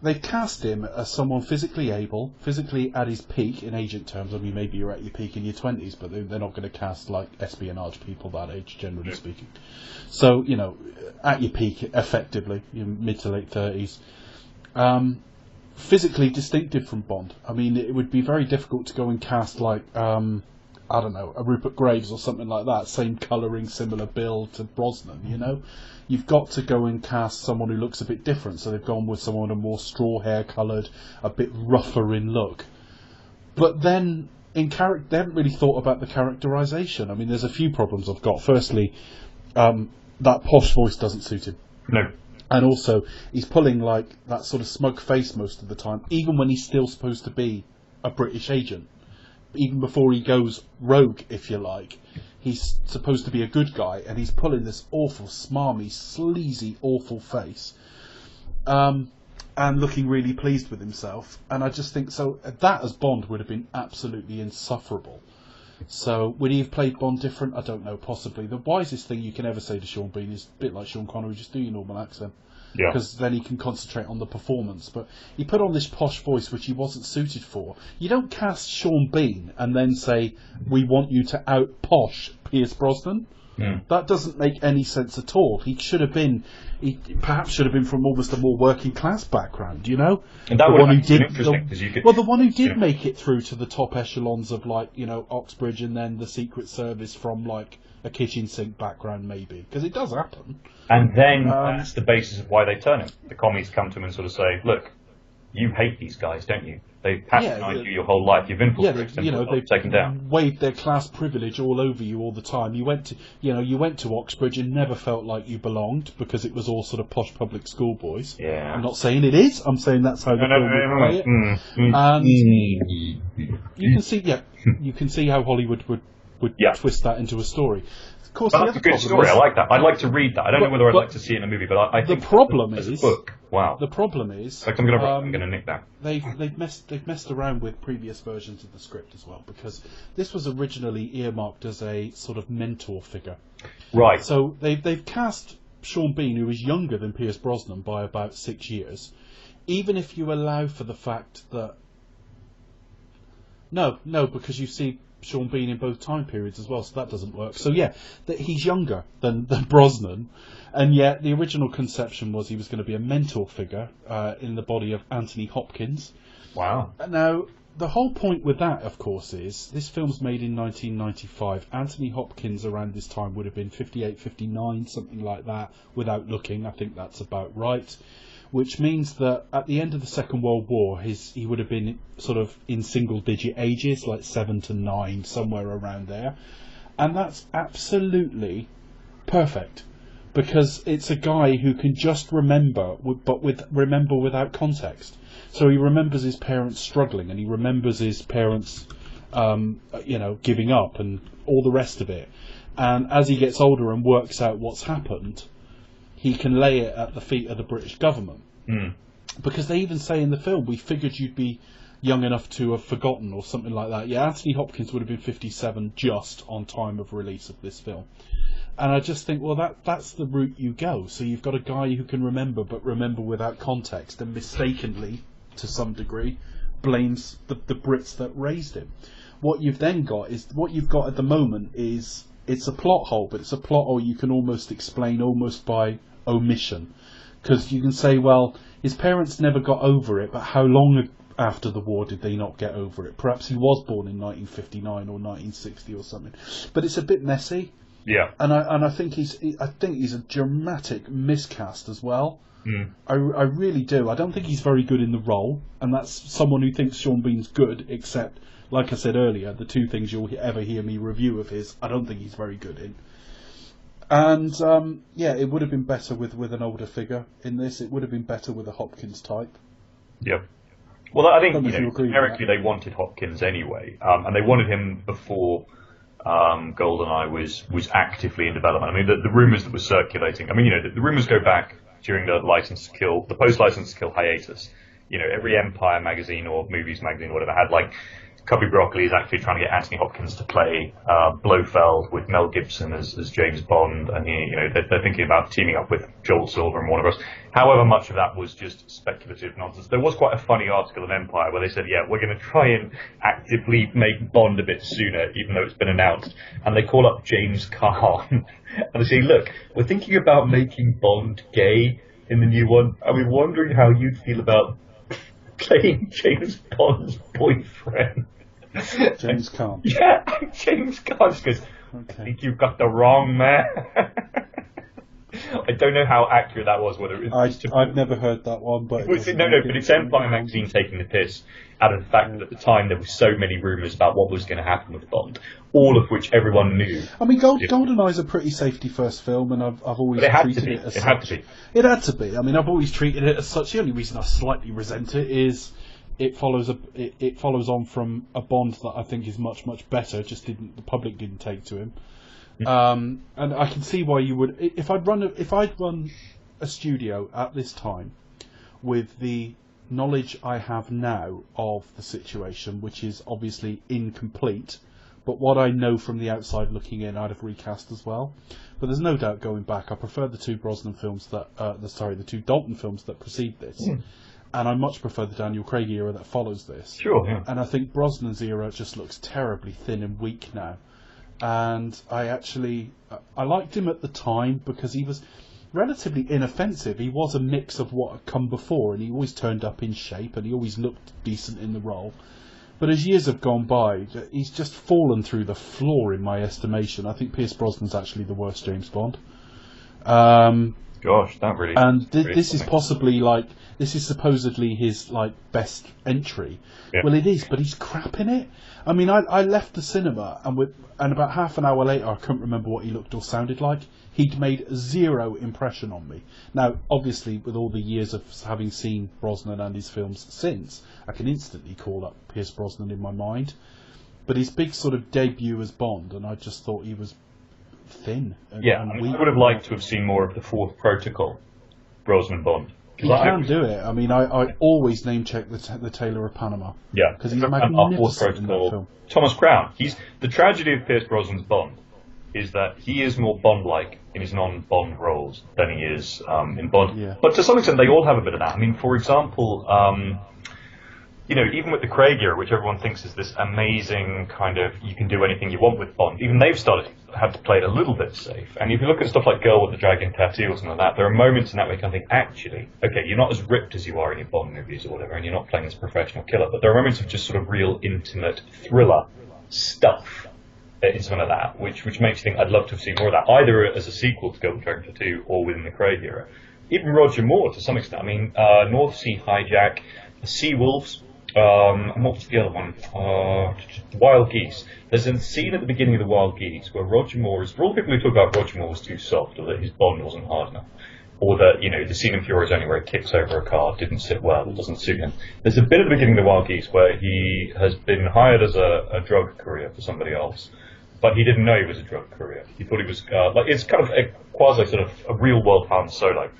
they've cast him as someone physically able, physically at his peak in agent terms. I mean, maybe you're at your peak in your 20s, but they're not going to cast like espionage people that age, generally speaking. So, at your peak, effectively, your mid to late 30s. Physically distinctive from Bond. I mean, it would be very difficult to go and cast like, I don't know, a Rupert Graves or something like that, same colouring, similar build to Brosnan, You've got to go and cast someone who looks a bit different, so they've gone with someone a more straw hair coloured, a bit rougher in look. But then, in character, they haven't really thought about the characterisation. I mean, there's a few problems I've got. Firstly, that posh voice doesn't suit him. No. And also, he's pulling like that sort of smug face most of the time, even when he's still supposed to be a British agent. Even before he goes rogue, if you like, he's supposed to be a good guy, and he's pulling this awful, smarmy, sleazy, awful face, and looking really pleased with himself. And I just think so. That as Bond would have been absolutely insufferable. So, would he have played Bond different? I don't know, possibly. The wisest thing you can ever say to Sean Bean is a bit like Sean Connery, just do your normal accent. Yeah. Because then he can concentrate on the performance. But he put on this posh voice which he wasn't suited for. You don't cast Sean Bean and then say, we want you to out-posh Pierce Brosnan. That doesn't make any sense at all. He perhaps should have been from almost a more working class background, And that would have been interesting, because you could... Well, the one who did make it through to the top echelons of, like, Oxbridge and then the Secret Service from, like, a kitchen sink background, maybe. Because it does happen. And then that's the basis of why they turn him. The commies come to him and sort of say, look, you hate these guys, don't you? They've patronised you your whole life. You've infiltrated them. They've taken down. Waved their class privilege all over you all the time. You went to Oxbridge and never felt like you belonged because it was all sort of posh public school boys. Yeah. I'm not saying it is. I'm saying that's how the film would play it. And you can see how Hollywood would twist that into a story. Of course, that's a good story. I like that. I'd like to read that. I don't know whether I'd like to see it in a movie, but I think the problem as is a book. Wow. The problem is, like I'm going to nick that. They've messed around with previous versions of the script as well, because this was originally earmarked as a sort of mentor figure. Right. So they've cast Sean Bean, who is younger than Pierce Brosnan by about 6 years, even if you allow for the fact that no, because you see Sean Bean in both time periods as well, so that doesn't work. So yeah, that he's younger than Brosnan, and yet the original conception was he was going to be a mentor figure in the body of Anthony Hopkins. Wow. Now, the whole point with that, of course, is this film's made in 1995. Anthony Hopkins around this time would have been 58, 59, something like that, without looking. I think that's about right. Which means that at the end of the Second World War, he would have been sort of in single-digit ages, like 7 to 9, somewhere around there. And that's absolutely perfect, because it's a guy who can just remember, but remember without context. So he remembers his parents struggling, and he remembers his parents, giving up, and all the rest of it. And as he gets older and works out what's happened, he can lay it at the feet of the British government. Because they even say in the film, we figured you'd be young enough to have forgotten, or something like that. Yeah, Anthony Hopkins would have been 57 just on time of release of this film. And I just think, well, that's the route you go. So you've got a guy who can remember, but remember without context, and mistakenly, to some degree, blames the Brits that raised him. What you've then got is, what you've got at the moment is, it's a plot hole, but it's a plot hole you can almost explain almost by omission. Because you can say, well, his parents never got over it, but how long after the war did they not get over it? Perhaps he was born in 1959 or 1960 or something. But it's a bit messy. Yeah. And I think he's a dramatic miscast as well. I really do. I don't think he's very good in the role, and that's someone who thinks Sean Bean's good, except, like I said earlier, the two things you'll ever hear me review of his, I don't think he's very good in. And, it would have been better with an older figure in this. It would have been better with a Hopkins type. Yep. Well, I think, generically they wanted Hopkins anyway, and they wanted him before GoldenEye was actively in development. I mean, the rumours that were circulating, the rumours go back during the post-License to Kill hiatus. Every Empire magazine or Movies magazine or whatever had, like, Cubby Broccoli is actually trying to get Anthony Hopkins to play Blofeld with Mel Gibson as James Bond, and they're thinking about teaming up with Joel Silver and Warner Bros. However, much of that was just speculative nonsense. There was quite a funny article in Empire where they said, yeah, we're going to try and actively make Bond a bit sooner, even though it's been announced. And they call up James Caan and they say, look, we're thinking about making Bond gay in the new one. Are we wondering how you'd feel about playing James Bond's boyfriend? James Caan. Yeah, James Caan just goes, I think you've got the wrong man. I don't know how accurate that was. Whether it was I've never heard that one, but but it's Empire magazine taking the piss out of the fact that at the time there were so many rumours about what was going to happen with Bond, all of which everyone knew. I mean, GoldenEye's a pretty safety first film, and I've always treated it as such. It had to be. I mean, I've always treated it as such. The only reason I slightly resent it is it follows on from a Bond that I think is much better. Just the public didn't take to him. And I can see why you would. If I'd run a studio at this time with the knowledge I have now of the situation, which is obviously incomplete, but what I know from the outside looking in, I'd have recast as well. But there's no doubt going back, I prefer the two Brosnan films the two Dalton films that precede this. And I much prefer the Daniel Craig era that follows this. Sure, yeah. And I think Brosnan's era just looks terribly thin and weak now. And I liked him at the time because he was relatively inoffensive. He was a mix of what had come before, and he always turned up in shape, and he always looked decent in the role. But as years have gone by, he's just fallen through the floor in my estimation. I think Pierce Brosnan's actually the worst James Bond. Gosh, that really. And this is possibly this is supposedly his best entry. Yeah. Well, it is, but he's crap in it. I mean, I left the cinema and about half an hour later, I couldn't remember what he looked or sounded like. He'd made zero impression on me. Now, obviously, with all the years of having seen Brosnan and his films since, I can instantly call up Pierce Brosnan in my mind. But his big sort of debut as Bond, and I just thought he was thin. And weak. I would have liked to have seen more of the Fourth Protocol Brosnan Bond. He can do it. I mean, I always name check the Tailor of Panama. Yeah, because he's magnificent in that film. Thomas Crown. The tragedy of Pierce Brosnan's Bond is that he is more Bond-like in his non-Bond roles than he is in Bond. Yeah. But to some extent, they all have a bit of that. I mean, for example, even with the Craig era, which everyone thinks is this amazing kind of you can do anything you want with Bond, even they've had to play it a little bit safe. And if you look at stuff like Girl with the Dragon Tattoo or something like that, there are moments in that where you can think, actually, okay, you're not as ripped as you are in your Bond movies or whatever, and you're not playing as a professional killer, but there are moments of just sort of real intimate thriller stuff in something like that, which makes you think I'd love to have seen more of that, either as a sequel to Girl with the Dragon Tattoo or within the Craig era. Even Roger Moore, to some extent. I mean, North Sea Hijack, Sea Wolves, and what was the other one? Wild Geese. There's a scene at the beginning of the Wild Geese where Roger Moore is, for all the people who talk about Roger Moore was too soft, or that his Bond wasn't hard enough, or that, the scene in Fury is only where he kicks over a car, didn't sit well, doesn't suit him. There's a bit at the beginning of the Wild Geese where he has been hired as a drug courier for somebody else, but he didn't know he was a drug courier. He thought he was like it's kind of a quasi sort of a real world Han Solo,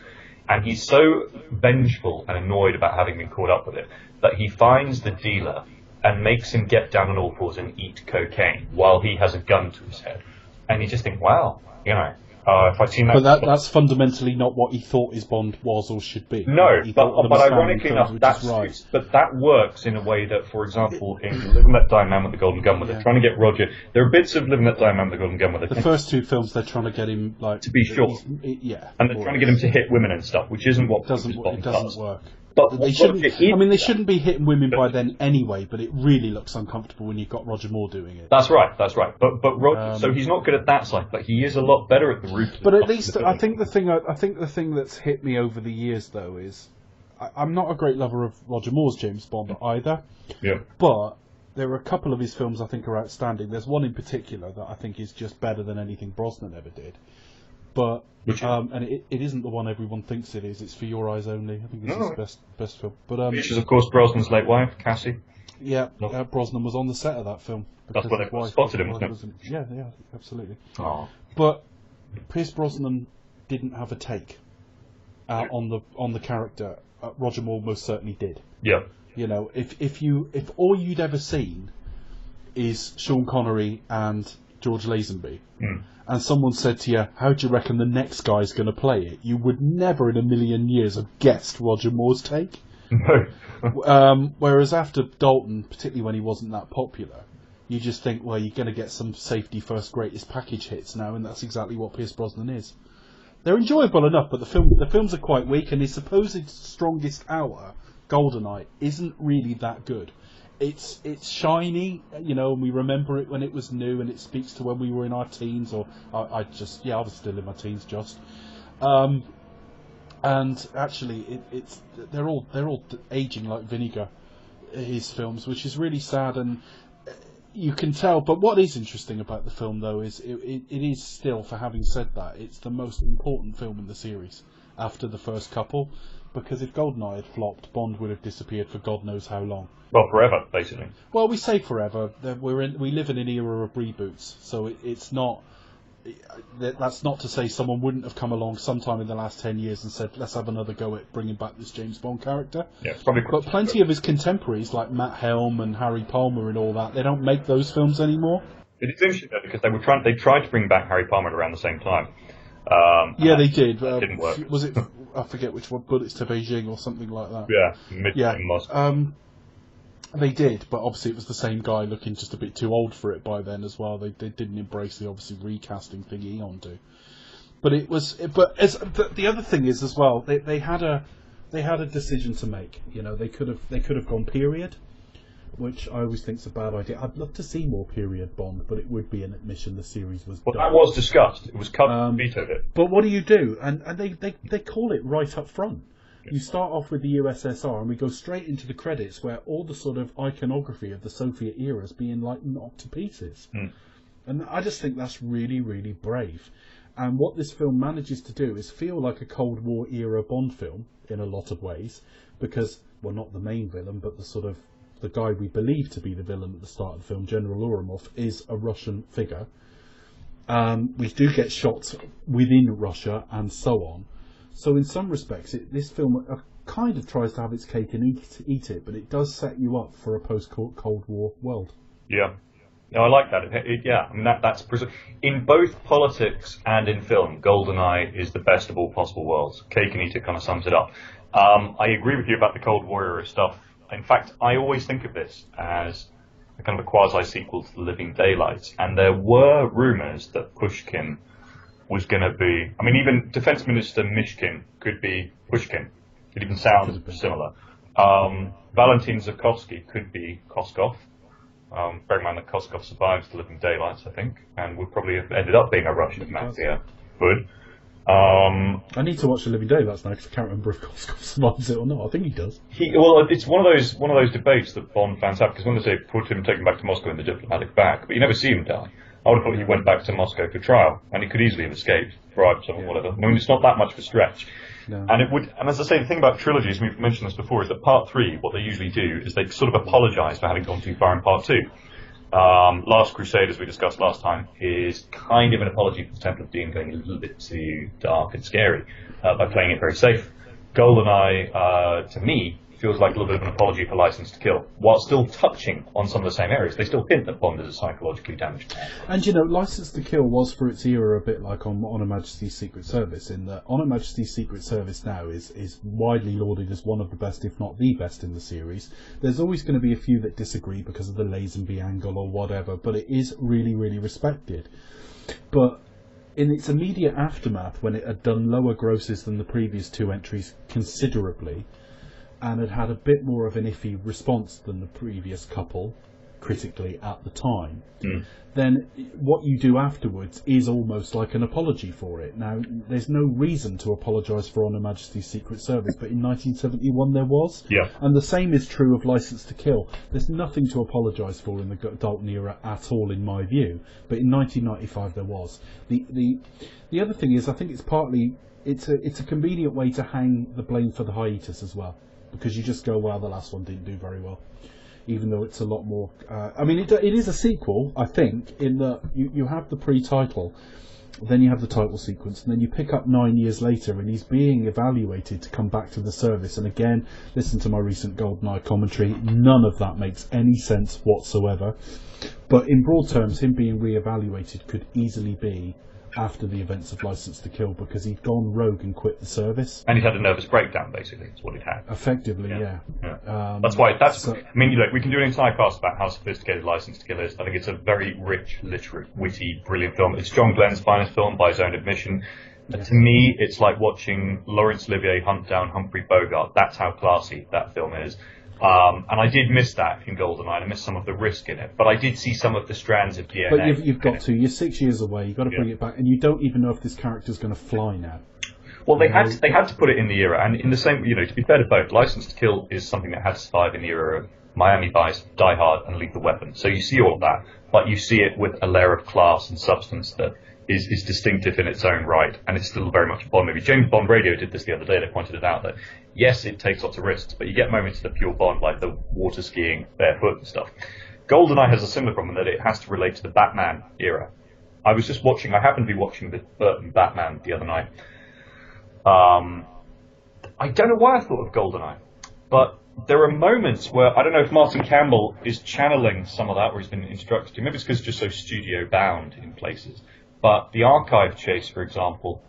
and he's so vengeful and annoyed about having been caught up with it that he finds the dealer and makes him get down on all fours and eat cocaine while he has a gun to his head. And you just think, wow, you know, if I'd seen that. But that's fundamentally not what he thought his Bond was or should be. No, but ironically enough, but that works in a way that, for example, in Live and Let Die Man with the Golden Gun, where they're trying to get Roger. There are bits of Live and Let Die Man with the Golden Gun where the first two films they're trying to get him to be short, and they're trying to get him to hit women and stuff, which isn't what doesn't work. But they shouldn't. They shouldn't be hitting women by then anyway. But it really looks uncomfortable when you've got Roger Moore doing it. That's right. But Roger, so he's not good at that side, but he is a lot better at the root. But at least I think the thing that's hit me over the years though is I'm not a great lover of Roger Moore's James Bond either. Yeah. But there are a couple of his films I think are outstanding. There's one in particular that I think is just better than anything Brosnan ever did. But and it isn't the one everyone thinks it is. It's For Your Eyes Only. I think it's his best film. But which is of course Brosnan's late wife, Cassie. Yeah, Brosnan was on the set of that film. That's where they spotted him, wasn't it? Yeah, absolutely. Oh. But Pierce Brosnan didn't have a take on the character. Roger Moore most certainly did. Yeah. You know, if all you'd ever seen is Sean Connery and George Lazenby. And someone said to you, how do you reckon the next guy's going to play it? You would never in a million years have guessed Roger Moore's take. No. Whereas after Dalton, particularly when he wasn't that popular, you just think, well, you're going to get some safety first greatest package hits now, and that's exactly what Pierce Brosnan is. They're enjoyable enough, but the films are quite weak, and his supposed strongest hour, GoldenEye, isn't really that good. It's shiny, you know, and we remember it when it was new, and it speaks to when we were in our teens, or I was still in my teens, just. And actually, they're all aging like vinegar, his films, which is really sad, and you can tell. But what is interesting about the film, though, is it is still, for having said that, it's the most important film in the series after the first couple. Because if GoldenEye had flopped, Bond would have disappeared for God knows how long. Well, forever, basically. Well, we say forever. We live in an era of reboots, so it's not. That's not to say someone wouldn't have come along sometime in the last 10 years and said, let's have another go at bringing back this James Bond character. Yeah, probably. But plenty of his contemporaries, like Matt Helm and Harry Palmer and all that, they don't make those films anymore. It's interesting though, because they tried to bring back Harry Palmer around the same time. They did. It didn't work. Was it? I forget which one. Bullets to Beijing or something like that. Yeah, Moscow. They did, but obviously it was the same guy looking just a bit too old for it by then as well. They didn't embrace the obviously recasting thing Eon do. But it was. But the other thing is as well, they had a decision to make. You know, they could have gone period, which I always think is a bad idea. I'd love to see more period Bond, but it would be an admission the series was done. That was discussed. It was cut and vetoed it. But what do? And they call it right up front. You start off with the USSR, and we go straight into the credits where all the sort of iconography of the Soviet era is being like knocked to pieces. And I just think that's really, really brave. And what this film manages to do is feel like a Cold War era Bond film in a lot of ways, because, well, not the main villain, but the guy we believe to be the villain at the start of the film, General Ourumov, is a Russian figure. We do get shots within Russia and so on. So in some respects, this film kind of tries to have its cake and eat it, but it does set you up for a post-Cold War world. Yeah. No, I like that. I mean, that's in both politics and in film, GoldenEye is the best of all possible worlds. Cake and eat it kind of sums it up. I agree with you about the Cold War era stuff. In fact, I always think of this as a kind of a quasi-sequel to The Living Daylights, and there were rumours that Pushkin was going to be... I mean, even Defence Minister Mishkin could be Pushkin. It even sounds similar. Valentin Zukovsky could be Koskov. Bear in mind that Koskov survives The Living Daylights, I think, and would probably have ended up being a Russian mafia hood. I need to watch The Living Daylights now because I can't remember if Koskov survives it or not. I think he does. Well, it's one of those debates that Bond fans have, because when they say put him, take him back to Moscow in the diplomatic bag, but you never see him die. I would have thought he went back to Moscow for trial, and he could easily have escaped, bribed someone, whatever. I mean, it's not that much of a stretch. No. And as I say, the thing about trilogies, and we've mentioned this before, is that part 3, what they usually do is they sort of apologise for having gone too far in part 2. Last Crusade, as we discussed last time, is kind of an apology for the Temple of Doom going a little bit too dark and scary by playing it very safe. GoldenEye, to me, feels like a little bit of an apology for License to Kill, while still touching on some of the same areas. They still hint that Bond is a psychologically damaged man. And you know, License to Kill was for its era a bit like on Her Majesty's Secret Service, in that On Her Majesty's Secret Service now is widely lauded as one of the best, if not the best, in the series. There's always going to be a few that disagree because of the Lazenby angle or whatever, but it is really, really respected. But in its immediate aftermath, when it had done lower grosses than the previous two entries considerably, and had had a bit more of an iffy response than the previous couple, critically, at the time, then what you do afterwards is almost like an apology for it. Now, there's no reason to apologise for On Her Majesty's Secret Service, but in 1971 there was. Yeah. And the same is true of License to Kill. There's nothing to apologise for in the Dalton era at all, in my view, but in 1995 there was. The other thing is, I think it's partly, it's a convenient way to hang the blame for the hiatus as well. Because you just go, well, the last one didn't do very well, even though it's a lot more. I mean, it is a sequel, I think, in that you have the pre-title, then you have the title sequence, and then you pick up 9 years later, and he's being evaluated to come back to the service. And again, listen to my recent GoldenEye commentary. None of that makes any sense whatsoever. But in broad terms, him being re-evaluated could easily be after the events of License to Kill, because he'd gone rogue and quit the service. And he'd had a nervous breakdown, basically, is what he'd had. Effectively, yeah. That's why, I mean, look, we can do an entire cast about how sophisticated License to Kill is. I think it's a very rich, literate, witty, brilliant film. It's John Glenn's finest film, by his own admission. Yeah. To me, it's like watching Laurence Olivier hunt down Humphrey Bogart. That's how classy that film is. And I did miss that in GoldenEye. I missed some of the risk in it, but I did see some of the strands of DNA. But you've got to. You're 6 years away. You've got to bring it back, and you don't even know if this character's going to fly now. Well, they had to put it in the era, and in the same, to be fair to both, License to Kill is something that had to survive in the era of Miami Vice, Die Hard, and Lethal Weapon. So you see all of that, but you see it with a layer of class and substance that is distinctive in its own right, and it's still very much a Bond movie. James Bond Radio did this the other day. They pointed it out that, yes, it takes lots of risks, but you get moments of pure Bond, like the water skiing barefoot and stuff. GoldenEye has a similar problem that it has to relate to the Batman era. I happened to be watching the Burton Batman the other night. I don't know why I thought of GoldenEye, but there are moments where, I don't know if Martin Campbell is channeling some of that, or he's been instructed to. Maybe it's because it's just so studio bound in places. But the archive chase, for example,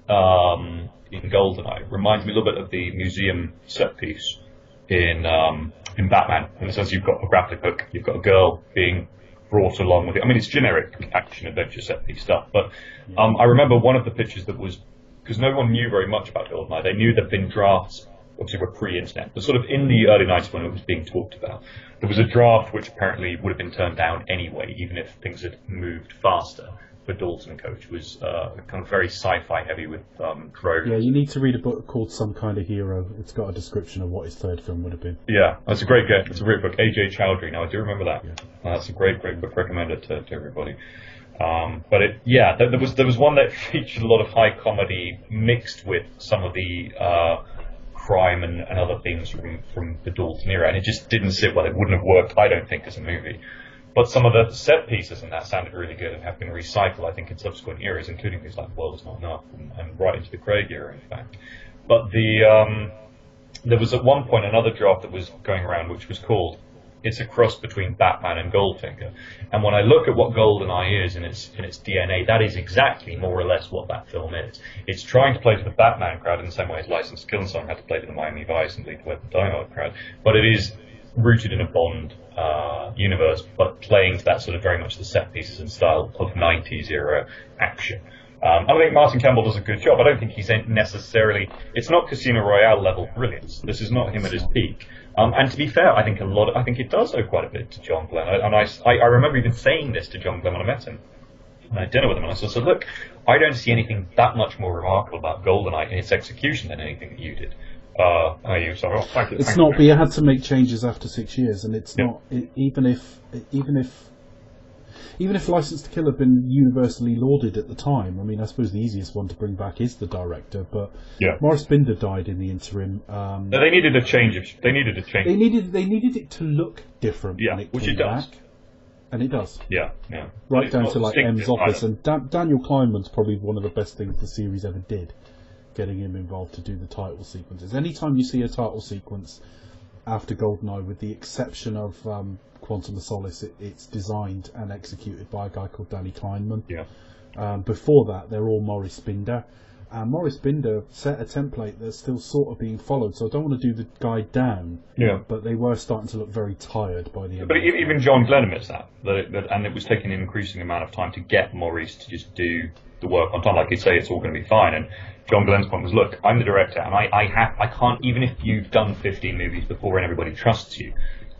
in GoldenEye reminds me a little bit of the museum set piece in Batman. In the sense, you've got a grappling hook, you've got a girl being brought along with it. I mean, it's generic action adventure set piece stuff. But I remember one of the pictures that was, because no one knew very much about GoldenEye. They knew there'd been drafts. Obviously, we're pre-internet, but sort of in the early 90s when it was being talked about, there was a draft which apparently would have been turned down anyway, even if things had moved faster. For Dalton Coach was kind of very sci-fi heavy with drones. Yeah, you need to read a book called Some Kind of Hero. It's got a description of what his third film would have been. Yeah, that's a great get. It's a great book. A.J. Chowdhury. Now I do remember that. Yeah. That's a great book. Recommend it to everybody. But there was one that featured a lot of high comedy mixed with some of the crime and other themes from the Dalton era, and it just didn't sit well. It wouldn't have worked, I don't think, as a movie. But some of the set pieces in that sounded really good and have been recycled, I think, in subsequent eras, including things like World Is Not Enough and right into the Craig era, in fact. But there was at one point another draft that was going around which was called It's a Cross Between Batman and Goldfinger. And when I look at what GoldenEye is in its DNA, that is exactly more or less what that film is. It's trying to play to the Batman crowd in the same way as License to Kill and so on had to play to the Miami Vice and Lethal Weapon Die Hard crowd. But it is rooted in a Bond universe, but playing to that sort of very much the set pieces and style of 90s era action. I think Martin Campbell does a good job. I don't think he's necessarily... It's not Casino Royale level brilliance. This is not him at his peak. And to be fair, I think it does owe quite a bit to John Glenn. And I remember even saying this to John Glenn when I met him. I had dinner with him, and I said, look, I don't see anything that much more remarkable about GoldenEye in its execution than anything that you did. Thank you. It's not, but you had to make changes after 6 years, and it's not. Even if License to Kill had been universally lauded at the time, I mean, I suppose the easiest one to bring back is the director, but Maurice Binder died in the interim. They needed a change. They needed it to look different. Yeah, which it does. And it does. Yeah. Right down to like M's office. Either. And Daniel Kleinman's probably one of the best things the series ever did, getting him involved to do the title sequences. Anytime you see a title sequence after GoldenEye, with the exception of Quantum of Solace, it's designed and executed by a guy called Danny Kleinman. Yeah. Before that, they're all Maurice Binder. And Maurice Binder set a template that's still sort of being followed, so I don't want to do the guy down. Yeah. But they were starting to look very tired by the end. But even John Glenn admits that and it was taking an increasing amount of time to get Maurice to just do the work on time. Like he'd say, it's all going to be fine. And John Glenn's point was, look, I'm the director, and I can't, even if you've done 15 movies before and everybody trusts you,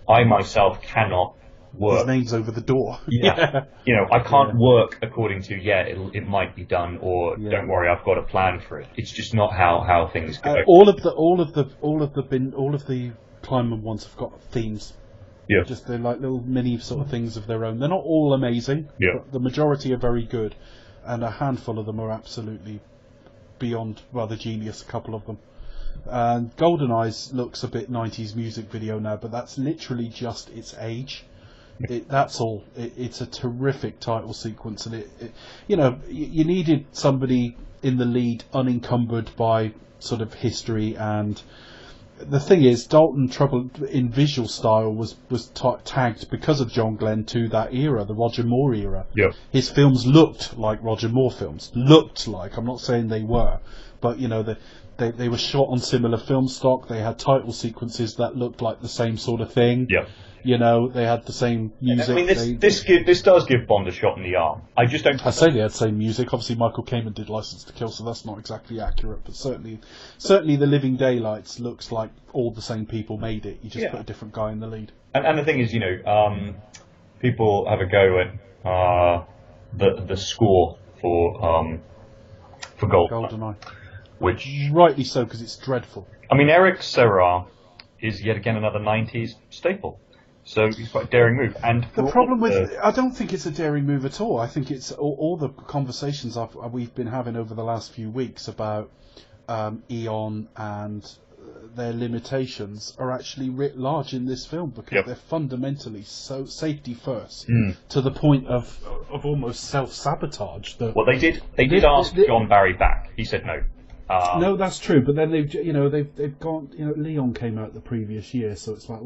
I myself cannot work. His name's over the door. Yeah. You know, I can't work according to, it might be done, or don't worry, I've got a plan for it. It's just not how things go. All of the Kleinman ones have got themes. Yeah. Just they're like little mini sort of things of their own. They're not all amazing. Yeah. But the majority are very good, and a handful of them are absolutely beyond rather genius. A couple of them. And GoldenEye looks a bit 90s music video now, but that's literally just its age. That's all. It's a terrific title sequence, and you needed somebody in the lead unencumbered by sort of history. And the thing is, Dalton Trouble in visual style was tagged because of John Glenn to that era, the Roger Moore era. Yeah. His films looked like Roger Moore films. I'm not saying they were, but they were shot on similar film stock. They had title sequences that looked like the same sort of thing. Yeah. They had the same music. I mean, this does give Bond a shot in the arm. I just don't. I say they had the same music. Obviously, Michael Kamen did License to Kill, so that's not exactly accurate. But certainly, The Living Daylights looks like all the same people made it. You just put a different guy in the lead. And the thing is, people have a go at the score for GoldenEye, which rightly so, because it's dreadful. I mean, Eric Serra is yet again another 90s staple. So he's quite a daring move. And the problem I don't think it's a daring move at all. I think it's all the conversations we've been having over the last few weeks about Eon and their limitations are actually writ large in this film, because they're fundamentally so safety first to the point of almost self-sabotage. Well, they did ask John Barry back. He said no. No, that's true. But then they've gone. Leon came out the previous year, so it's like,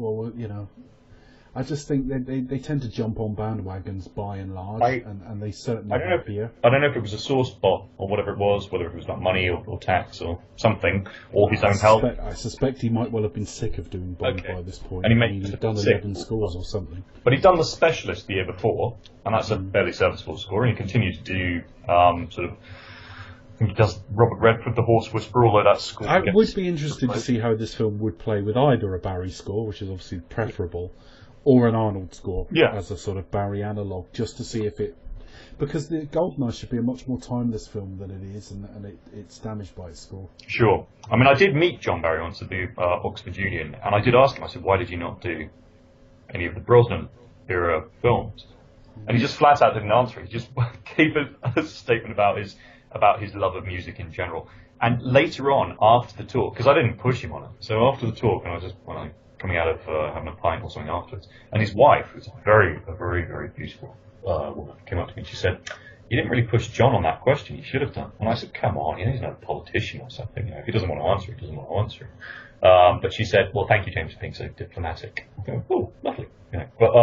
I just think they tend to jump on bandwagons by and large, and they certainly have here. I don't know if it was a sore spot or whatever it was, whether it was about money or tax or something, or his own health. I suspect he might well have been sick of doing Bond by this point. And he'd done 11 scores or something. But he'd done The Specialist the year before, and that's a fairly serviceable score, and he continued to do I think he does Robert Redford, The Horse Whisperer, although that score... I would be interested to see how this film would play with either a Barry score, which is obviously preferable, or an Arnold score as a sort of Barry analogue, just to see if it... Because the GoldenEye should be a much more timeless film than it is, and it's damaged by its score. Sure. I mean, I did meet John Barry once at the Oxford Union, and I did ask him, I said, why did you not do any of the Brosnan-era films? And he just flat out didn't answer. He just gave a statement about his love of music in general. And later on, after the talk, because I didn't push him on it, so after the talk, and I was just coming out of having a pint or something afterwards, and his wife, who's a very, very beautiful woman, came up to me and she said, "You didn't really push John on that question. You should have done." And I said, "Come on, he's not a politician or something. If he doesn't want to answer, he doesn't want to answer." But she said, "Well, thank you, James, for being so diplomatic." I go, "Oh, lovely." But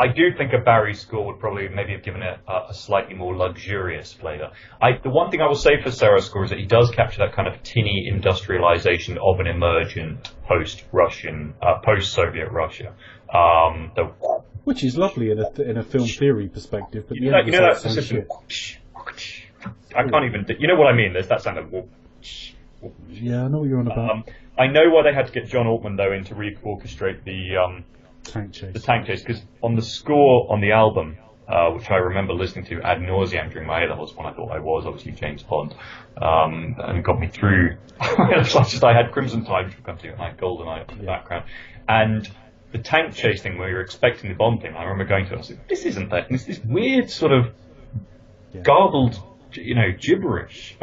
I do think a Barry score would probably maybe have given it a slightly more luxurious flavour. The one thing I will say for Serra's score is that he does capture that kind of tinny industrialisation of an emergent post-Russian, post-Soviet Russia. Which is lovely in a film theory perspective, but that specific. I can't even. You know what I mean? There's that sound of. Yeah, I know what you're on about. I know why they had to get John Altman though in to re-orchestrate the tank chase. The tank chase, because on the score on the album, which I remember listening to ad nauseam during my A-levels when I thought I was obviously James Bond, and got me through. I had Crimson Tide, which we'll come to, and I had GoldenEye in the background, and the tank chase thing where you're expecting the Bond thing. I remember going to it. I was like, "This isn't that. It's this weird sort of garbled, gibberish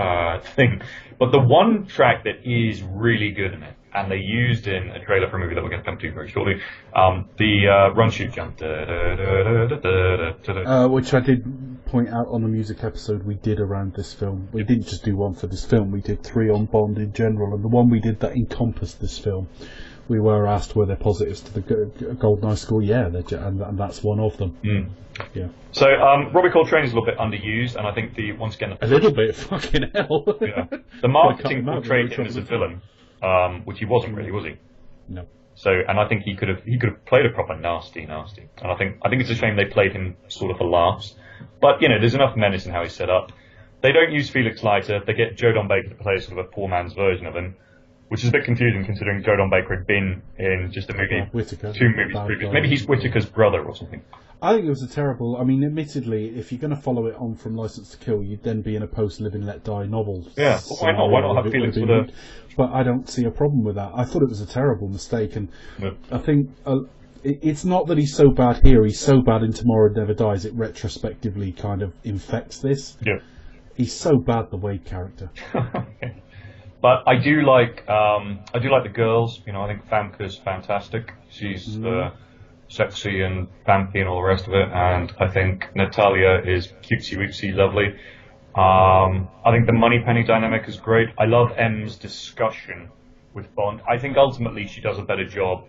thing." But the one track that is really good in it, and they used in a trailer for a movie that we're going to come to very shortly, the run, shoot, jump. Which I did point out on the music episode we did around this film. We didn't just do one for this film, we did 3 on Bond in general, and the one we did that encompassed this film, we were asked were there positives to the GoldenEye score. Yeah, and that's one of them. Mm. Yeah. So Robbie Coltrane is a little bit underused, and I think once again a little bit, fucking hell. Yeah. The marketing portrayed him as a villain, which he wasn't really, was he? No. So, and I think he could have played a proper nasty, and I think it's a shame they played him sort of for laughs. But there's enough menace in how he's set up. They don't use Felix Leiter. They get Joe Don Baker to play sort of a poor man's version of him, which is a bit confusing considering Joe Don Baker had been in just a movie, Whittaker, 2 movies previous. Maybe he's Whittaker's brother or something. I think it was a terrible. I mean, admittedly, if you're going to follow it on from License to Kill, you'd then be in a post-Live and Let Die novel. Yeah, well, why not? Why not have Felix with a? But I don't see a problem with that. I thought it was a terrible mistake, and I think it's not that he's so bad here. He's so bad in Tomorrow Never Dies. It retrospectively kind of infects this. Yeah. He's so bad, the Wade character. Okay. But I do like the girls. I think Famke's fantastic. She's sexy and vampy and all the rest of it. And I think Natalia is cutesy wootsy, lovely. I think the Moneypenny dynamic is great. I love M's discussion with Bond. I think ultimately she does a better job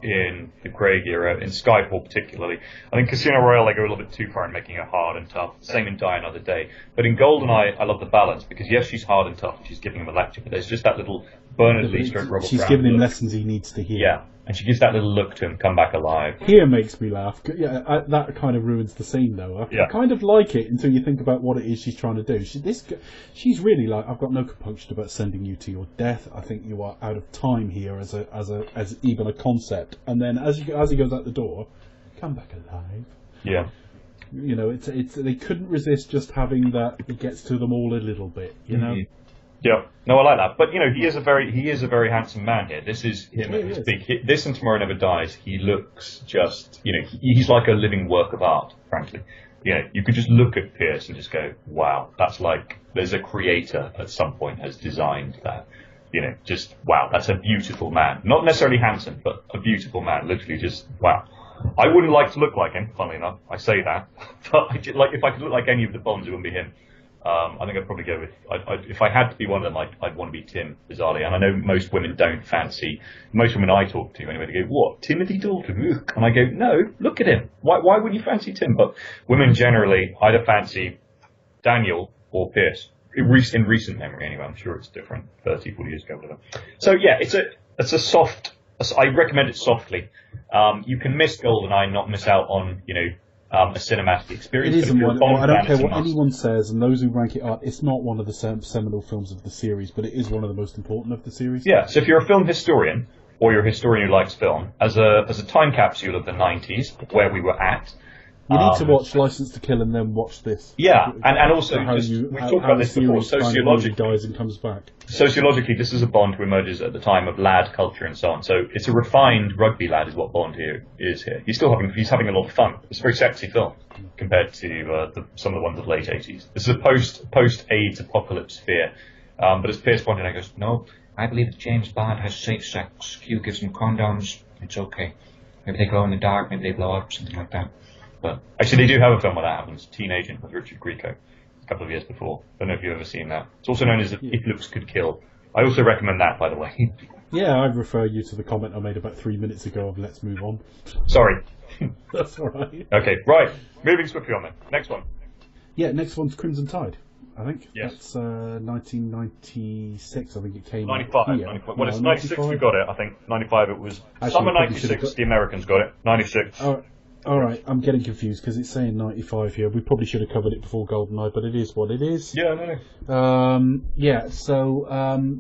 in the Craig era, in Skyfall particularly. I think Casino Royale, they go a little bit too far in making her hard and tough. Same in Die Another Day. But in GoldenEye, I love the balance, because yes, she's hard and tough, and she's giving him a lecture, but there's just that little Bernard Lee stroke Robert She's Brown giving him look. lessons he needs to hear. Yeah, and she gives that little look to him, come back alive. Here makes me laugh. Yeah, that kind of ruins the scene, though. I kind of like it until you think about what it is she's trying to do. She's really like, I've got no compunction about sending you to your death. I think you are out of time here as even a concept. And then as he goes out the door, come back alive. Yeah. It's they couldn't resist just having that. It gets to them all a little bit, Mm-hmm. Yeah, no, I like that. But he is a very handsome man here. This is him at his big. This and Tomorrow Never Dies. He looks just, he's like a living work of art. Frankly, you could just look at Pierce and just go, wow, that's like there's a creator at some point has designed that. Just wow, that's a beautiful man. Not necessarily handsome, but a beautiful man. Literally, just wow. I wouldn't like to look like him. Funnily enough, I say that, but if I could look like any of the Bonds, it wouldn't be him. I think I'd probably go with, if I had to be one of them, I'd want to be Tim, bizarrely. And I know most women don't fancy, most women I talk to anyway, they go, what, Timothy Dalton? And I go, no, look at him. Why would you fancy Tim? But women generally either fancy Daniel or Pierce. In recent memory anyway, I'm sure it's different 30, 40 years ago, whatever. So yeah, it's a soft, I recommend it softly. You can miss GoldenEye, not miss out on, a cinematic experience. It isn't one. I don't care what anyone says, and those who rank it up. It's not one of the seminal films of the series, but it is one of the most important of the series. Yeah. So if you're a film historian, or you're a historian who likes film, as a time capsule of the 90s, where we were at. You need to watch License to Kill and then watch this. Yeah, and also we've talked about this before. Sociologically, dies and comes back. Sociologically, this is a Bond who emerges at the time of lad culture and so on. So it's a refined rugby lad, is what Bond is here. He's having a lot of fun. It's a very sexy film compared to some of the ones of the late 80s. This is a post AIDS apocalypse fear. But as Pierce pointed out, he goes, no, I believe that James Bond has safe sex. Q gives him condoms. It's okay. Maybe they glow in the dark. Maybe they blow up. Something like that. But actually, they do have a film where that happens. Teen Agent with Richard Grieco, a couple of years before. Don't know if you've ever seen that. It's also known as If Looks Could Kill. I also recommend that, by the way. Yeah, I'd refer you to the comment I made about 3 minutes ago of Let's Move On. Sorry. That's all right. Okay, right. Moving swiftly on then. Next one. Yeah, next one's Crimson Tide, I think. Yes. That's 1996, I think it came 95. out here. 95. Well, it's 96 we got it, I think. 95 it was. Actually, Summer 96, the Americans got it. 96. All right, I'm getting confused because it's saying 95 here. We probably should have covered it before GoldenEye, but it is what it is. Yeah, no.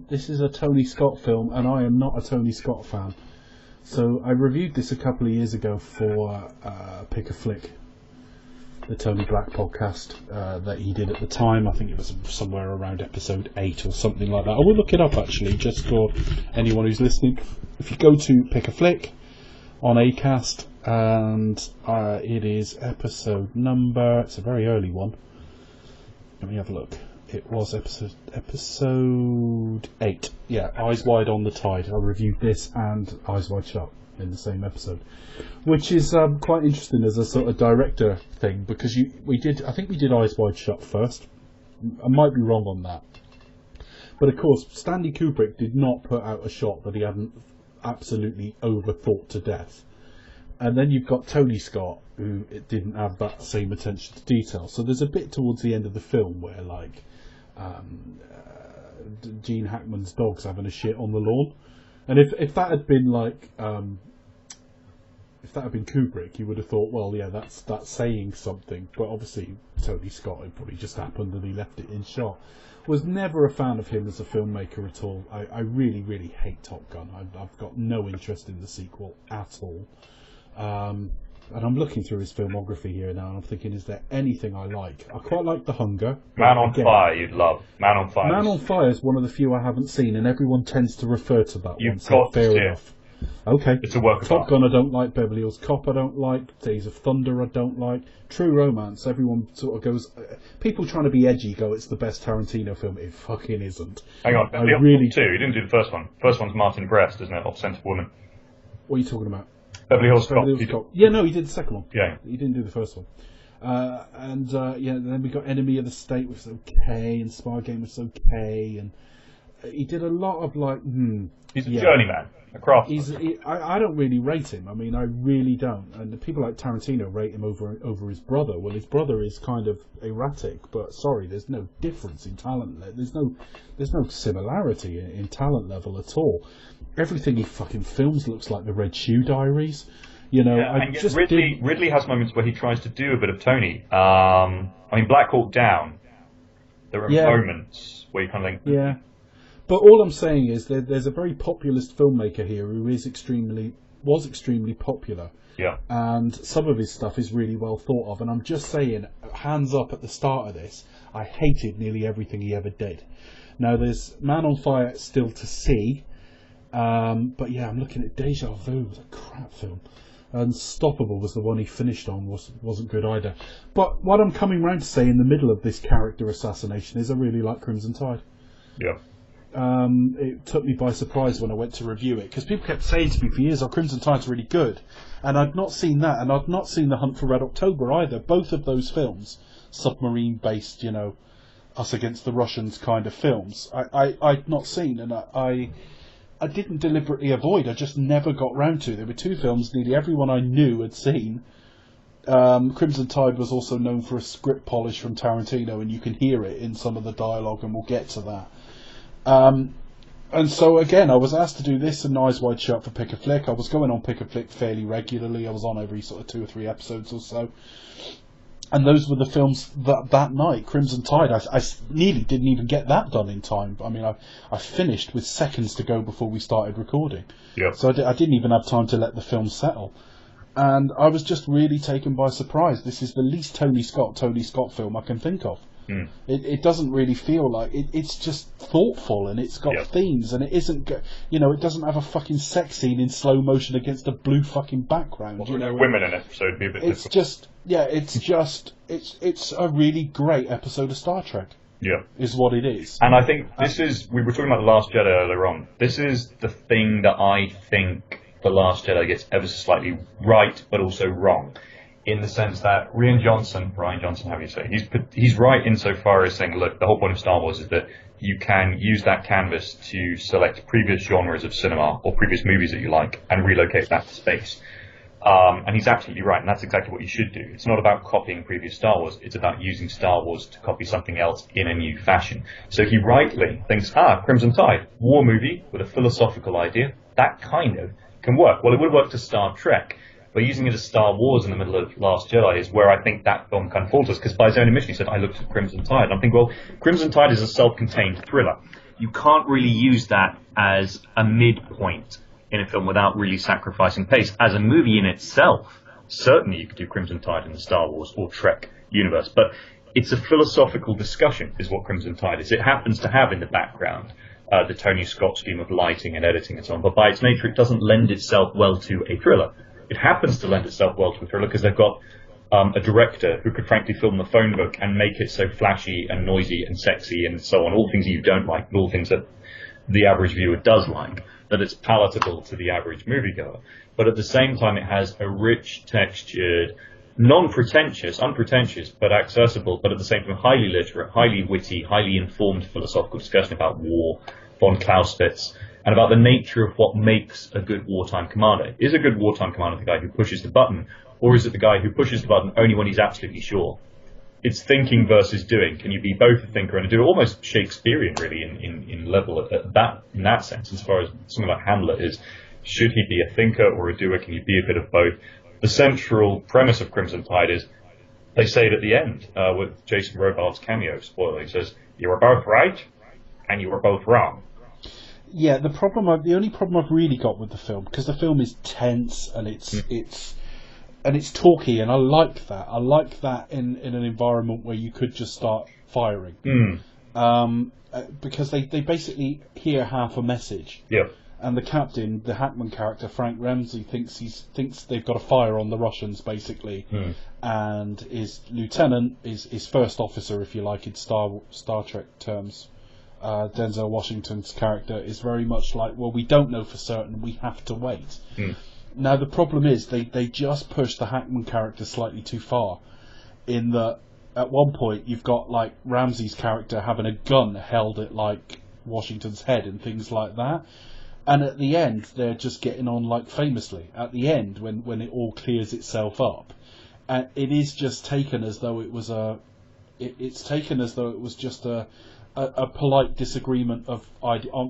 This is a Tony Scott film, and I am not a Tony Scott fan. So I reviewed this a couple of years ago for Pick a Flick, the Tony Black podcast that he did at the time. I think it was somewhere around episode 8 or something like that. I will look it up, actually, just for anyone who's listening. If you go to Pick a Flick on Acast, and it is episode number, it's a very early one, let me have a look, It was episode 8. Yeah, Eyes Wide on the Tide. I reviewed this and Eyes Wide Shut in the same episode, which is quite interesting as a sort of director thing, because I think we did Eyes Wide Shut first. I might be wrong on that, but of course Stanley Kubrick did not put out a shot that he hadn't absolutely overthought to death. And then you've got Tony Scott, who didn't have that same attention to detail. So there's a bit towards the end of the film where, like, Gene Hackman's dog's having a shit on the lawn. And if that had been like, if that had been Kubrick, you would have thought, well, yeah, that's saying something. But obviously, Tony Scott, it probably just happened and he left it in shot. Was never a fan of him as a filmmaker at all. I really, really hate Top Gun. I've got no interest in the sequel at all. And I'm looking through his filmography here now, and I'm thinking, is there anything I like? I quite like The Hunger. Man on Fire, you'd love. Man on Fire. Man on Fire is one of the few I haven't seen, and everyone tends to refer to that You've one. So got to fair see enough. Okay. It's a work of Top art. Gun I don't like. Beverly Hills Cop I don't like. Days of Thunder I don't like. True Romance, everyone sort of goes. People trying to be edgy go, it's the best Tarantino film. It fucking isn't. Hang on, I really. Two. You didn't do the first one. First one's Martin Brest, isn't it? Of Scent of Woman. What are you talking about? Beverly Hills Cop. Yeah, no, he did the second one. Yeah. He didn't do the first one. Then we got Enemy of the State, which was okay, and Spy Game was okay, and he did a lot of like. He's a journeyman, a craftsman. I don't really rate him. I mean, I really don't. And the people like Tarantino rate him over his brother. Well, his brother is kind of erratic, but sorry, there's no difference in talent. There's no similarity in talent level at all. Everything he fucking films looks like the Red Shoe Diaries. You know, Ridley has moments where he tries to do a bit of Tony. I mean, Black Hawk Down. There are moments where you kind of think, yeah. But all I'm saying is that there's a very populist filmmaker here who was extremely popular. Yeah. And some of his stuff is really well thought of. And I'm just saying, hands up at the start of this, I hated nearly everything he ever did. Now, there's Man on Fire still to see. But yeah, I'm looking at Deja Vu. It was a crap film. Unstoppable was the one he finished on. Wasn't good either. But what I'm coming round to say in the middle of this character assassination is I really like Crimson Tide. Yeah. It took me by surprise when I went to review it, because people kept saying to me for years, Crimson Tide's really good, and I'd not seen that, and I'd not seen The Hunt for Red October either. Both of those films, submarine based, you know, us against the Russians kind of films, I'd not seen, and I didn't deliberately avoid. I just never got round to. There were two films nearly everyone I knew had seen. Crimson Tide was also known for a script polish from Tarantino, and you can hear it in some of the dialogue, and we'll get to that. And so again, I was asked to do this and Eyes Wide Shut for Pick a Flick. I was going on Pick a Flick fairly regularly. I was on every sort of 2 or 3 episodes or so. And those were the films that night. Crimson Tide, I nearly didn't even get that done in time. I mean, I finished with seconds to go before we started recording. Yep. So I didn't even have time to let the film settle. And I was just really taken by surprise. This is the least Tony Scott film I can think of. It doesn't really feel like it's just thoughtful, and it's got themes, and it isn't, you know, it doesn't have a fucking sex scene in slow motion against a blue fucking background. Well, you know, women in it, so it'd be a bit difficult. It's a really great episode of Star Trek. Yeah, is what it is. And I think we were talking about The Last Jedi earlier on. This is the thing that I think The Last Jedi gets ever so slightly right, but also wrong. In the sense that Rian Johnson, however you say, he's right insofar as saying, look, the whole point of Star Wars is that you can use that canvas to select previous genres of cinema or previous movies that you like and relocate that to space. And he's absolutely right, and that's exactly what you should do. It's not about copying previous Star Wars, it's about using Star Wars to copy something else in a new fashion. So he rightly thinks, Crimson Tide, war movie with a philosophical idea, that kind of can work. Well, it would work to Star Trek. But using it as Star Wars in the middle of Last Jedi is where I think that film kind of falters, because by his own admission he said, I looked at Crimson Tide, and I'm thinking, well, Crimson Tide is a self-contained thriller. You can't really use that as a midpoint in a film without really sacrificing pace. As a movie in itself, certainly you could do Crimson Tide in the Star Wars or Trek universe, but it's a philosophical discussion is what Crimson Tide is. It happens to have in the background the Tony Scott scheme of lighting and editing and so on, but by its nature it doesn't lend itself well to a thriller. It happens to lend itself well to a thriller because they've got a director who could frankly film the phone book and make it so flashy and noisy and sexy and so on, all things that you don't like, all things that the average viewer does like, that it's palatable to the average moviegoer. But at the same time, it has a rich, textured, unpretentious, but accessible, but at the same time highly literate, highly witty, highly informed philosophical discussion about war, von Clausewitz, and about the nature of what makes a good wartime commander. Is a good wartime commander the guy who pushes the button, or is it the guy who pushes the button only when he's absolutely sure? It's thinking versus doing. Can you be both a thinker and a doer? Almost Shakespearean, really, in level in that sense. As far as something like Hamlet is, should he be a thinker or a doer? Can you be a bit of both? The central premise of Crimson Tide is, they say it at the end with Jason Robards' cameo. Spoiler: he says, "You were both right, and you were both wrong." Yeah, the only problem I've really got with the film, because the film is tense and it's talky, and I like that. I like that in an environment where you could just start firing. Because they basically hear half a message. Yeah. And the captain, the Hackman character, Frank Ramsey, thinks they've got a fire on the Russians, basically. And his lieutenant, his first officer, if you like, in Star Trek terms, Denzel Washington's character, is very much like, well, we don't know for certain, we have to wait. Now, the problem is they just push the Hackman character slightly too far, in that at one point you've got like Ramsey's character having a gun held at like Washington's head and things like that, and at the end they're just getting on like famously. At the end, when it all clears itself up, and it is just taken as though it was just a polite disagreement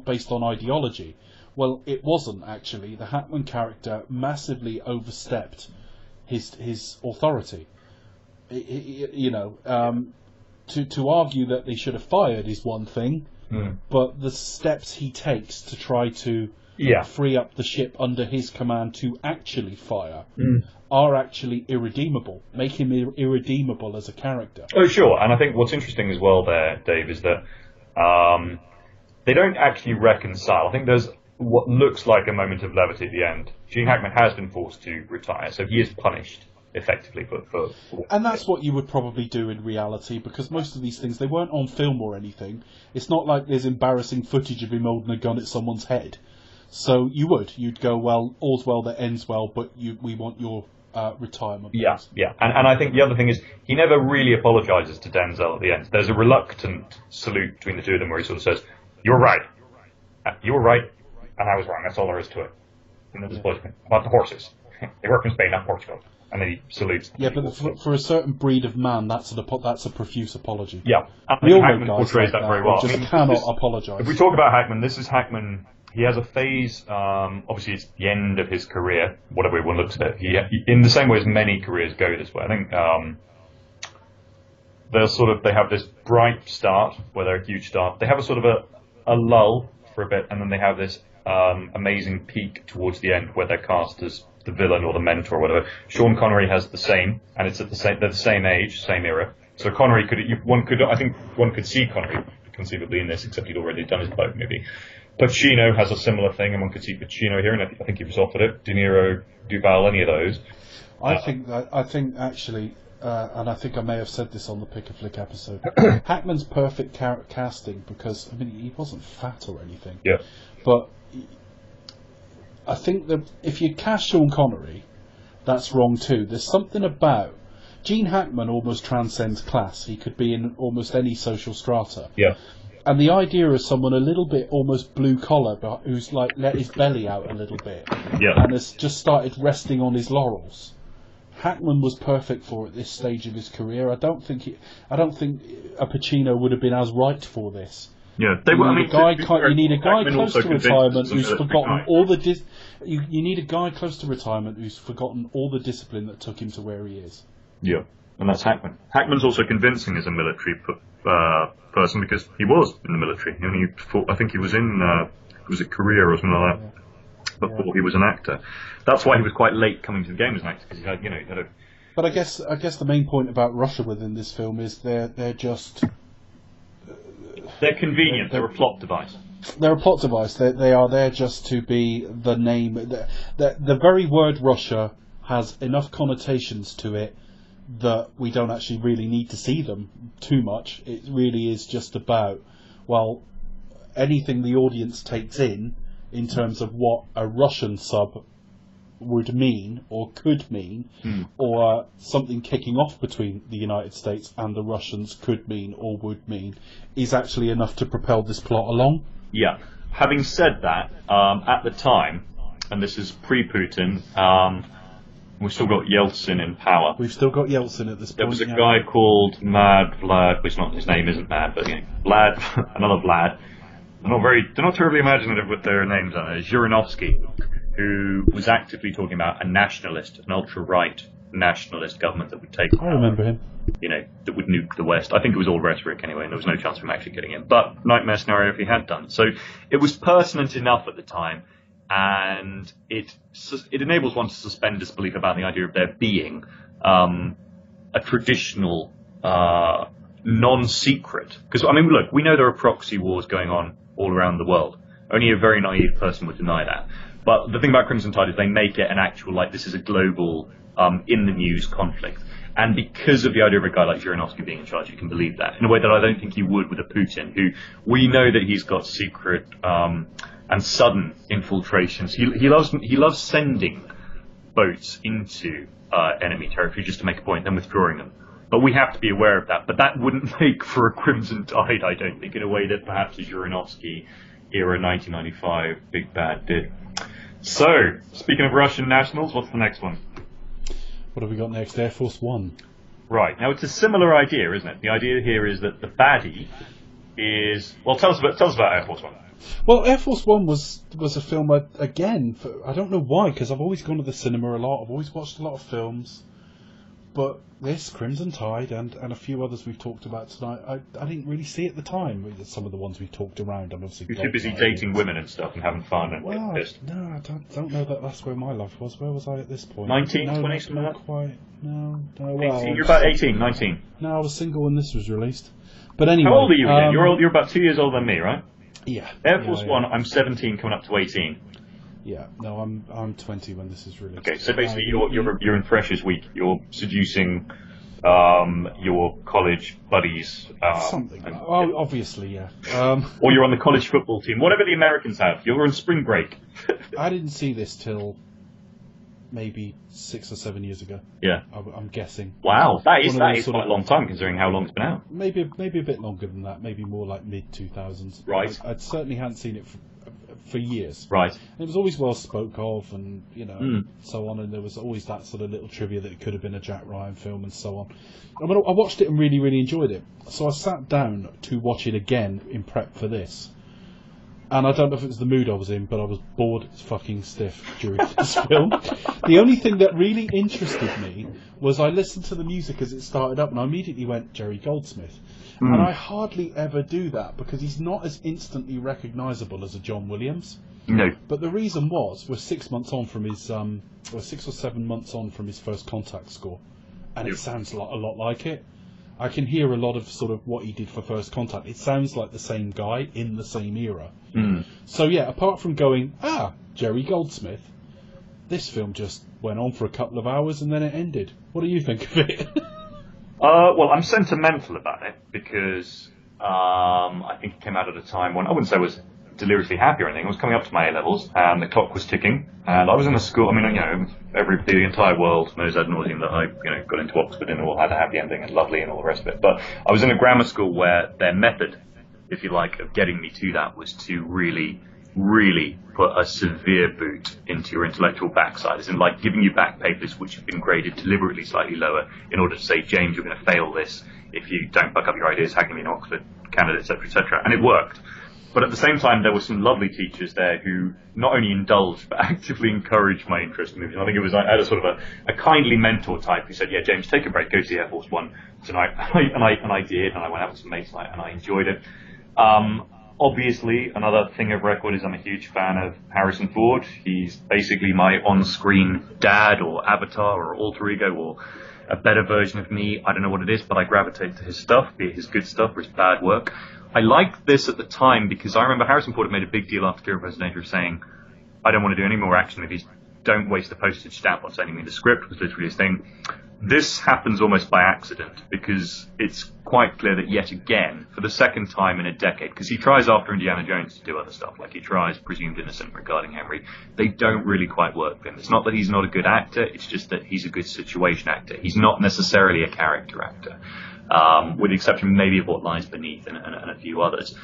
based on ideology. Well, it wasn't actually. The Hackman character massively overstepped his authority. To argue that they should have fired is one thing, but the steps he takes to try to free up the ship under his command to actually fire are actually irredeemable. Make him irredeemable as a character. Oh, sure. And I think what's interesting as well there, Dave, is that they don't actually reconcile. I think there's what looks like a moment of levity at the end. Gene Hackman has been forced to retire, so he is punished effectively for and that's what you would probably do in reality, because most of these things, they weren't on film or anything. It's not like there's embarrassing footage of him holding a gun at someone's head. So you'd go, well, all's well that ends well, but we want your retirement. Yeah. And I think the other thing is, he never really apologises to Denzel at the end. There's a reluctant salute between the two of them where he sort of says, "You're right. You were right, and I was wrong. That's all there is to it." And then there's about the horses. They work in Spain, not Portugal. And then he salutes. Yeah, but for a certain breed of man, that's a profuse apology. Yeah, and we all know Hackman portrays that very well. Just cannot apologise. If we talk about Hackman, this is Hackman. He has a phase. Obviously, it's the end of his career, whatever one looks at it. He, in the same way as many careers go this way. I think they have this bright start where they're a huge start. They have a sort of a lull for a bit, and then they have this amazing peak towards the end where they're cast as the villain or the mentor or whatever. Sean Connery has the same, and it's they're the same age, same era. So Connery I think one could see Connery conceivably in this, except he'd already done his boat movie. Pacino has a similar thing, and one could see Pacino here, and I think he was offered it. De Niro, Duvall, any of those. I think actually, and I think I may have said this on the Pick a Flick episode, Hackman's perfect casting, because, I mean, he wasn't fat or anything. Yeah. But I think that if you cast Sean Connery, that's wrong too. There's something about Gene Hackman almost transcends class. He could be in almost any social strata. Yeah. And the idea of someone a little bit almost blue collar, but who's like let his belly out a little bit, and has just started resting on his laurels. Hackman was perfect for at this stage of his career. I don't think a Pacino would have been as right for this. Yeah, you need a guy close to retirement who's forgotten all the you need a guy close to retirement who's forgotten all the discipline that took him to where he is. Yeah, and that's Hackman. Hackman's also convincing as a military person, because he was in the military. I think he was in was it Korea or something like that before he was an actor. That's why he was quite late coming to the game as an actor, because he had a. But I guess the main point about Russia within this film is they're just. They're convenient. They're a plot device. They're a plot device. They are there just to be the name. The very word Russia has enough connotations to it that we don't actually really need to see them too much. It really is just about, well, anything the audience takes in terms of what a Russian sub would mean or could mean, or something kicking off between the United States and the Russians could mean or would mean, is actually enough to propel this plot along. Yeah. Having said that, at the time, and this is pre-Putin, we've still got Yeltsin in power. We've still got Yeltsin at this point. There was a guy called Mad Vlad, which not his name isn't Mad, but Vlad, another Vlad. They're not terribly imaginative with their names on it. Zhirinovsky, who was actively talking about a nationalist, an ultra-right nationalist government that would take power. I remember him. That would nuke the West. I think it was all rhetoric anyway, and there was no chance of him actually getting in. But nightmare scenario if he had done. So it was pertinent enough at the time, and it enables one to suspend disbelief about the idea of there being a traditional non-secret. Because, I mean, look, we know there are proxy wars going on all around the world. Only a very naive person would deny that. But the thing about Crimson Tide is they make it an actual, this is a global, in-the-news conflict. And because of the idea of a guy like Zhirinovsky being in charge, you can believe that in a way that I don't think you would with a Putin, who we know that he's got secret and sudden infiltrations. He loves sending boats into enemy territory just to make a point, then withdrawing them. But we have to be aware of that. But that wouldn't make for a Crimson Tide, I don't think, in a way that perhaps a Zhirinovsky era 1995 Big Bad did. So, speaking of Russian nationals, what's the next one? What have we got next? Air Force One. Right. Now, it's a similar idea, isn't it? The idea here is that the baddie is... Well, tell us about Air Force One. Well, Air Force One was a film, again, I don't know why, because I've always gone to the cinema a lot, I've always watched a lot of films, but this, Crimson Tide, and a few others we've talked about tonight, I didn't really see at the time. Some of the ones we've talked around, and obviously... You're too busy dating women and stuff and having fun and getting pissed. No, I don't know that that's where my life was. Where was I at this point? 19, no, 20, something like that? Quite. No, well... 18, you're about 18, 19. No, I was single when this was released. But anyway... How old are you again? You're about 2 years older than me, right? Yeah. Air Force One, I'm 17, coming up to 18. Yeah, no, I'm 20 when this is released. Okay, so basically you're in Freshers Week. You're seducing your college buddies. Something. Obviously, yeah. Or you're on the college football team. Whatever the Americans have. You're on spring break. I didn't see this till maybe 6 or 7 years ago. Yeah. I'm guessing. Wow, that is quite a long time considering how long it's been out. Maybe a bit longer than that. Maybe more like mid-2000s. Right. I certainly hadn't seen it for years. Right. And it was always well spoke of, and so on. And there was always that sort of little trivia that it could have been a Jack Ryan film, and so on. I watched it and really, really enjoyed it. So I sat down to watch it again in prep for this. And I don't know if it was the mood I was in, but I was bored as fucking stiff during this film. The only thing that really interested me was I listened to the music as it started up, and I immediately went, Jerry Goldsmith. And I hardly ever do that, because he's not as instantly recognisable as a John Williams. No. But the reason was, we're 6 months on from his, or 6 or 7 months on from his First Contact score, and it sounds a lot like it. I can hear a lot of sort of what he did for First Contact. It sounds like the same guy in the same era. So yeah, apart from going, Jerry Goldsmith, this film just went on for a couple of hours and then it ended. What do you think of it? Well, I'm sentimental about it because I think it came out at a time when I wouldn't say I was deliriously happy or anything. I was coming up to my A-levels and the clock was ticking, and I was in a school. I mean, the entire world knows ad nauseum that I got into Oxford and all had a happy ending and lovely and all the rest of it. But I was in a grammar school where their method, if you like, of getting me to that was to really, really put a severe boot into your intellectual backside, as in like giving you back papers which have been graded deliberately slightly lower in order to say, James, you're going to fail this if you don't back up your ideas, how can you be an Oxford candidate, etc., etc. And it worked. But at the same time, there were some lovely teachers there who not only indulged, but actively encouraged my interest in movies. I think I had a sort of a kindly mentor type who said, yeah, James, take a break, go to the Air Force One tonight. And I did, and I went out with some mates tonight, and I enjoyed it. Obviously, another thing of record is I'm a huge fan of Harrison Ford. He's basically my on-screen dad or avatar or alter ego or a better version of me. I don't know what it is, but I gravitate to his stuff, be it his good stuff or his bad work. I liked this at the time because I remember Harrison Ford had made a big deal after Fear of President saying, I don't want to do any more action movies. Don't waste the postage stamp on sending me the script, was literally his thing. This happens almost by accident, because it's quite clear that yet again, for the second time in a decade, because he tries after Indiana Jones to do other stuff, like he tries Presumed Innocent regarding Henry, they don't really quite work for him. It's not that he's not a good actor, it's just that he's a good situation actor. He's not necessarily a character actor, with the exception maybe of What Lies Beneath and a few others.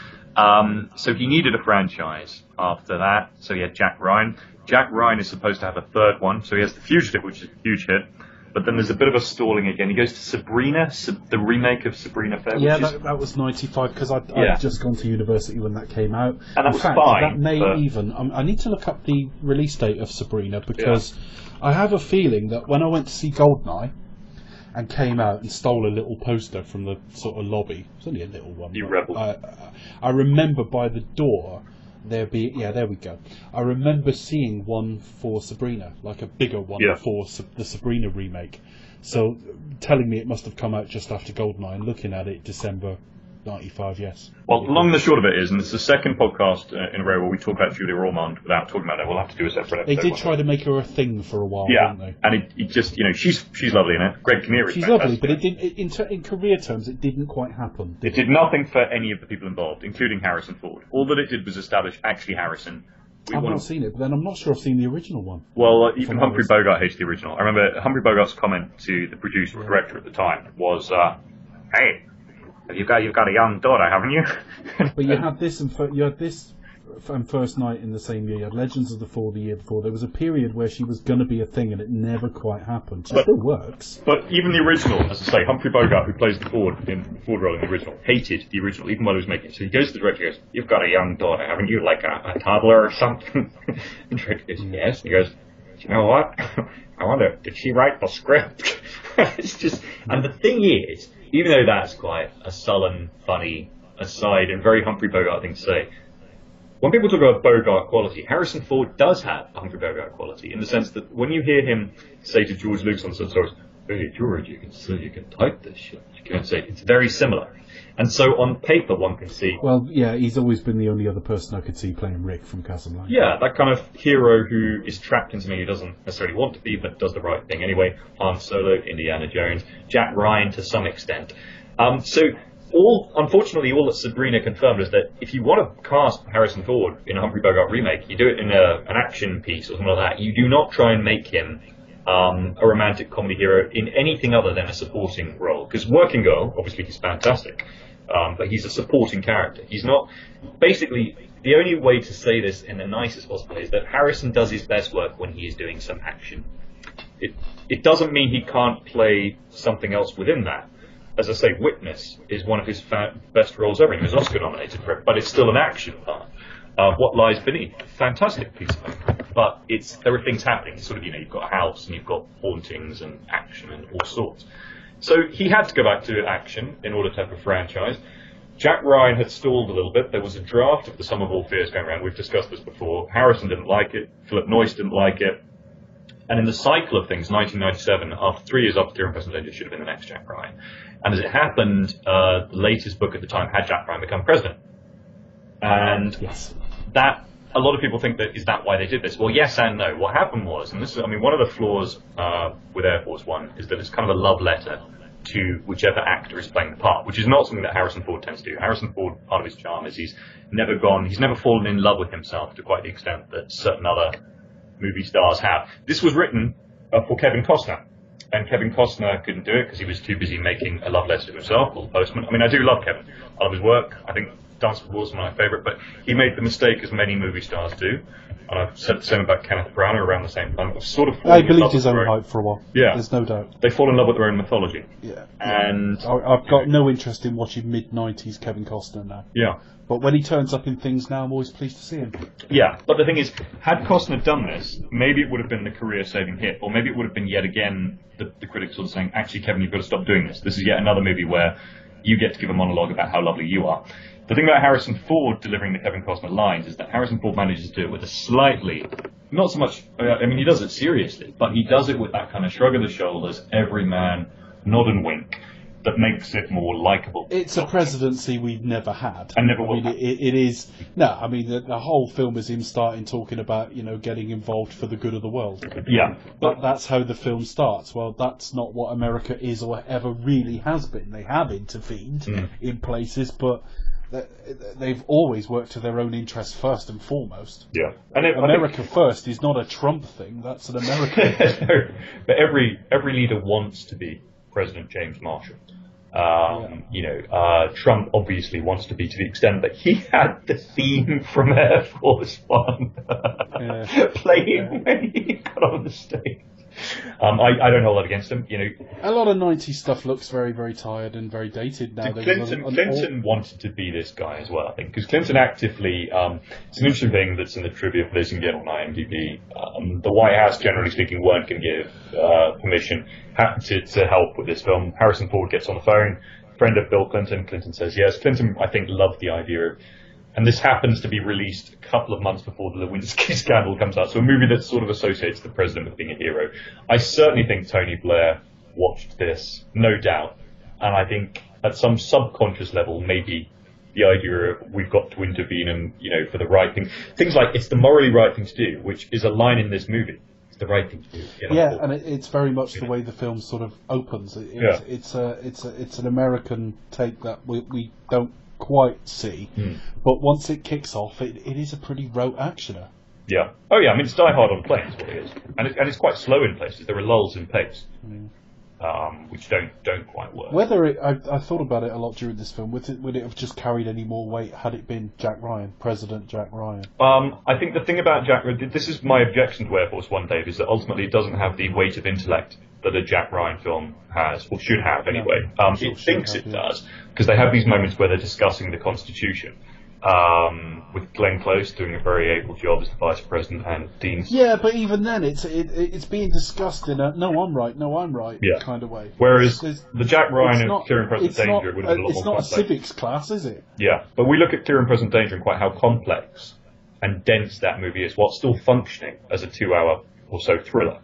So he needed a franchise after that, so he had Jack Ryan. Jack Ryan is supposed to have a third one, so he has The Fugitive, which is a huge hit. But then there's a bit of a stalling again. He goes to Sabrina, the remake of Sabrina Fair. Yeah, that was 95, because I'd just gone to university when that came out. And that was fine. That may even... I need to look up the release date of Sabrina, because I have a feeling that when I went to see Goldeneye and came out and stole a little poster from the sort of lobby, it's only a little one. You rebel. I remember by the door... there we go. I remember seeing one for Sabrina, like a bigger one for the Sabrina remake. So, telling me it must have come out just after Goldeneye, and looking at it, December 95, yes. Well, long and the short of it is, and it's the second podcast in a row where we talk about Julia Ormond without talking about her. We'll have to do a separate episode. They did try to make her a thing for a while, didn't they? And it just, she's lovely in it. Greg Kinnear is She's fantastic. lovely, but it didn't. In career terms, it didn't quite happen. It did nothing for any of the people involved, including Harrison Ford. All that it did was establish, actually, Harrison... I've not seen it, but then I'm not sure I've seen the original one. Well, even Humphrey Bogart hates the original. I remember Humphrey Bogart's comment to the producer or director at the time was, hey, you've got a young daughter, haven't you? But you had this and First Night in the same year. You had Legends of the Fall the year before. There was a period where she was going to be a thing, and it never quite happened. She still works. But even the original, as I say, Humphrey Bogart, who plays the Ford role in the original, hated the original, even while he was making it. So he goes to the director and goes, "You've got a young daughter, haven't you? Like a toddler or something?" And the director goes, "Yes." And he goes, "You know what? I wonder, did she write the script?" It's just, and the thing is, even though that's quite a sullen, funny aside and very Humphrey Bogart thing to say, when people talk about Bogart quality, Harrison Ford does have Humphrey Bogart quality, in the sense that when you hear him say to George Lucas on some stories, "Hey George, you can type this shit," you can say it's very similar. And so on paper one can see... Well, yeah, he's always been the only other person I could see playing Rick from Casablanca. Yeah, that kind of hero who is trapped in something he doesn't necessarily want to be, but does the right thing anyway. Han Solo, Indiana Jones, Jack Ryan to some extent. Unfortunately, all that Sabrina confirmed is that if you want to cast Harrison Ford in a Humphrey Bogart remake, you do it in an action piece or something like that. You do not try and make him a romantic comedy hero in anything other than a supporting role. Because Working Girl, obviously he's fantastic, but he's a supporting character. He's not... Basically, the only way to say this in the nicest possible way is that Harrison does his best work when he is doing some action. It doesn't mean he can't play something else within that. As I say, Witness is one of his best roles ever. He was Oscar nominated for it, but it's still an action part. What Lies Beneath, fantastic piece of it. But there are things happening. It's sort of, you've got a house and you've got hauntings and action and all sorts. So he had to go back to action in order to have a franchise. Jack Ryan had stalled a little bit. There was a draft of The Sum of All Fears going around. We've discussed this before. Harrison didn't like it. Philip Noyce didn't like it. And in the cycle of things, 1997, after 3 years after Dear and President Danger, should have been the next Jack Ryan. And as it happened, the latest book at the time had Jack Ryan become president. And that, a lot of people think that, is that why they did this? Well, yes and no. What happened was, and this is, one of the flaws with Air Force One is that it's kind of a love letter to whichever actor is playing the part, which is not something that Harrison Ford tends to do. Harrison Ford, part of his charm is he's never fallen in love with himself to quite the extent that certain other movie stars have. This was written for Kevin Costner, and Kevin Costner couldn't do it because he was too busy making a love letter to himself called Postman. I do love Kevin. I love his work. I think Dance with Wolves is my favourite, but he made the mistake, as many movie stars do, and I've said the same about Kenneth Branagh around the same time. I believed his own hype for a while. Yeah. There's no doubt. They fall in love with their own mythology. Yeah. And I've got no interest in watching mid-90s Kevin Costner now. Yeah. But when he turns up in things now, I'm always pleased to see him. Yeah, but the thing is, had Costner done this, maybe it would have been the career-saving hit, or maybe it would have been yet again the critics sort of saying, actually, Kevin, you've got to stop doing this. This is yet another movie where you get to give a monologue about how lovely you are. The thing about Harrison Ford delivering the Kevin Costner lines is that Harrison Ford manages to do it with a slightly, not so much, he does it seriously, but he does it with that kind of shrug of the shoulders, every man, nod and wink. that makes it more likeable. It's a presidency we've never had. And never will have. It is. No, I mean, the whole film is him starting talking about, getting involved for the good of the world. Yeah. But that's how the film starts. Well, that's not what America is or ever really has been. They have intervened in places, but they've always worked to their own interests first and foremost. Yeah. America first is not a Trump thing. That's an American thing. No, but every leader wants to be President James Marshall. Trump obviously wants to be, to the extent that he had the theme from Air Force One playing when he got on the stage. I don't hold that against him. A lot of 90s stuff looks very, very tired and very dated now. Clinton wanted to be this guy as well, I think, because Clinton actively. It's an interesting thing that's in the trivia for this and get on IMDb. The White House, generally speaking, weren't going to give permission to help with this film. Harrison Ford gets on the phone, friend of Bill Clinton. Clinton says yes. Clinton, I think, loved the idea of. And this happens to be released a couple of months before the Lewinsky scandal comes out. So a movie that sort of associates the president with being a hero. I certainly think Tony Blair watched this, no doubt. And I think at some subconscious level, maybe the idea of we've got to intervene and, for the right thing. Things like it's the morally right thing to do, which is a line in this movie. It's the right thing to do. Yeah, and it's very much the way the film sort of opens. It's an American take that we don't quite see, but once it kicks off, it is a pretty rote actioner. Yeah. Oh yeah. I mean, it's Die Hard on planes, what it is, and it's quite slow in places. There are lulls in pace, which don't quite work. I thought about it a lot during this film. Would it have just carried any more weight had it been President Jack Ryan? I think the thing about Jack, this is my objection to Air Force One, Dave, is that ultimately it doesn't have the weight of intellect that a Jack Ryan film has, or should have anyway. It thinks it does, because they have these moments where they're discussing the Constitution, with Glenn Close doing a very able job as the Vice President and Dean. Yeah, but even then, it's being discussed in a no, I'm right kind of way. Whereas the Jack Ryan of Clear and Present Danger would have been a lot more complex. It's not a civics class, is it? Yeah, but we look at Clear and Present Danger and quite how complex and dense that movie is, while still functioning as a 2-hour or so thriller.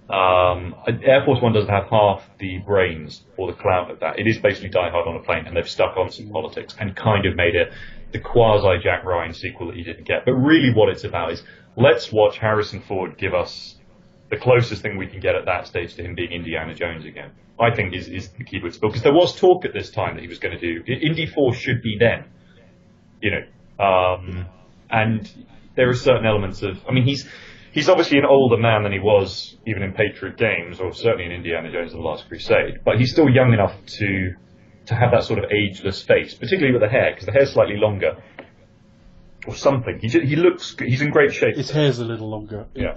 Air Force One doesn't have half the brains or the clout of that. It is basically Die Hard on a plane, and they've stuck on some politics and kind of made it the quasi Jack Ryan sequel that you didn't get. But really what it's about is, let's watch Harrison Ford give us the closest thing we can get at that stage to him being Indiana Jones again. I think is the key to it. Because there was talk at this time that he was going to do Indy 4 should be then, and there are certain elements of, I mean, he's obviously an older man than he was even in Patriot Games, or certainly in Indiana Jones and the Last Crusade, but he's still young enough to have that sort of ageless face, particularly with the hair, because the hair's slightly longer, or something. He's in great shape. His hair's a little longer. Yeah.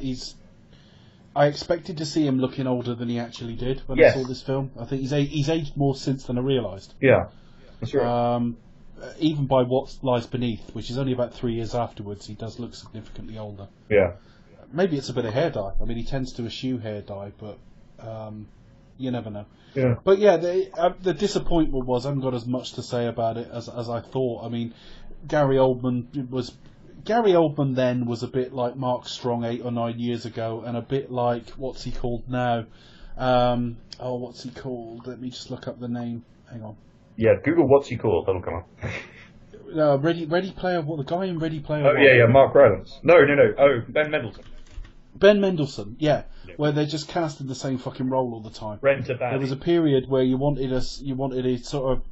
I expected to see him looking older than he actually did when I saw this film. I think he's aged more since than I realised. Yeah, that's right. Even by What Lies Beneath, which is only about 3 years afterwards, he does look significantly older. Yeah. Maybe it's a bit of hair dye. I mean, he tends to eschew hair dye, but you never know. Yeah. But yeah, the disappointment was, I haven't got as much to say about it as I thought. I mean, Gary Oldman then was a bit like Mark Strong 8 or 9 years ago, and a bit like, what's he called now? What's he called? Let me just look up the name. Hang on. Yeah, Google what's he called. That'll come up. Ready Player One. The guy in Ready Player One. Oh yeah, Mark Rylance. No. Oh, Ben Mendelsohn. Ben Mendelsohn, yeah, where they're just casting the same fucking role all the time. There was a period where you wanted a sort of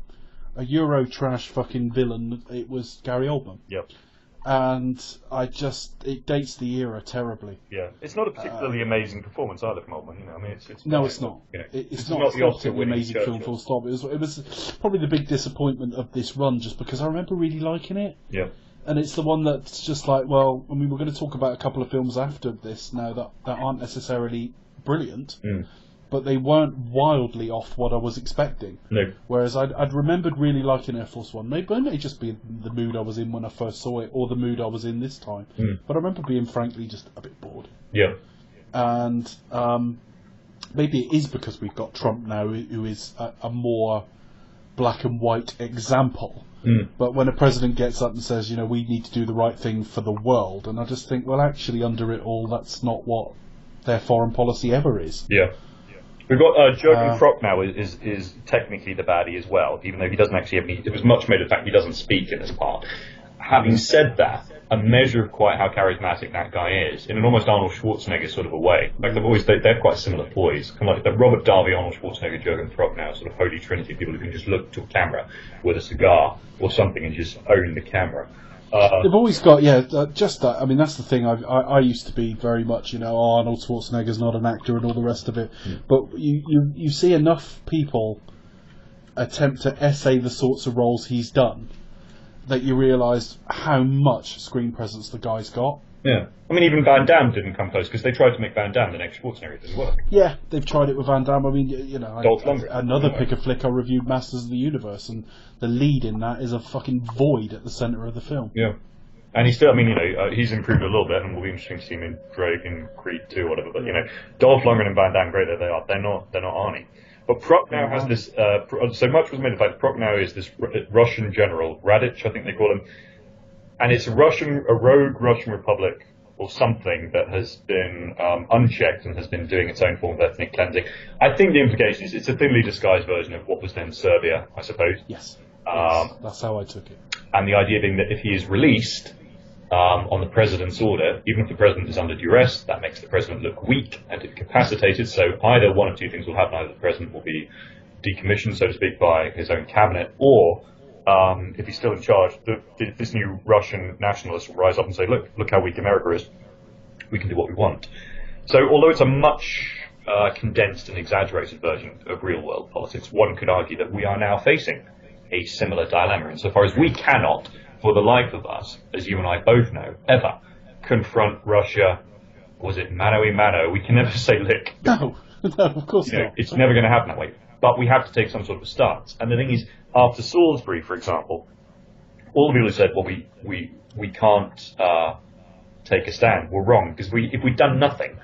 a Euro trash fucking villain. It was Gary Oldman. Yep. And it dates the era terribly. Yeah, it's not a particularly amazing performance either from Oldman. I mean, it's no, it's not. It's not a particularly amazing film. Full stop. It was probably the big disappointment of this run, just because I remember really liking it. Yeah. And it's the one that's just like, well, I mean, we're going to talk about a couple of films after this now that aren't necessarily brilliant, but they weren't wildly off what I was expecting. No. Whereas I'd remembered really liking Air Force One. Maybe it may just be the mood I was in when I first saw it, or the mood I was in this time. But I remember being frankly just a bit bored. Yeah. And maybe it is because we've got Trump now, who is a more black and white example. But when a president gets up and says, we need to do the right thing for the world, and I just think, well, actually, under it all, that's not what their foreign policy ever is. Yeah. We've got Jürgen Prochnow is technically the baddie as well, even though he doesn't actually have any. It was much made of the fact he doesn't speak in this part. Having said that, a measure of quite how charismatic that guy is, in an almost Arnold Schwarzenegger sort of a way. Like they have quite similar poise, kind of like the Robert Darby, Arnold Schwarzenegger, Jürgen Prochnow sort of holy trinity, people who can just look to a camera with a cigar or something and just own the camera. They've always got, just that. I mean, that's the thing. I used to be very much, Arnold Schwarzenegger's not an actor and all the rest of it. But you see enough people attempt to essay the sorts of roles he's done that you realise how much screen presence the guy's got. Yeah. I mean, even Van Damme didn't come close, because they tried to make Van Damme the next Schwarzenegger. It didn't work. Yeah, they've tried it with Van Damme. I mean, Dolph Lundgren. Another pick a flick, I reviewed Masters of the Universe, and the lead in that is a fucking void at the centre of the film. Yeah. And he's still, I mean, he's improved a little bit, and will be interesting to see him in Drake and Creed 2 or whatever, but, Dolph Lundgren and Van Damme, great that they are. They're not Arnie. But Prochnow has this, so much was made of the fact that Prochnow is this Russian general, Radich, I think they call him, and it's a rogue Russian republic or something that has been unchecked and has been doing its own form of ethnic cleansing. I think the implication is it's a thinly disguised version of what was then Serbia, I suppose. Yes, that's how I took it. And the idea being that if he is released on the president's order, even if the president is under duress, that makes the president look weak and incapacitated, so either one of two things will happen. Either the president will be decommissioned, so to speak, by his own cabinet, or if he's still in charge, this new Russian nationalist will rise up and say, look how weak America is. We can do what we want. So although it's a much condensed and exaggerated version of real-world politics, one could argue that we are now facing a similar dilemma, insofar as we cannot, for the life of us, as you and I both know, ever confront Russia, was it mano a mano? We can never say lick. No, of course not. It's never going to happen that way. But we have to take some sort of a stance. And the thing is, after Salisbury, for example, all the people who said, well, we can't take a stand, were wrong, because if we'd done nothing,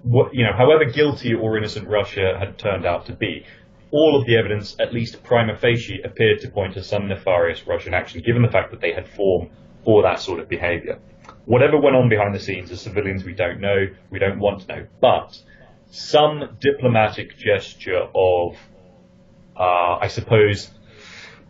however guilty or innocent Russia had turned out to be, all of the evidence, at least prima facie, appeared to point to some nefarious Russian action, given the fact that they had formed for that sort of behaviour. Whatever went on behind the scenes, as civilians, we don't know, we don't want to know, but some diplomatic gesture of, I suppose,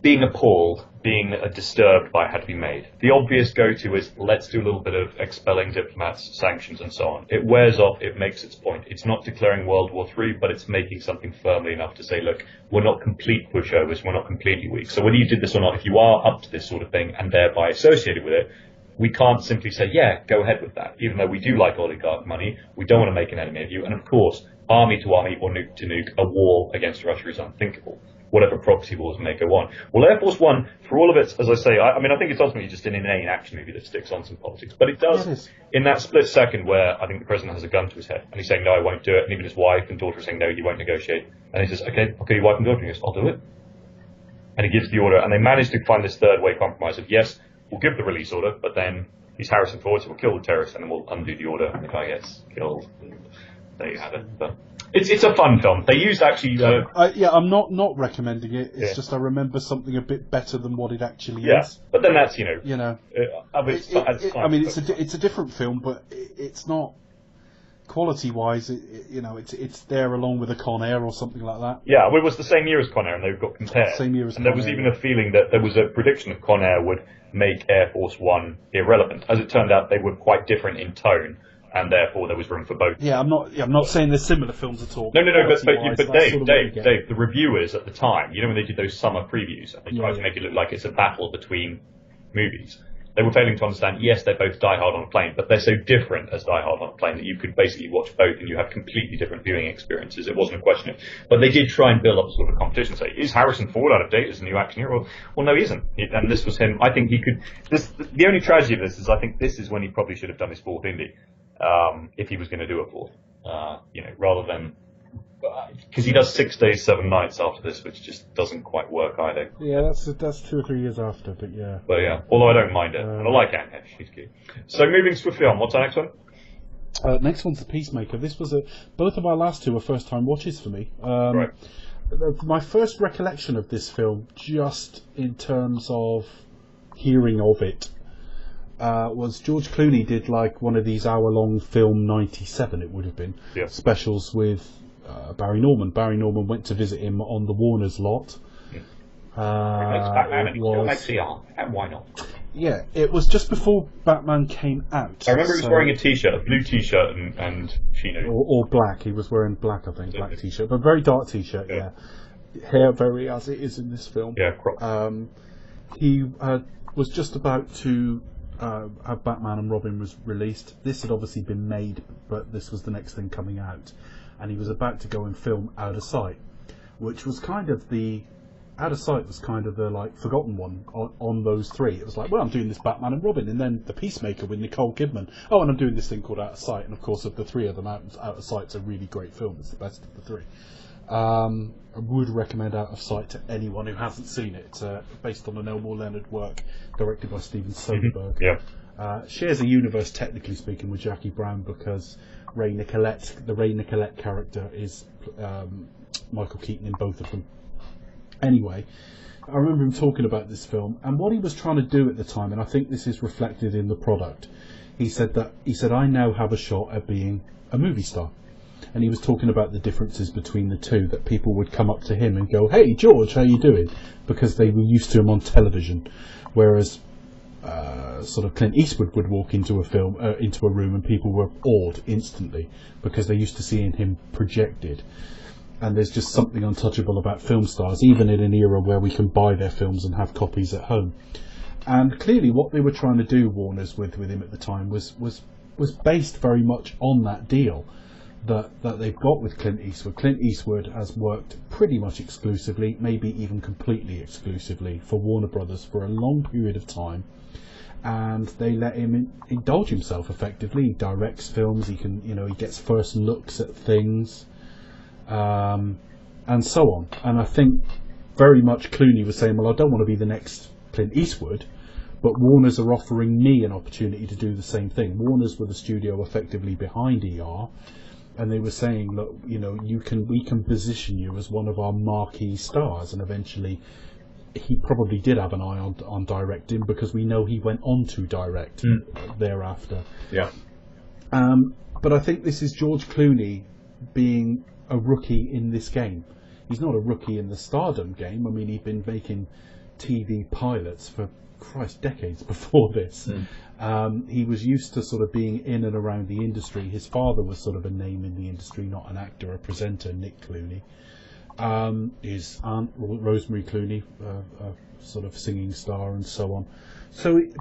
being appalled, being disturbed by it had to be made. The obvious go-to is, let's do a little bit of expelling diplomats, sanctions, and so on. It wears off, it makes its point. It's not declaring World War III, but it's making something firmly enough to say, look, we're not complete pushovers, we're not completely weak. So whether you did this or not, if you are up to this sort of thing, and thereby associated with it, we can't simply say, yeah, go ahead with that. Even though we do like oligarch money, we don't want to make an enemy of you. And of course, army to army or nuke to nuke, a war against Russia is unthinkable. Whatever proxy wars may go on. Well, Air Force One, for all of its, as I say, I think it's ultimately just an inane action movie that sticks on some politics. But it does, in that split second where I think the president has a gun to his head, and he's saying, no, I won't do it, and even his wife and daughter are saying, no, you won't negotiate. And he says, okay, your wife and daughter, and he goes, I'll do it. And he gives the order, and they manage to find this third way compromise of, yes, we'll give the release order, but then he's Harrison Ford, so we'll kill the terrorists, and then we'll undo the order, and the guy gets killed. And there you have it. But it's a fun film. They used actually. I'm not recommending it. It's just I remember something a bit better than what it actually is. But then that's it's a different film, but it's not quality wise. It's there along with a Con Air or something like that. Yeah, well, it was the same year as Con Air, and they've got compared. Same year as and Con there was Air, even a feeling that there was a prediction that Con Air would make Air Force One irrelevant. As it turned out, they were quite different in tone, and therefore there was room for both. Yeah, I'm not saying they're similar films at all. No, but Dave, the reviewers at the time, when they did those summer previews, and they tried to make it look like it's a battle between movies, they were failing to understand, yes, they're both Die Hard on a plane, but they're so different as Die Hard on a plane that you could basically watch both and you have completely different viewing experiences. It wasn't a question of, but they did try and build up a sort of competition, say, is Harrison Ford out of date as a new action hero? Well, no, he isn't. And this was him. I think he could, the only tragedy of this is I think this is when he probably should have done his fourth indie. If he was going to do a fourth, rather than, because he does 6 days, 7 nights after this, which just doesn't quite work either. Yeah, that's 2 or 3 years after, but yeah. But yeah, although I don't mind it, and I like Anne Hesh, she's cute. So moving swiftly on, what's our next one? Next one's The Peacemaker. This was both of our last two were first time watches for me. Right. My first recollection of this film, just in terms of hearing of it, was George Clooney did like one of these hour-long film 97, it would have been, specials with Barry Norman. Barry Norman went to visit him on the Warner's lot. Batman and he still makes ER, and why not? Yeah, it was just before Batman came out. I remember he was wearing a t-shirt, a blue t-shirt and chino. Or black. He was wearing black, I think, black t-shirt. But very dark t-shirt, yeah. Hair very as it is in this film. Yeah, crop. He was just about to have Batman and Robin was released. This had obviously been made, but this was the next thing coming out. And he was about to go and film Out of Sight, which was kind of the... Out of Sight was kind of the forgotten one on those three. It was like, well, I'm doing this Batman and Robin, and then The Peacemaker with Nicole Kidman. Oh, and I'm doing this thing called Out of Sight. And of course, of the three of them, Out of Sight's a really great film. It's the best of the three. I would recommend Out of Sight to anyone who hasn't seen it. It's based on an Elmore Leonard work, directed by Steven Soderbergh. Yeah. Shares a universe, technically speaking, with Jackie Brown because the Ray Nicolette character is Michael Keaton in both of them. Anyway, I remember him talking about this film and what he was trying to do at the time, and I think this is reflected in the product. He said, I now have a shot at being a movie star. And he was talking about the differences between the two, that people would come up to him and go, "Hey, George, how you doing?" because they were used to him on television. Whereas sort of Clint Eastwood would walk into a room and people were awed instantly because they're used to seeing him projected. And there's just something untouchable about film stars, even in an era where we can buy their films and have copies at home. And clearly what they were trying to do, Warner's, with him at the time, was based very much on that deal that they've got with Clint Eastwood. Clint Eastwood has worked pretty much exclusively, maybe even completely exclusively, for Warner Brothers for a long period of time. And they let him indulge himself effectively. He directs films, he gets first looks at things. And so on. And I think very much Clooney was saying, well, I don't want to be the next Clint Eastwood, but Warner's are offering me an opportunity to do the same thing. Warner's were the studio effectively behind ER, and they were saying, look, we can position you as one of our marquee stars. And eventually he probably did have an eye on directing, because we know he went on to direct thereafter. Yeah. But I think this is George Clooney being a rookie in this game. He's not a rookie in the stardom game. I mean, he'd been making TV pilots for, decades before this. He was used to sort of being in and around the industry. His father was sort of a name in the industry, not an actor, a presenter, Nick Clooney. His aunt, Rosemary Clooney, a sort of singing star and so on.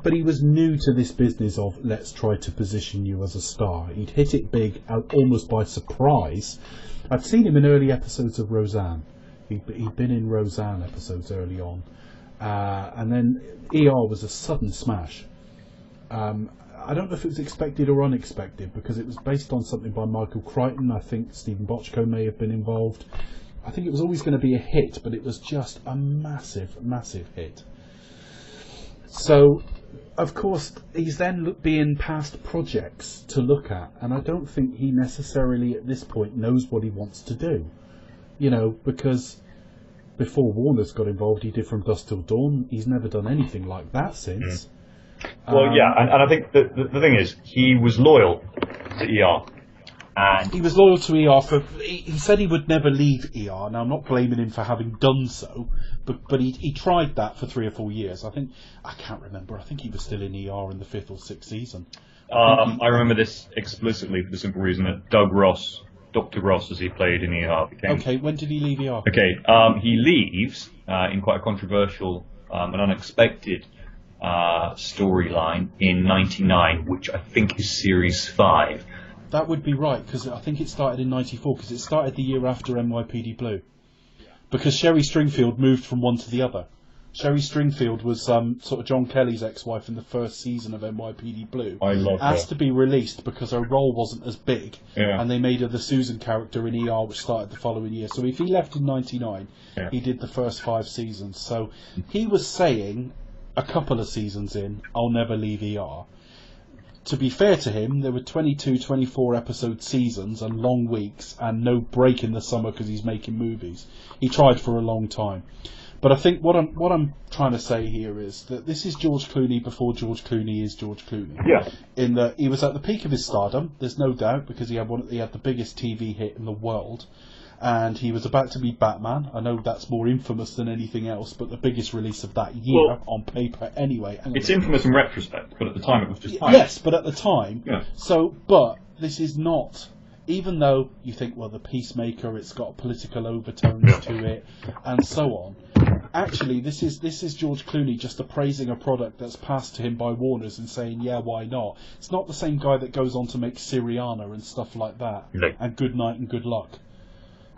But he was new to this business of, let's try to position you as a star. He'd hit it big, almost by surprise. I'd seen him in early episodes of Roseanne. He'd been in Roseanne episodes early on. And then ER was a sudden smash. I don't know if it was expected or unexpected, because it was based on something by Michael Crichton. I think Stephen Bochco may have been involved. I think it was always going to be a hit, but it was just a massive, massive hit. So, of course, he's then being passed projects to look at, and I don't think he necessarily at this point knows what he wants to do. Because before Warner's got involved, he did From Dusk Till Dawn. He's never done anything like that since. Well, yeah, and I think the thing is, he was loyal to ER. And he was loyal to ER he said he would never leave ER. Now, I'm not blaming him for having done so, but he tried that for 3 or 4 years. I can't remember. I think he was still in ER in the 5th or 6th season. I remember this explicitly for the simple reason that Dr. Ross, as he played in ER, became... Okay, when did he leave ER? Okay, he leaves in quite a controversial and unexpected storyline in '99, which I think is Series 5. That would be right, because I think it started in '94, because it started the year after NYPD Blue. Because Sherry Stringfield moved from one to the other. Sherry Stringfield was sort of John Kelly's ex-wife in the first season of NYPD Blue. I love her. Asked to be released because her role wasn't as big, yeah. And they made her the Susan character in ER, which started the following year. So if he left in '99, yeah. He did the first 5 seasons. So he was saying, a couple of seasons in, I'll never leave ER. To be fair to him, there were 22, 24 episode seasons and long weeks and no break in the summer because he's making movies. He tried for a long time. But I think what I'm trying to say here is that this is George Clooney before George Clooney is George Clooney. Yeah. In that he was at the peak of his stardom, there's no doubt, because he had the biggest TV hit in the world, and he was about to be Batman. I know that's more infamous than anything else, but the biggest release of that year, on paper anyway. It's infamous in retrospect, but at the time it was just hype. Yes, but at the time. Yeah. So, but this is not. Even though you think, well, the Peacemaker, it's got political overtones to it, and so on. Actually, this is George Clooney just appraising a product that's passed to him by Warner's and saying, yeah, why not? It's not the same guy that goes on to make Syriana and stuff like that, and Good Night and Good Luck.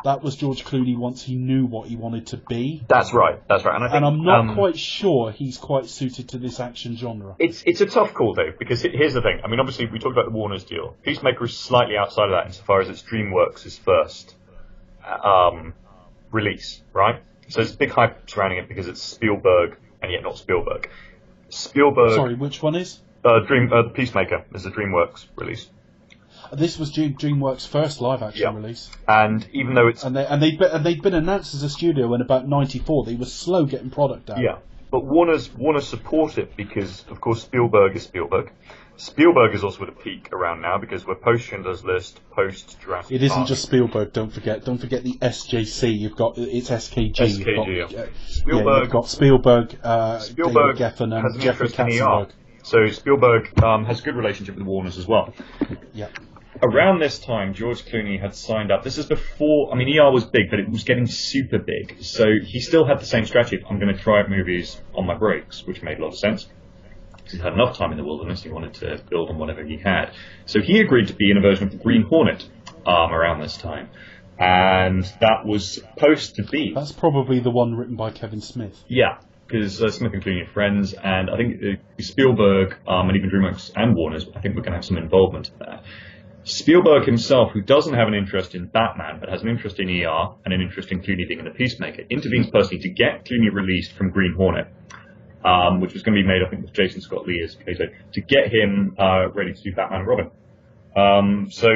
That was George Clooney once he knew what he wanted to be. That's right. And I'm not quite sure he's quite suited to this action genre. It's a tough call, though, because here's the thing. I mean, obviously, we talked about the Warner's deal. Peacemaker is slightly outside of that insofar as it's DreamWorks' first release, right? So there's big hype surrounding it because it's Spielberg, and yet not Spielberg. Sorry, which one is? The Peacemaker is a DreamWorks release. This was DreamWorks' first live-action release, and even though it's they'd been announced as a studio in about '94, they were slow getting product out. Yeah, but Warner support it because, of course, Spielberg is Spielberg. Spielberg is also at a peak around now because we're post Schindler's List, post Jurassic Park. It isn't just Spielberg. Don't forget the SJC. You've got it's SKG. Spielberg. You've got Spielberg, David Geffen, and Jeffrey Katzenberg. So Spielberg has a good relationship with Warner's as well. Yeah. Around this time, George Clooney had signed up. This is before, I mean, ER was big, but it was getting super big. So he still had the same strategy. I'm going to try out movies on my breaks, which made a lot of sense. Because he had enough time in the wilderness, he wanted to build on whatever he had. So he agreed to be in a version of the Green Hornet around this time. And that was supposed to be... That's probably the one written by Kevin Smith. Yeah. Because Smith and Clooney are friends, and I think Spielberg, and even DreamWorks and Warner's, I think we're going to have some involvement there. Spielberg himself, who doesn't have an interest in Batman, but has an interest in ER and an interest in Clooney being in The Peacemaker, intervenes personally to get Clooney released from Green Hornet, which was going to be made, I think, with Jason Scott Lee as Kato, to get him ready to do Batman and Robin. So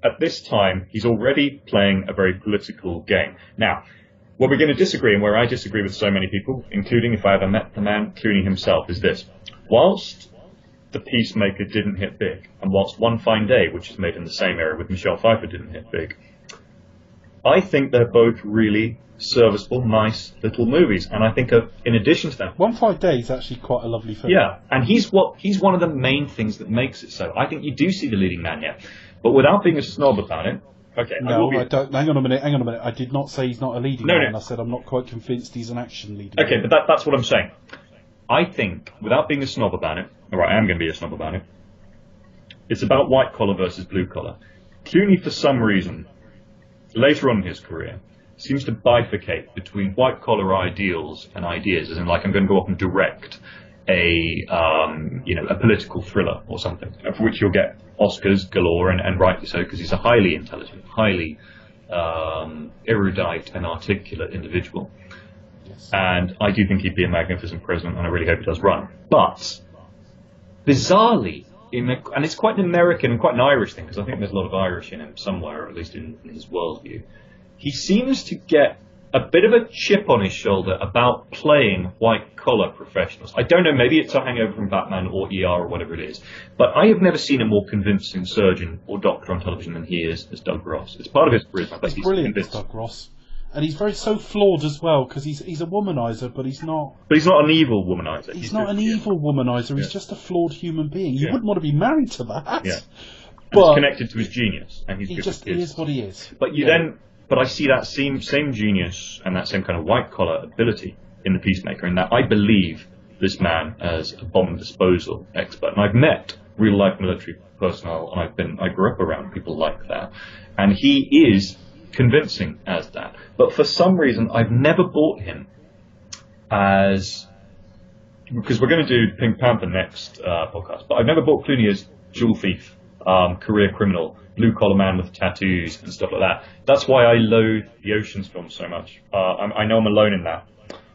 at this time, he's already playing a very political game. Now, where we're going to disagree, and where I disagree with so many people, including if I ever met the man, Clooney himself, is this. Whilst The Peacemaker didn't hit big, and whilst One Fine Day, which is made in the same era with Michelle Pfeiffer, didn't hit big, I think they're both really serviceable, nice little movies. And I think in addition to that... One Fine Day is actually quite a lovely film. Yeah, and he's one of the main things that makes it so. I think you do see the leading man here. But without being a snob about it, okay, no, I don't. Hang on a minute. I did not say he's not a leading man. No. I said I'm not quite convinced he's an action leading man. Okay, but that's what I'm saying. I think, without being a snob about it, alright, I am going to be a snob about it, it's about white collar versus blue collar. Clooney, for some reason, later on in his career, seems to bifurcate between white collar ideals and ideas, as in, like, I'm going to go off and direct a political thriller or something, for which you'll get Oscars galore, and rightly so, because he's a highly intelligent, highly erudite and articulate individual. Yes. And I do think he'd be a magnificent president, and I really hope he does run. But, bizarrely, and it's quite an American and quite an Irish thing, because I think there's a lot of Irish in him somewhere, or at least in his worldview, he seems to get a bit of a chip on his shoulder about playing white-collar professionals. I don't know, maybe it's a hangover from Batman or ER or whatever it is, but I have never seen a more convincing surgeon or doctor on television than he is as Doug Ross. It's part of his charisma. He's brilliant as Doug Ross. And he's so flawed as well, because he's a womanizer, but he's not... But he's not an evil womanizer. He's not an evil womanizer, he's just a flawed human being. You wouldn't want to be married to that. Yeah. But he's connected to his genius, and he's he is what he is. But But I see that same genius and that same kind of white-collar ability in The Peacemaker, in that I believe this man as a bomb disposal expert. And I've met real-life military personnel, and I grew up around people like that. And he is convincing as that. But for some reason, I've never bought him as... Because we're going to do Pink Panther next podcast, but I've never bought Clooney as jewel thief, career criminal, blue-collar man with tattoos and stuff like that. That's why I loathe the Oceans films so much. I know I'm alone in that.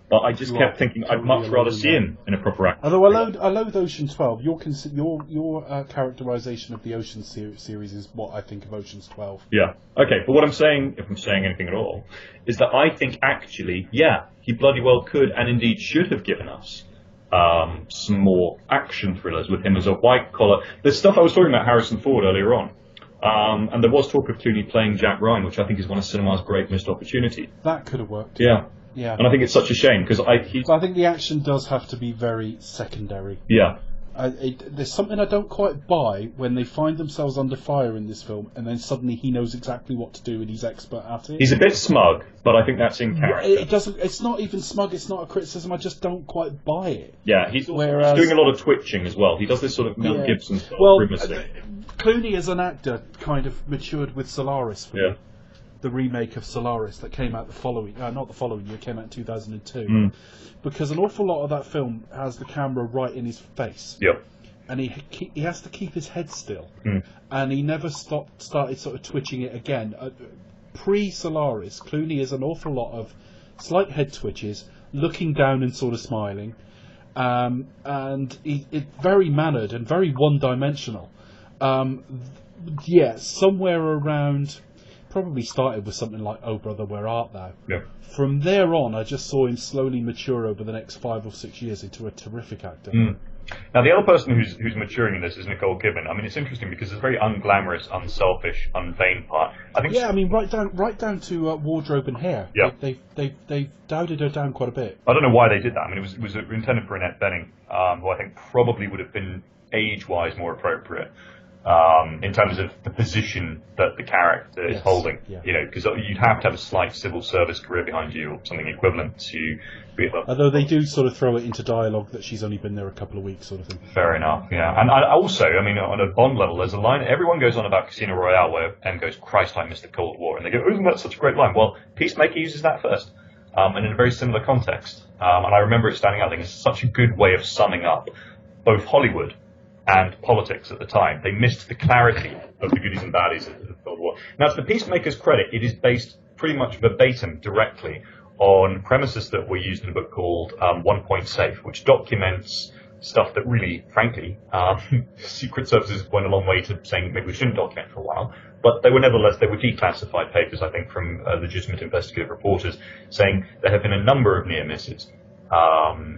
But I just kept thinking I'd much rather see him in a proper action. Although I loathe Ocean's 12. Your characterization of the Ocean series is what I think of Ocean's 12. Yeah. Okay, but what I'm saying, if I'm saying anything at all, is that I think actually, yeah, he bloody well could and indeed should have given us some more action thrillers with him as a white collar. There's stuff I was talking about Harrison Ford earlier on. And there was talk of Clooney playing Jack Ryan, which I think is one of cinema's great missed opportunities. That could have worked. Yeah. Yeah. And I think it's such a shame, because I think the action does have to be very secondary. Yeah. There's something I don't quite buy when they find themselves under fire in this film, and then suddenly he knows exactly what to do and he's expert at it. He's a bit smug, but I think that's in character. It's not even smug, it's not a criticism, I just don't quite buy it. Yeah, he's doing a lot of twitching as well. He does this sort of Mel Gibson style grimacing. Clooney as an actor kind of matured with Solaris for me. The remake of Solaris that came out not the following year, came out in 2002. Because an awful lot of that film has the camera right in his face. Yep. And he has to keep his head still. And he never started sort of twitching it again. Pre-Solaris, Clooney is an awful lot of slight head twitches, looking down and sort of smiling. And it's very mannered and very one-dimensional. Somewhere around... Probably started with something like "Oh Brother, Where Art Thou?" Yeah. From there on, I just saw him slowly mature over the next 5 or 6 years into a terrific actor. Now, the other person who's maturing in this is Nicole Kidman. I mean, it's interesting because it's a very unglamorous, unselfish, unvain part. I think. Yeah, I mean, right down to wardrobe and hair. Yeah. They've dowded her down quite a bit. I don't know why they did that. I mean, it was intended for Annette Bening, who I think probably would have been age-wise more appropriate. In terms of the position that the character is holding, because you'd have to have a slight civil service career behind you or something equivalent to be able. Although they do sort of throw it into dialogue that she's only been there a couple of weeks, sort of thing. Fair enough, yeah. And also, I mean, on a Bond level, there's a line. Everyone goes on about Casino Royale where M goes, "Christ, I missed the Cold War," and they go, "Isn't that such a great line?" Well, Peacemaker uses that first, and in a very similar context. And I remember it standing out. I think it's such a good way of summing up both Hollywood and politics at the time. They missed the clarity of the goodies and baddies of the Cold War. Now, to the Peacemaker's credit, it is based pretty much verbatim, directly, on premises that were used in a book called 1 Point Safe, which documents stuff that really, frankly, Secret Services went a long way to saying maybe we shouldn't document for a while. But they were declassified papers, I think, from legitimate investigative reporters, saying there have been a number of near misses.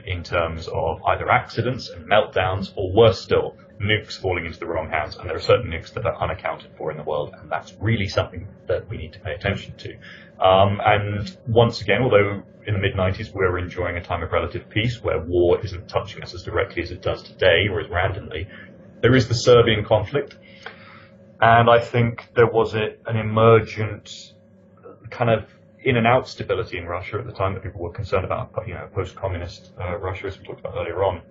In terms of either accidents and meltdowns, or worse still, nukes falling into the wrong hands. And there are certain nukes that are unaccounted for in the world, and that's really something that we need to pay attention to. And once again, although in the mid-90s we were enjoying a time of relative peace, where war isn't touching us as directly as it does today, or as randomly, there is the Serbian conflict. And I think there was an emergent kind of in and out stability in Russia at the time that people were concerned about, post-communist Russia, as we talked about earlier on.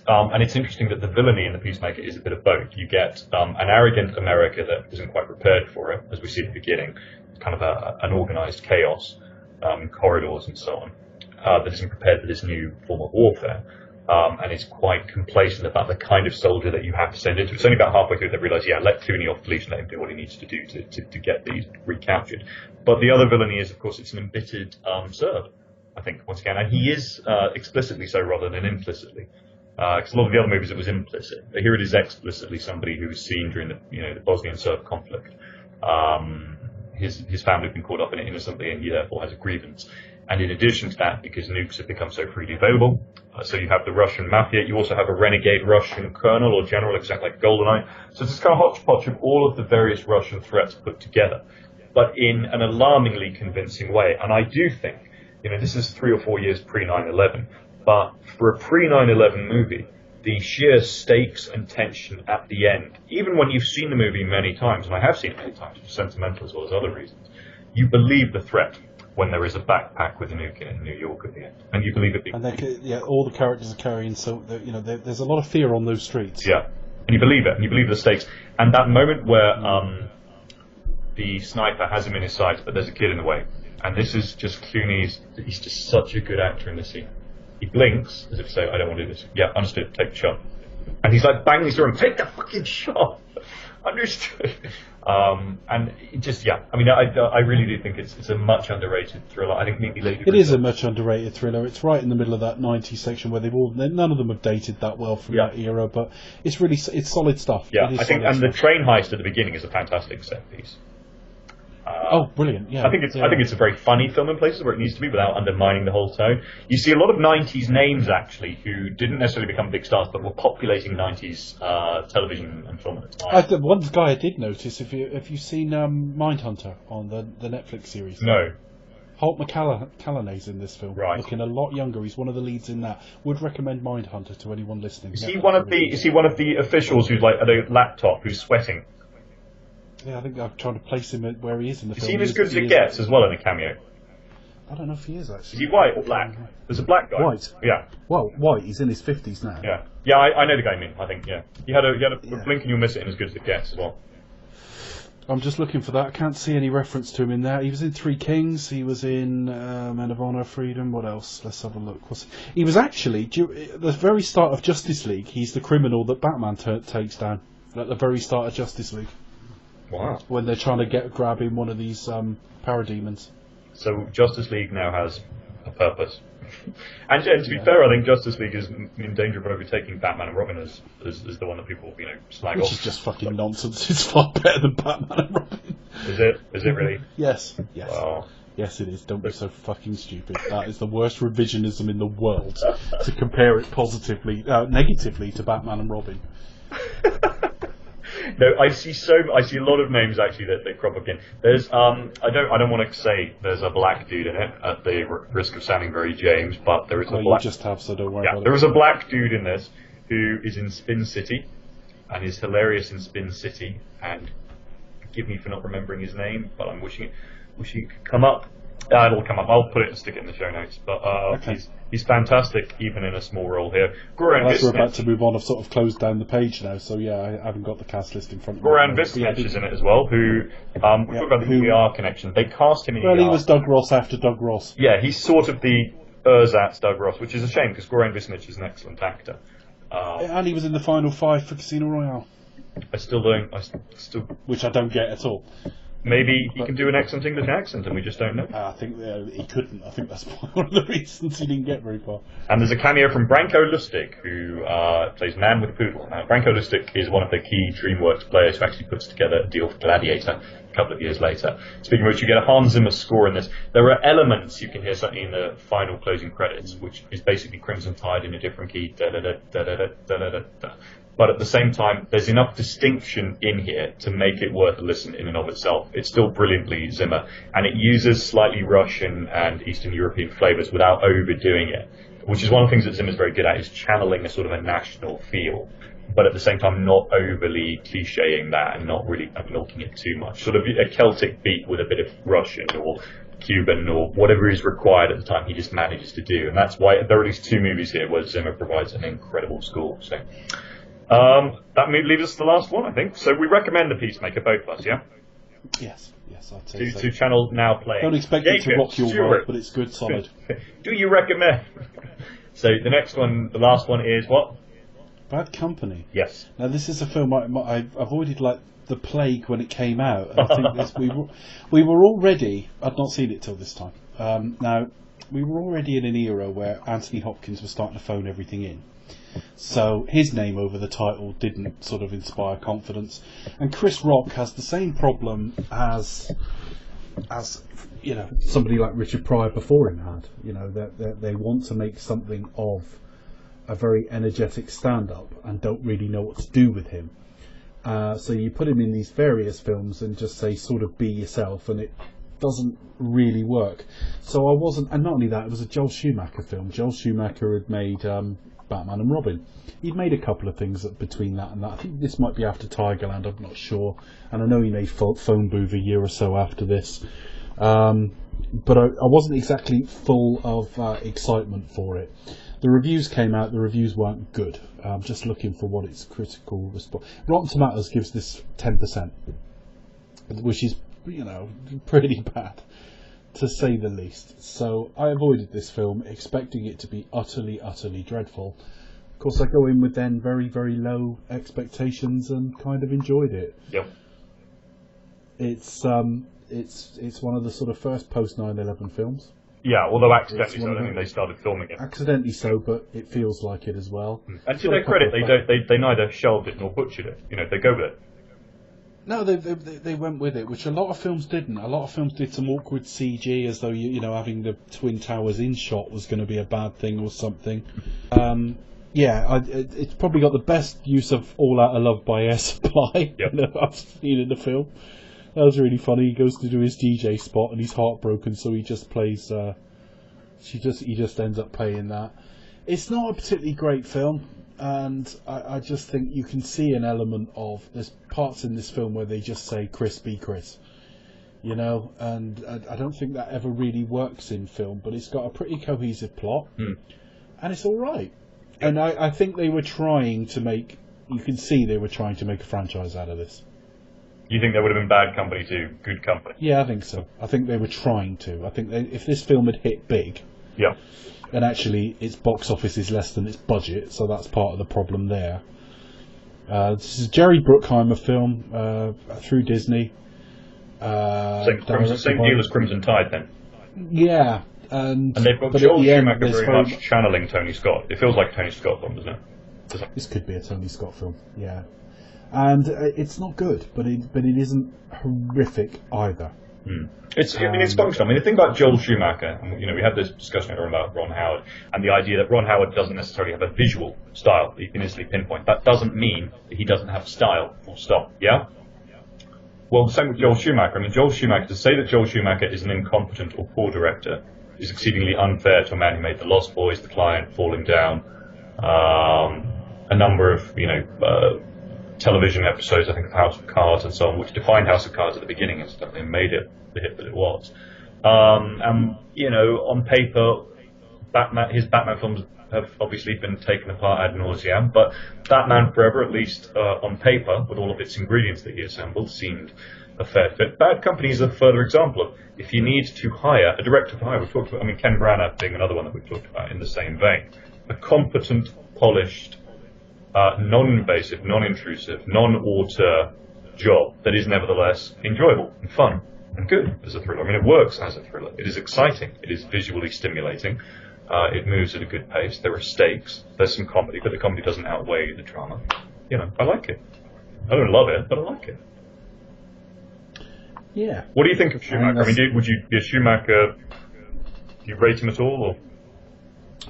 And it's interesting that the villainy in the Peacemaker is a bit of both. You get an arrogant America that isn't quite prepared for it, as we see at the beginning, kind of an organized chaos, corridors and so on, that isn't prepared for this new form of warfare. And is quite complacent about the kind of soldier that you have to send into it. It's only about halfway through they realise, let Clooney off the leash and let him do what he needs to do to get these recaptured. But the other villainy is, of course, it's an embittered Serb, I think, once again. And he is explicitly so rather than implicitly. Because a lot of the other movies it was implicit. But here it is explicitly somebody who was seen during the Bosnian Serb conflict. His family had been caught up in it innocently, and he therefore has a grievance. And in addition to that, because nukes have become so freely available, so you have the Russian mafia, you also have a renegade Russian colonel or general, exactly like GoldenEye. So it's this kind of hodgepodge of all of the various Russian threats put together, but in an alarmingly convincing way. And I do think, this is 3 or 4 years pre-9/11, but for a pre-9/11 movie, the sheer stakes and tension at the end, even when you've seen the movie many times, and I have seen it many times for sentimental as well as other reasons, you believe the threat when there is a backpack with a nuke in New York at the end, and you believe it. And all the characters are carrying, so there's a lot of fear on those streets. Yeah, and you believe it, and you believe the stakes. And that moment where the sniper has him in his sights, but there's a kid in the way, and this is just Clooney's. He's just such a good actor in this scene. He blinks as if to say, "I don't want to do this." Yeah, understood. Take the shot. And he's like banging his door and take the fucking shot. Understood. And it just, yeah, I mean, I really do think it's a much underrated thriller. I think maybe it is a much underrated thriller. It's right in the middle of that 90s section where none of them have dated that well from that era, but it's solid stuff. Yeah, I think, and the train heist at the beginning is a fantastic set piece. Oh, brilliant! Yeah, I think it's a very funny film in places where it needs to be without undermining the whole tone. You see a lot of 90s names actually who didn't necessarily become big stars but were populating 90s television and film at the time. One guy I did notice, if you've seen Mindhunter on the Netflix series. No. Holt McCallana's in this film, right. Looking a lot younger. He's one of the leads in that. Would recommend Mindhunter to anyone listening. Is he one of the officials who's like at a laptop who's sweating? Yeah, I think I'm trying to place him where he is in the film. Is he as good as it gets as well in a cameo? I don't know if he is actually. Is he white or black? There's a black guy. White. Yeah. Well, white. He's in his 50s now. Yeah. Yeah, I know the guy you mean. I think. Yeah. He had a blink and you'll miss it, and as good as it gets as well. I'm just looking for that. I can't see any reference to him in there. He was in Three Kings. He was in Men of Honor, Freedom. What else? Let's have a look. He was actually at the very start of Justice League. He's the criminal that Batman takes down at the very start of Justice League. Wow. When they're trying to grab him one of these parademons. So Justice League now has a purpose. And to be fair, I think Justice League is in danger of overtaking Batman and Robin as the one that people slag off. Which is just fucking nonsense. It's far better than Batman and Robin. Is it? Is it really? Yes. Wow. Yes, it is. Don't be so fucking stupid. That is the worst revisionism in the world to compare it negatively to Batman and Robin. No, I see a lot of names actually that they crop up in. There's I don't want to say there's a black dude in it at the risk of sounding very James, but there is a black. You just have, so don't worry about it. There is a black dude in this who is in Spin City and is hilarious in Spin City. And forgive me for not remembering his name, but I'm wishing it could come up. It'll come up. I'll put it and stick it in the show notes. But okay. He's fantastic, even in a small role here. We're about to move on. I've sort of closed down the page now, so yeah, I haven't got the cast list in front of me. Goran Visnich is in it as well, who, we talked about the ER connection. They cast him in ER. Well, he was Doug Ross after Doug Ross. Yeah, he's sort of the ersatz Doug Ross, which is a shame, because Goran Visnich is an excellent actor. And he was in the final 5 for Casino Royale. Which I don't get at all. Maybe he can do an excellent English accent and we just don't know. I think he couldn't. I think that's one of the reasons he didn't get very far. And there's a cameo from Branko Lustig, who plays Man with a Poodle. Now, Branko Lustig is one of the key DreamWorks players who actually puts together a deal for Gladiator a couple of years later. Speaking of which, you get a Hans Zimmer score in this. There are elements you can hear certainly in the final closing credits, which is basically Crimson Tide in a different key. But at the same time, there's enough distinction in here to make it worth a listen in and of itself. It's still brilliantly Zimmer, and it uses slightly Russian and Eastern European flavours without overdoing it, which is one of the things that Zimmer's very good at, is channeling a sort of a national feel, but at the same time not overly clichéing that and not really milking it too much. Sort of a Celtic beat with a bit of Russian or Cuban or whatever is required at the time, he just manages to do. And that's why there are at least 2 movies here where Zimmer provides an incredible score. So that leaves us to the last one, I think. So we recommend The Peacemaker, both of us, yeah? Yes, I'd say so. To channel Now Playing. Don't expect it to rock your world, but it's good, solid. Do you recommend? So the next one, the last one is what? Bad Company. Yes. Now this is a film I avoided like the plague when it came out. And I think we were already. I'd not seen it till this time. Now we were already in an era where Anthony Hopkins was starting to phone everything in. So his name over the title didn't sort of inspire confidence, and Chris Rock has the same problem as somebody like Richard Pryor before him had. That they want to make something of a very energetic stand-up and don't really know what to do with him. So you put him in these various films and just say sort of be yourself, and it doesn't really work. So I wasn't, and not only that, it was a Joel Schumacher film. Joel Schumacher had made Batman and Robin. He'd made a couple of things between that and that. I think this might be after Tigerland, I'm not sure. And I know he made Phone Booth a year or so after this. But I wasn't exactly full of excitement for it. The reviews came out, the reviews weren't good. I'm just looking for what its critical response. Rotten Tomatoes gives this 10%, which is, pretty bad, to say the least. So I avoided this film, expecting it to be utterly, utterly dreadful. course, I go in with then very, very low expectations and kind of enjoyed it. Yep. It's one of the sort of first post 9/11 films. Yeah, although accidentally so. I don't think they started filming it. Accidentally so, but it feels like it as well. And to their credit, they neither shelved it nor butchered it. You know, they go with it. No, they went with it, which a lot of films didn't. A lot of films did some awkward CG, as though you know having the Twin Towers in shot was going to be a bad thing or something. It's probably got the best use of All Out of Love by Air Supply I've seen in the film. That was really funny. He goes to do his DJ spot and he's heartbroken, so he just plays. He just ends up playing that. It's not a particularly great film. And I just think you can see an element of, there's parts in this film where they just say Chris be Chris, you know, and I don't think that ever really works in film, but it's got a pretty cohesive plot and it's alright. And I think they were trying to make, you can see they were trying to make a franchise out of this. You think there would have been bad company to good company? Yeah, I think so. I think they were trying to. I think if this film had hit big, and actually its box office is less than its budget, so that's part of the problem there. This is a Jerry Bruckheimer film through Disney. Same deal as Crimson Tide then? Yeah. And they've got Joel Schumacher very much channeling Tony Scott. It feels like a Tony Scott film, doesn't it? This could be a Tony Scott film, yeah. And it's not good, but it isn't horrific either. It's functional. I mean, the thing about Joel Schumacher, you know, we had this discussion earlier about Ron Howard, and the idea that Ron Howard doesn't necessarily have a visual style that you can easily pinpoint. That doesn't mean that he doesn't have style, full stop, yeah? Well, the same with Joel Schumacher. I mean, Joel Schumacher, to say that Joel Schumacher is an incompetent or poor director is exceedingly unfair to a man who made The Lost Boys, The Client, Falling Down, a number of, television episodes, I think, of House of Cards and so on, which defined House of Cards at the beginning and stuff, and made it the hit that it was. On paper, his Batman films have obviously been taken apart ad nauseam, but Batman Forever, at least on paper, with all of its ingredients that he assembled, seemed a fair fit. Bad Company is a further example of, if you need to hire a director for hire, we've talked about, Ken Branagh being another one that we've talked about in the same vein, a competent, polished, non-invasive, non-intrusive, non-auteur job that is nevertheless enjoyable and fun and good as a thriller. I mean, it works as a thriller. It is exciting. It is visually stimulating. It moves at a good pace. There are stakes. There's some comedy, but the comedy doesn't outweigh the drama. You know, I like it. I don't love it, but I like it. Yeah. What do you think of Schumacher? I mean, would you be a Schumacher? Do you rate him at all? Or?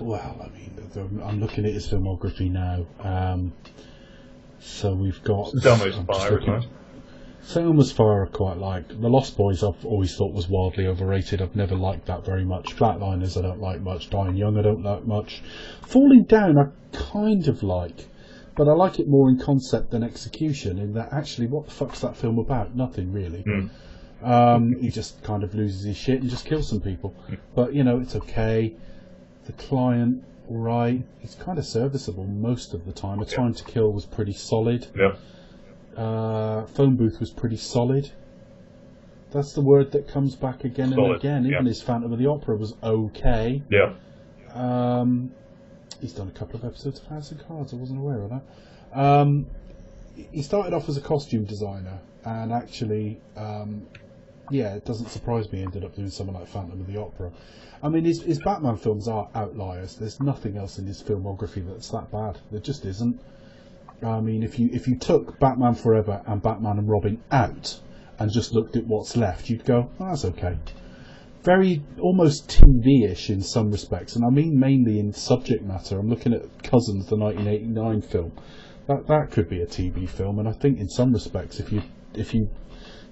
Well, I mean, I'm looking at his filmography now. So we've got Selma's Fire, isn't it? Selma's Fire I quite like. The Lost Boys I've always thought was wildly overrated. I've never liked that very much. Flatliners I don't like much. Dying Young I don't like much. Falling Down I kind of like, but I like it more in concept than execution, in that actually what the fuck's that film about? Nothing really. He just kind of loses his shit and just kills some people. But, you know, it's okay. The Client, right, it's kind of serviceable most of the time. A Time to Kill was pretty solid. Phone Booth was pretty solid. That's the word that comes back again and again. Even his Phantom of the Opera was okay. He's done a couple of episodes of House of Cards. I wasn't aware of that. He started off as a costume designer, and actually, it doesn't surprise me he ended up doing something like Phantom of the Opera. I mean, his Batman films are outliers. There's nothing else in his filmography that's that bad. There just isn't. I mean, if you took Batman Forever and Batman and Robin out and just looked at what's left, you'd go, oh, that's okay. Very, almost TV-ish in some respects, and I mean mainly in subject matter. I'm looking at Cousins, the 1989 film. That could be a TV film, and I think in some respects, if you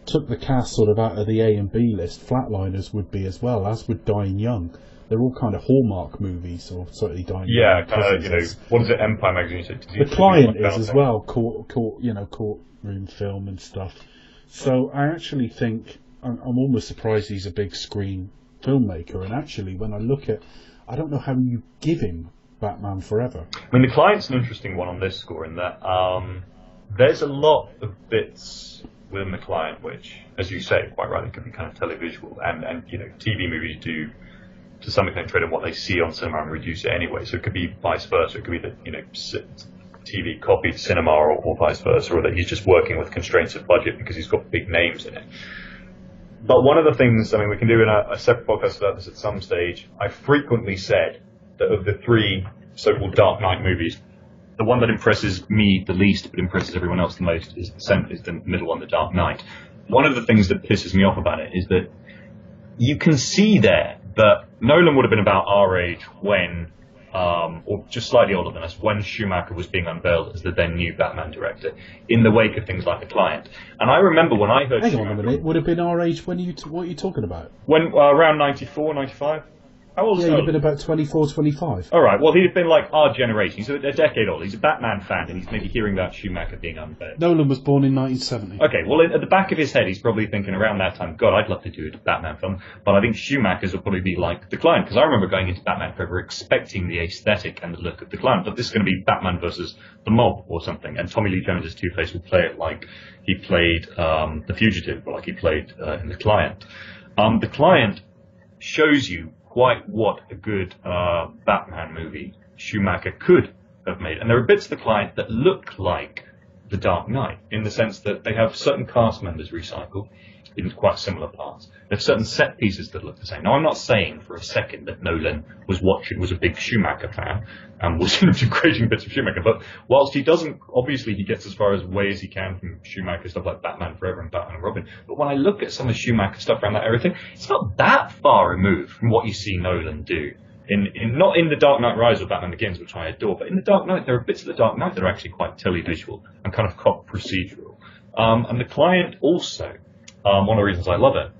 took the cast sort of out of the A and B list, Flatliners would be as well, as would Dying Young. They're all kind of Hallmark movies, or certainly Dying Young. Kind of, what is it, Empire Magazine said? The Client is as well, courtroom film and stuff. So I actually think, I'm almost surprised he's a big screen filmmaker, and actually when I look at, I don't know how you give him Batman Forever. I mean, The Client's an interesting one on this score in that there's a lot of bits within The Client which, as you say, quite rightly, can be kind of televisual, and TV movies do to some extent tread on what they see on cinema and reduce it anyway. So it could be vice versa. It could be that TV copied cinema or vice versa, or that he's just working with constraints of budget because he's got big names in it. But one of the things, I mean, we can do in a separate podcast about this at some stage. I frequently said that of the three so-called Dark Knight movies, the one that impresses me the least but impresses everyone else the most is the middle one, The Dark Knight. One of the things that pisses me off about it is that you can see there that Nolan would have been about our age when, or just slightly older than us, when Schumacher was being unveiled as the then new Batman director, in the wake of things like The Client. And I remember when I heard Hang Schumacher... on a minute, would have been our age when what are you talking about? When, around 94, 95? How old is he'd Nolan? have been about 24, 25. All right, well, he'd have been like our generation. He's a decade old. He's a Batman fan, and he's maybe hearing about Schumacher being unveiled. Nolan was born in 1970. Okay, well, at the back of his head, he's probably thinking around that time, God, I'd love to do a Batman film, but I think Schumacher's will probably be like The Client, because I remember going into Batman Forever expecting the aesthetic and the look of The Client, but this is going to be Batman versus the mob or something, and Tommy Lee Jones' Two-Face will play it like he played The Fugitive, or like he played in The Client. The Client shows you quite what a good Batman movie Schumacher could have made. And there are bits of The Client that look like The Dark Knight, in the sense that they have certain cast members recycled in quite similar parts. There's certain set pieces that look the same. Now, I'm not saying for a second that Nolan was a big Schumacher fan and was integrating bits of Schumacher, but whilst he doesn't, obviously he gets as far away as he can from Schumacher stuff like Batman Forever and Batman and Robin, but when I look at some of Schumacher stuff around that everything, it's not that far removed from what you see Nolan do. Not in The Dark Knight Rises or Batman Begins, which I adore, but in The Dark Knight, there are bits of The Dark Knight that are actually quite televisual and kind of cop procedural. And The Client also, one of the reasons I love it.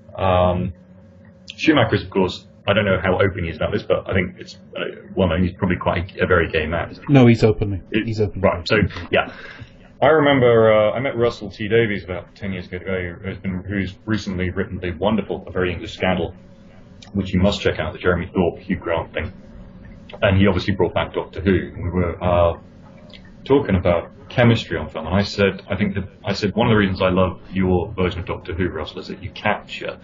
Schumacher is, of course, I don't know how open he is about this, but I think it's, he's probably quite a very gay man. No, he's openly. He's openly. Right, so, yeah. I remember I met Russell T Davies about 10 years ago, who's recently written the wonderful A Very English Scandal, which you must check out, the Jeremy Thorpe, Hugh Grant thing. And he obviously brought back Doctor Who. And we were talking about chemistry on film, and I said one of the reasons I love your version of Doctor Who, Russell, is that you capture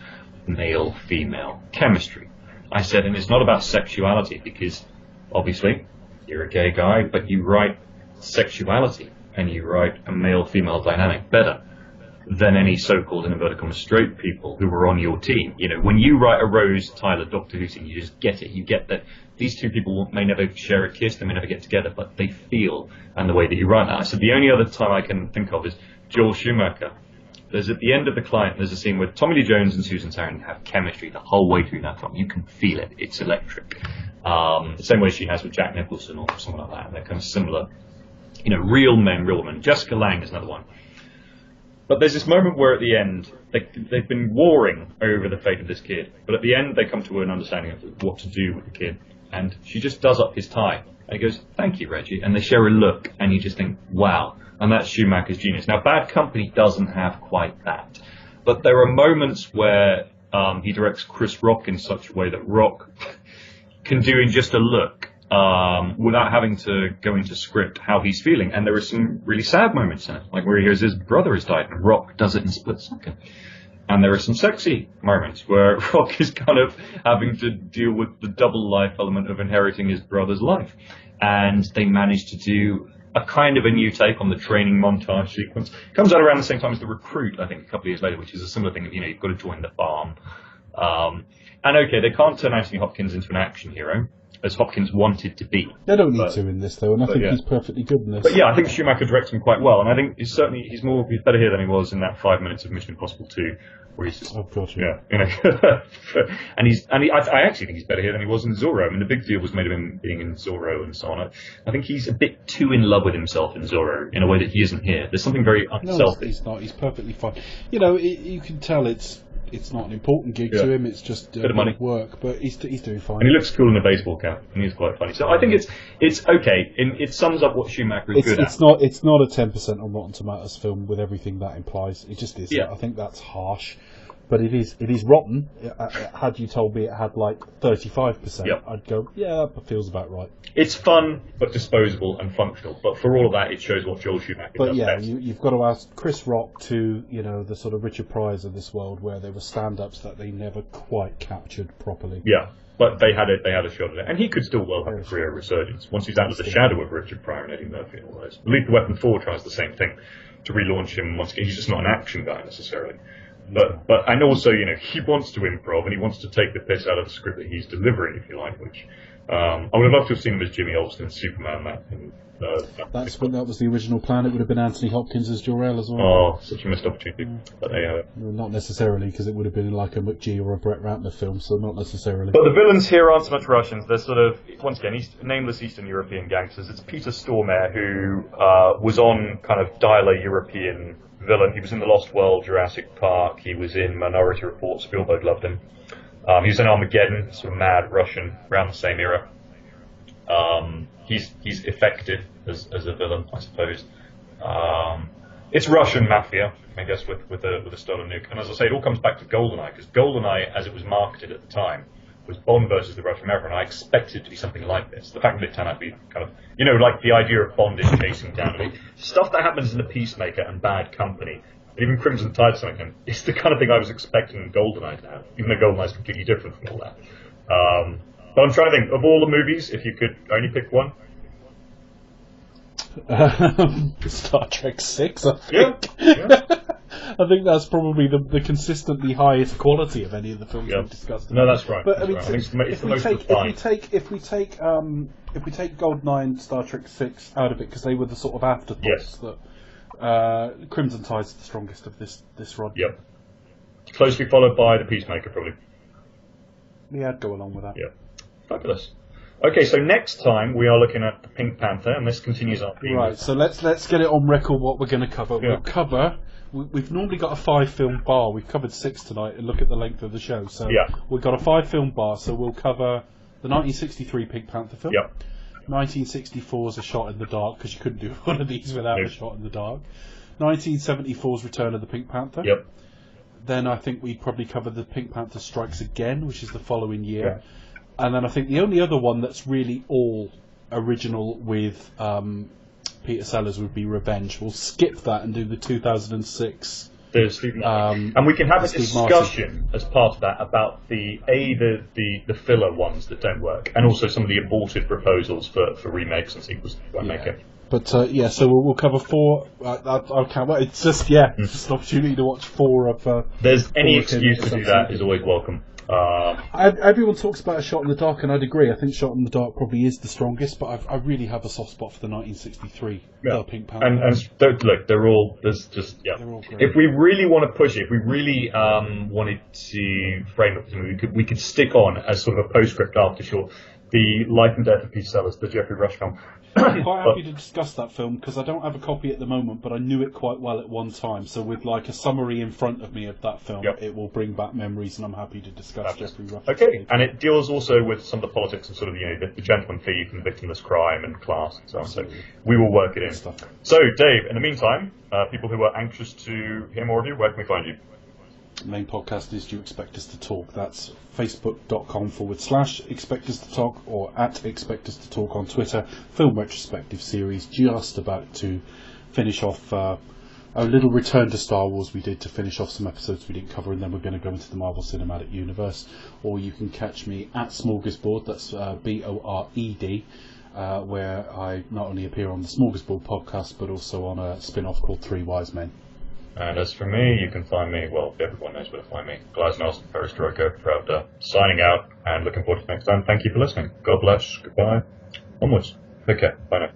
male-female chemistry. I said, and it's not about sexuality, because obviously you're a gay guy, but you write sexuality and you write a male-female dynamic better than any so-called, in inverted commas, straight people who were on your team. You know, when you write a Rose Tyler Doctor Who scene, you just get it. You get that these two people may never share a kiss, they may never get together, but they feel, and the way that you write that. I said, the only other time I can think of is Joel Schumacher. There's at the end of The Client, there's a scene where Tommy Lee Jones and Susan Sarandon have chemistry the whole way through that film. You can feel it. It's electric. The same way she has with Jack Nicholson or something like that. They're kind of similar. You know, real men, real women. Jessica Lange is another one. But there's this moment where at the end, they've been warring over the fate of this kid, but at the end they come to an understanding of what to do with the kid, and she just does up his tie. And he goes, "Thank you, Reggie," and they share a look, and you just think, wow. And that's Schumacher's genius. Now, Bad Company doesn't have quite that, but there are moments where he directs Chris Rock in such a way that Rock can do in just a look, without having to go into script how he's feeling. And there are some really sad moments in it, like where he hears his brother has died, and Rock does it in a split second. And there are some sexy moments where Rock is kind of having to deal with the double life element of inheriting his brother's life. And they manage to do a kind of a new take on the training montage sequence. It comes out around the same time as The Recruit, I think, a couple of years later, which is a similar thing of, you've got to join the farm. And okay, they can't turn Anthony Hopkins into an action hero, as Hopkins wanted to be. They don't need to in this, though, and I think he's perfectly good in this. But yeah, I think Schumacher directs him quite well, and I think he's better here than he was in that 5 minutes of Mission Impossible 2, where he's just, oh god, yeah, you know, I actually think he's better here than he was in Zorro. I mean, the big deal was made of him being in Zorro and so on. I think he's a bit too in love with himself in Zorro in a way that he isn't here. There's something very unselfish. No, he's not. He's perfectly fine. You know, you can tell it's not an important gig to him. It's just a bit of money work, but he's doing fine. And he looks cool in a baseball cap, and he's quite funny. So I think it's okay. It sums up what Schumacher is good at. It's not a 10% on Rotten Tomatoes film with everything that implies. It just is. Yeah. I think that's harsh, but it is rotten. Had you told me it had like 35%, I'd go, yeah, that feels about right. It's fun, but disposable and functional. But for all of that, it shows what Joel Schumacher does best. You've got to ask Chris Rock to, the sort of Richard Pryor of this world, where they were stand-ups that they never quite captured properly. Yeah. But they had a shot at it, and he could still well have a career resurgence once he's out of the shadow of Richard Pryor and Eddie Murphy and all those. Lethal Weapon 4 tries the same thing to relaunch him once again. He's just not an action guy necessarily, but and also he wants to improv and he wants to take the piss out of the script that he's delivering, if you like. Which I would have loved to have seen him as Jimmy Olsen in Superman. That was the original plan. It would have been Anthony Hopkins as Jor-El as well. Oh, such a missed opportunity. But not necessarily, because it would have been like a McGee or a Brett Ratner film, so not necessarily. But the villains here aren't so much Russians. They're sort of, once again, nameless Eastern European gangsters. It's Peter Stormare, who was on kind of dialer European villain. He was in The Lost World, Jurassic Park. He was in Minority Report. Spielberg loved him. He was in Armageddon, sort of mad Russian, around the same era. He's effective as a villain, I suppose. It's Russian mafia, I guess, with a stolen nuke. And as I say, it all comes back to GoldenEye, because GoldenEye, as it was marketed at the time, was Bond versus the Russian mafia, and I expected it to be something like this. The fact that it turned out to be kind of, like the idea of Bond is chasing down stuff that happens in The Peacemaker and Bad Company, and even Crimson Tide to some extent, it's the kind of thing I was expecting GoldenEye to have, even though GoldenEye is completely different from all that. But I'm trying to think, of all the movies, if you could only pick one. Star Trek VI, I think. Yeah. I think that's probably the consistently highest quality of any of the films we've discussed. No, that's right. But that's right. I think it's the most refined. If we take GoldenEye and Star Trek VI out of it, because they were the sort of afterthoughts, that Crimson Tide's the strongest of this run. Yep. Closely followed by The Peacemaker, probably. Yeah, I'd go along with that. Yeah. Fabulous. Okay, so next time we are looking at the Pink Panther, and this continues our theme. Right, so let's get it on record what we're going to cover. Yeah. We'll cover. We've normally got a 5-film bar. We've covered 6 tonight, and look at the length of the show. So we've got a 5-film bar. So we'll cover the 1963 Pink Panther film. Yep. 1964's A Shot in the Dark, because you couldn't do one of these without A Shot in the Dark. 1974's Return of the Pink Panther. Yep. Then I think we probably cover the Pink Panther Strikes Again, which is the following year. Yeah. And then I think the only other one that's really all original with Peter Sellers would be Revenge. We'll skip that and do the 2006. And we can have a discussion as part of that about the filler ones that don't work, and also some of the aborted proposals for remakes and sequels that won't make it. But so we'll cover 4. I can't wait. It's just just an opportunity to watch 4 of. There's any excuse to do that is always welcome. Everyone talks about A Shot in the Dark, and I'd agree. I think Shot in the Dark probably is the strongest, but I really have a soft spot for the 1963 Pink Panther. And look, they're all They're all great. If we really want to push it, if we really wanted to frame it, we could stick on as sort of a postscript after short the Life and Death of Peter Sellers, the Jeffrey Rush film. I'm quite happy to discuss that film, because I don't have a copy at the moment, but I knew it quite well at one time. So with like a summary in front of me of that film, it will bring back memories, and I'm happy to discuss Jeffrey Rush. Okay, and it deals also with some of the politics and sort of the gentleman thief and victimless crime and class and so on. So we will work it in. So Dave, in the meantime, people who are anxious to hear more of you, where can we find you? The main podcast is Do You Expect Us to Talk? That's facebook.com/Expect Us to Talk, or at Expect Us to Talk on Twitter. Film retrospective series, just about to finish off a little return to Star Wars we did to finish off some episodes we didn't cover, and then we're going to go into the Marvel Cinematic Universe. Or you can catch me at Smorgasbord, that's BORED, where I not only appear on the Smorgasbord podcast, but also on a spin-off called Three Wise Men. And as for me, you can find me, well, everyone knows where to find me. Glas Nelson, Perestroika, Pravda, signing out, and looking forward to next time. Thank you for listening. God bless, goodbye, onwards. Take care, bye now.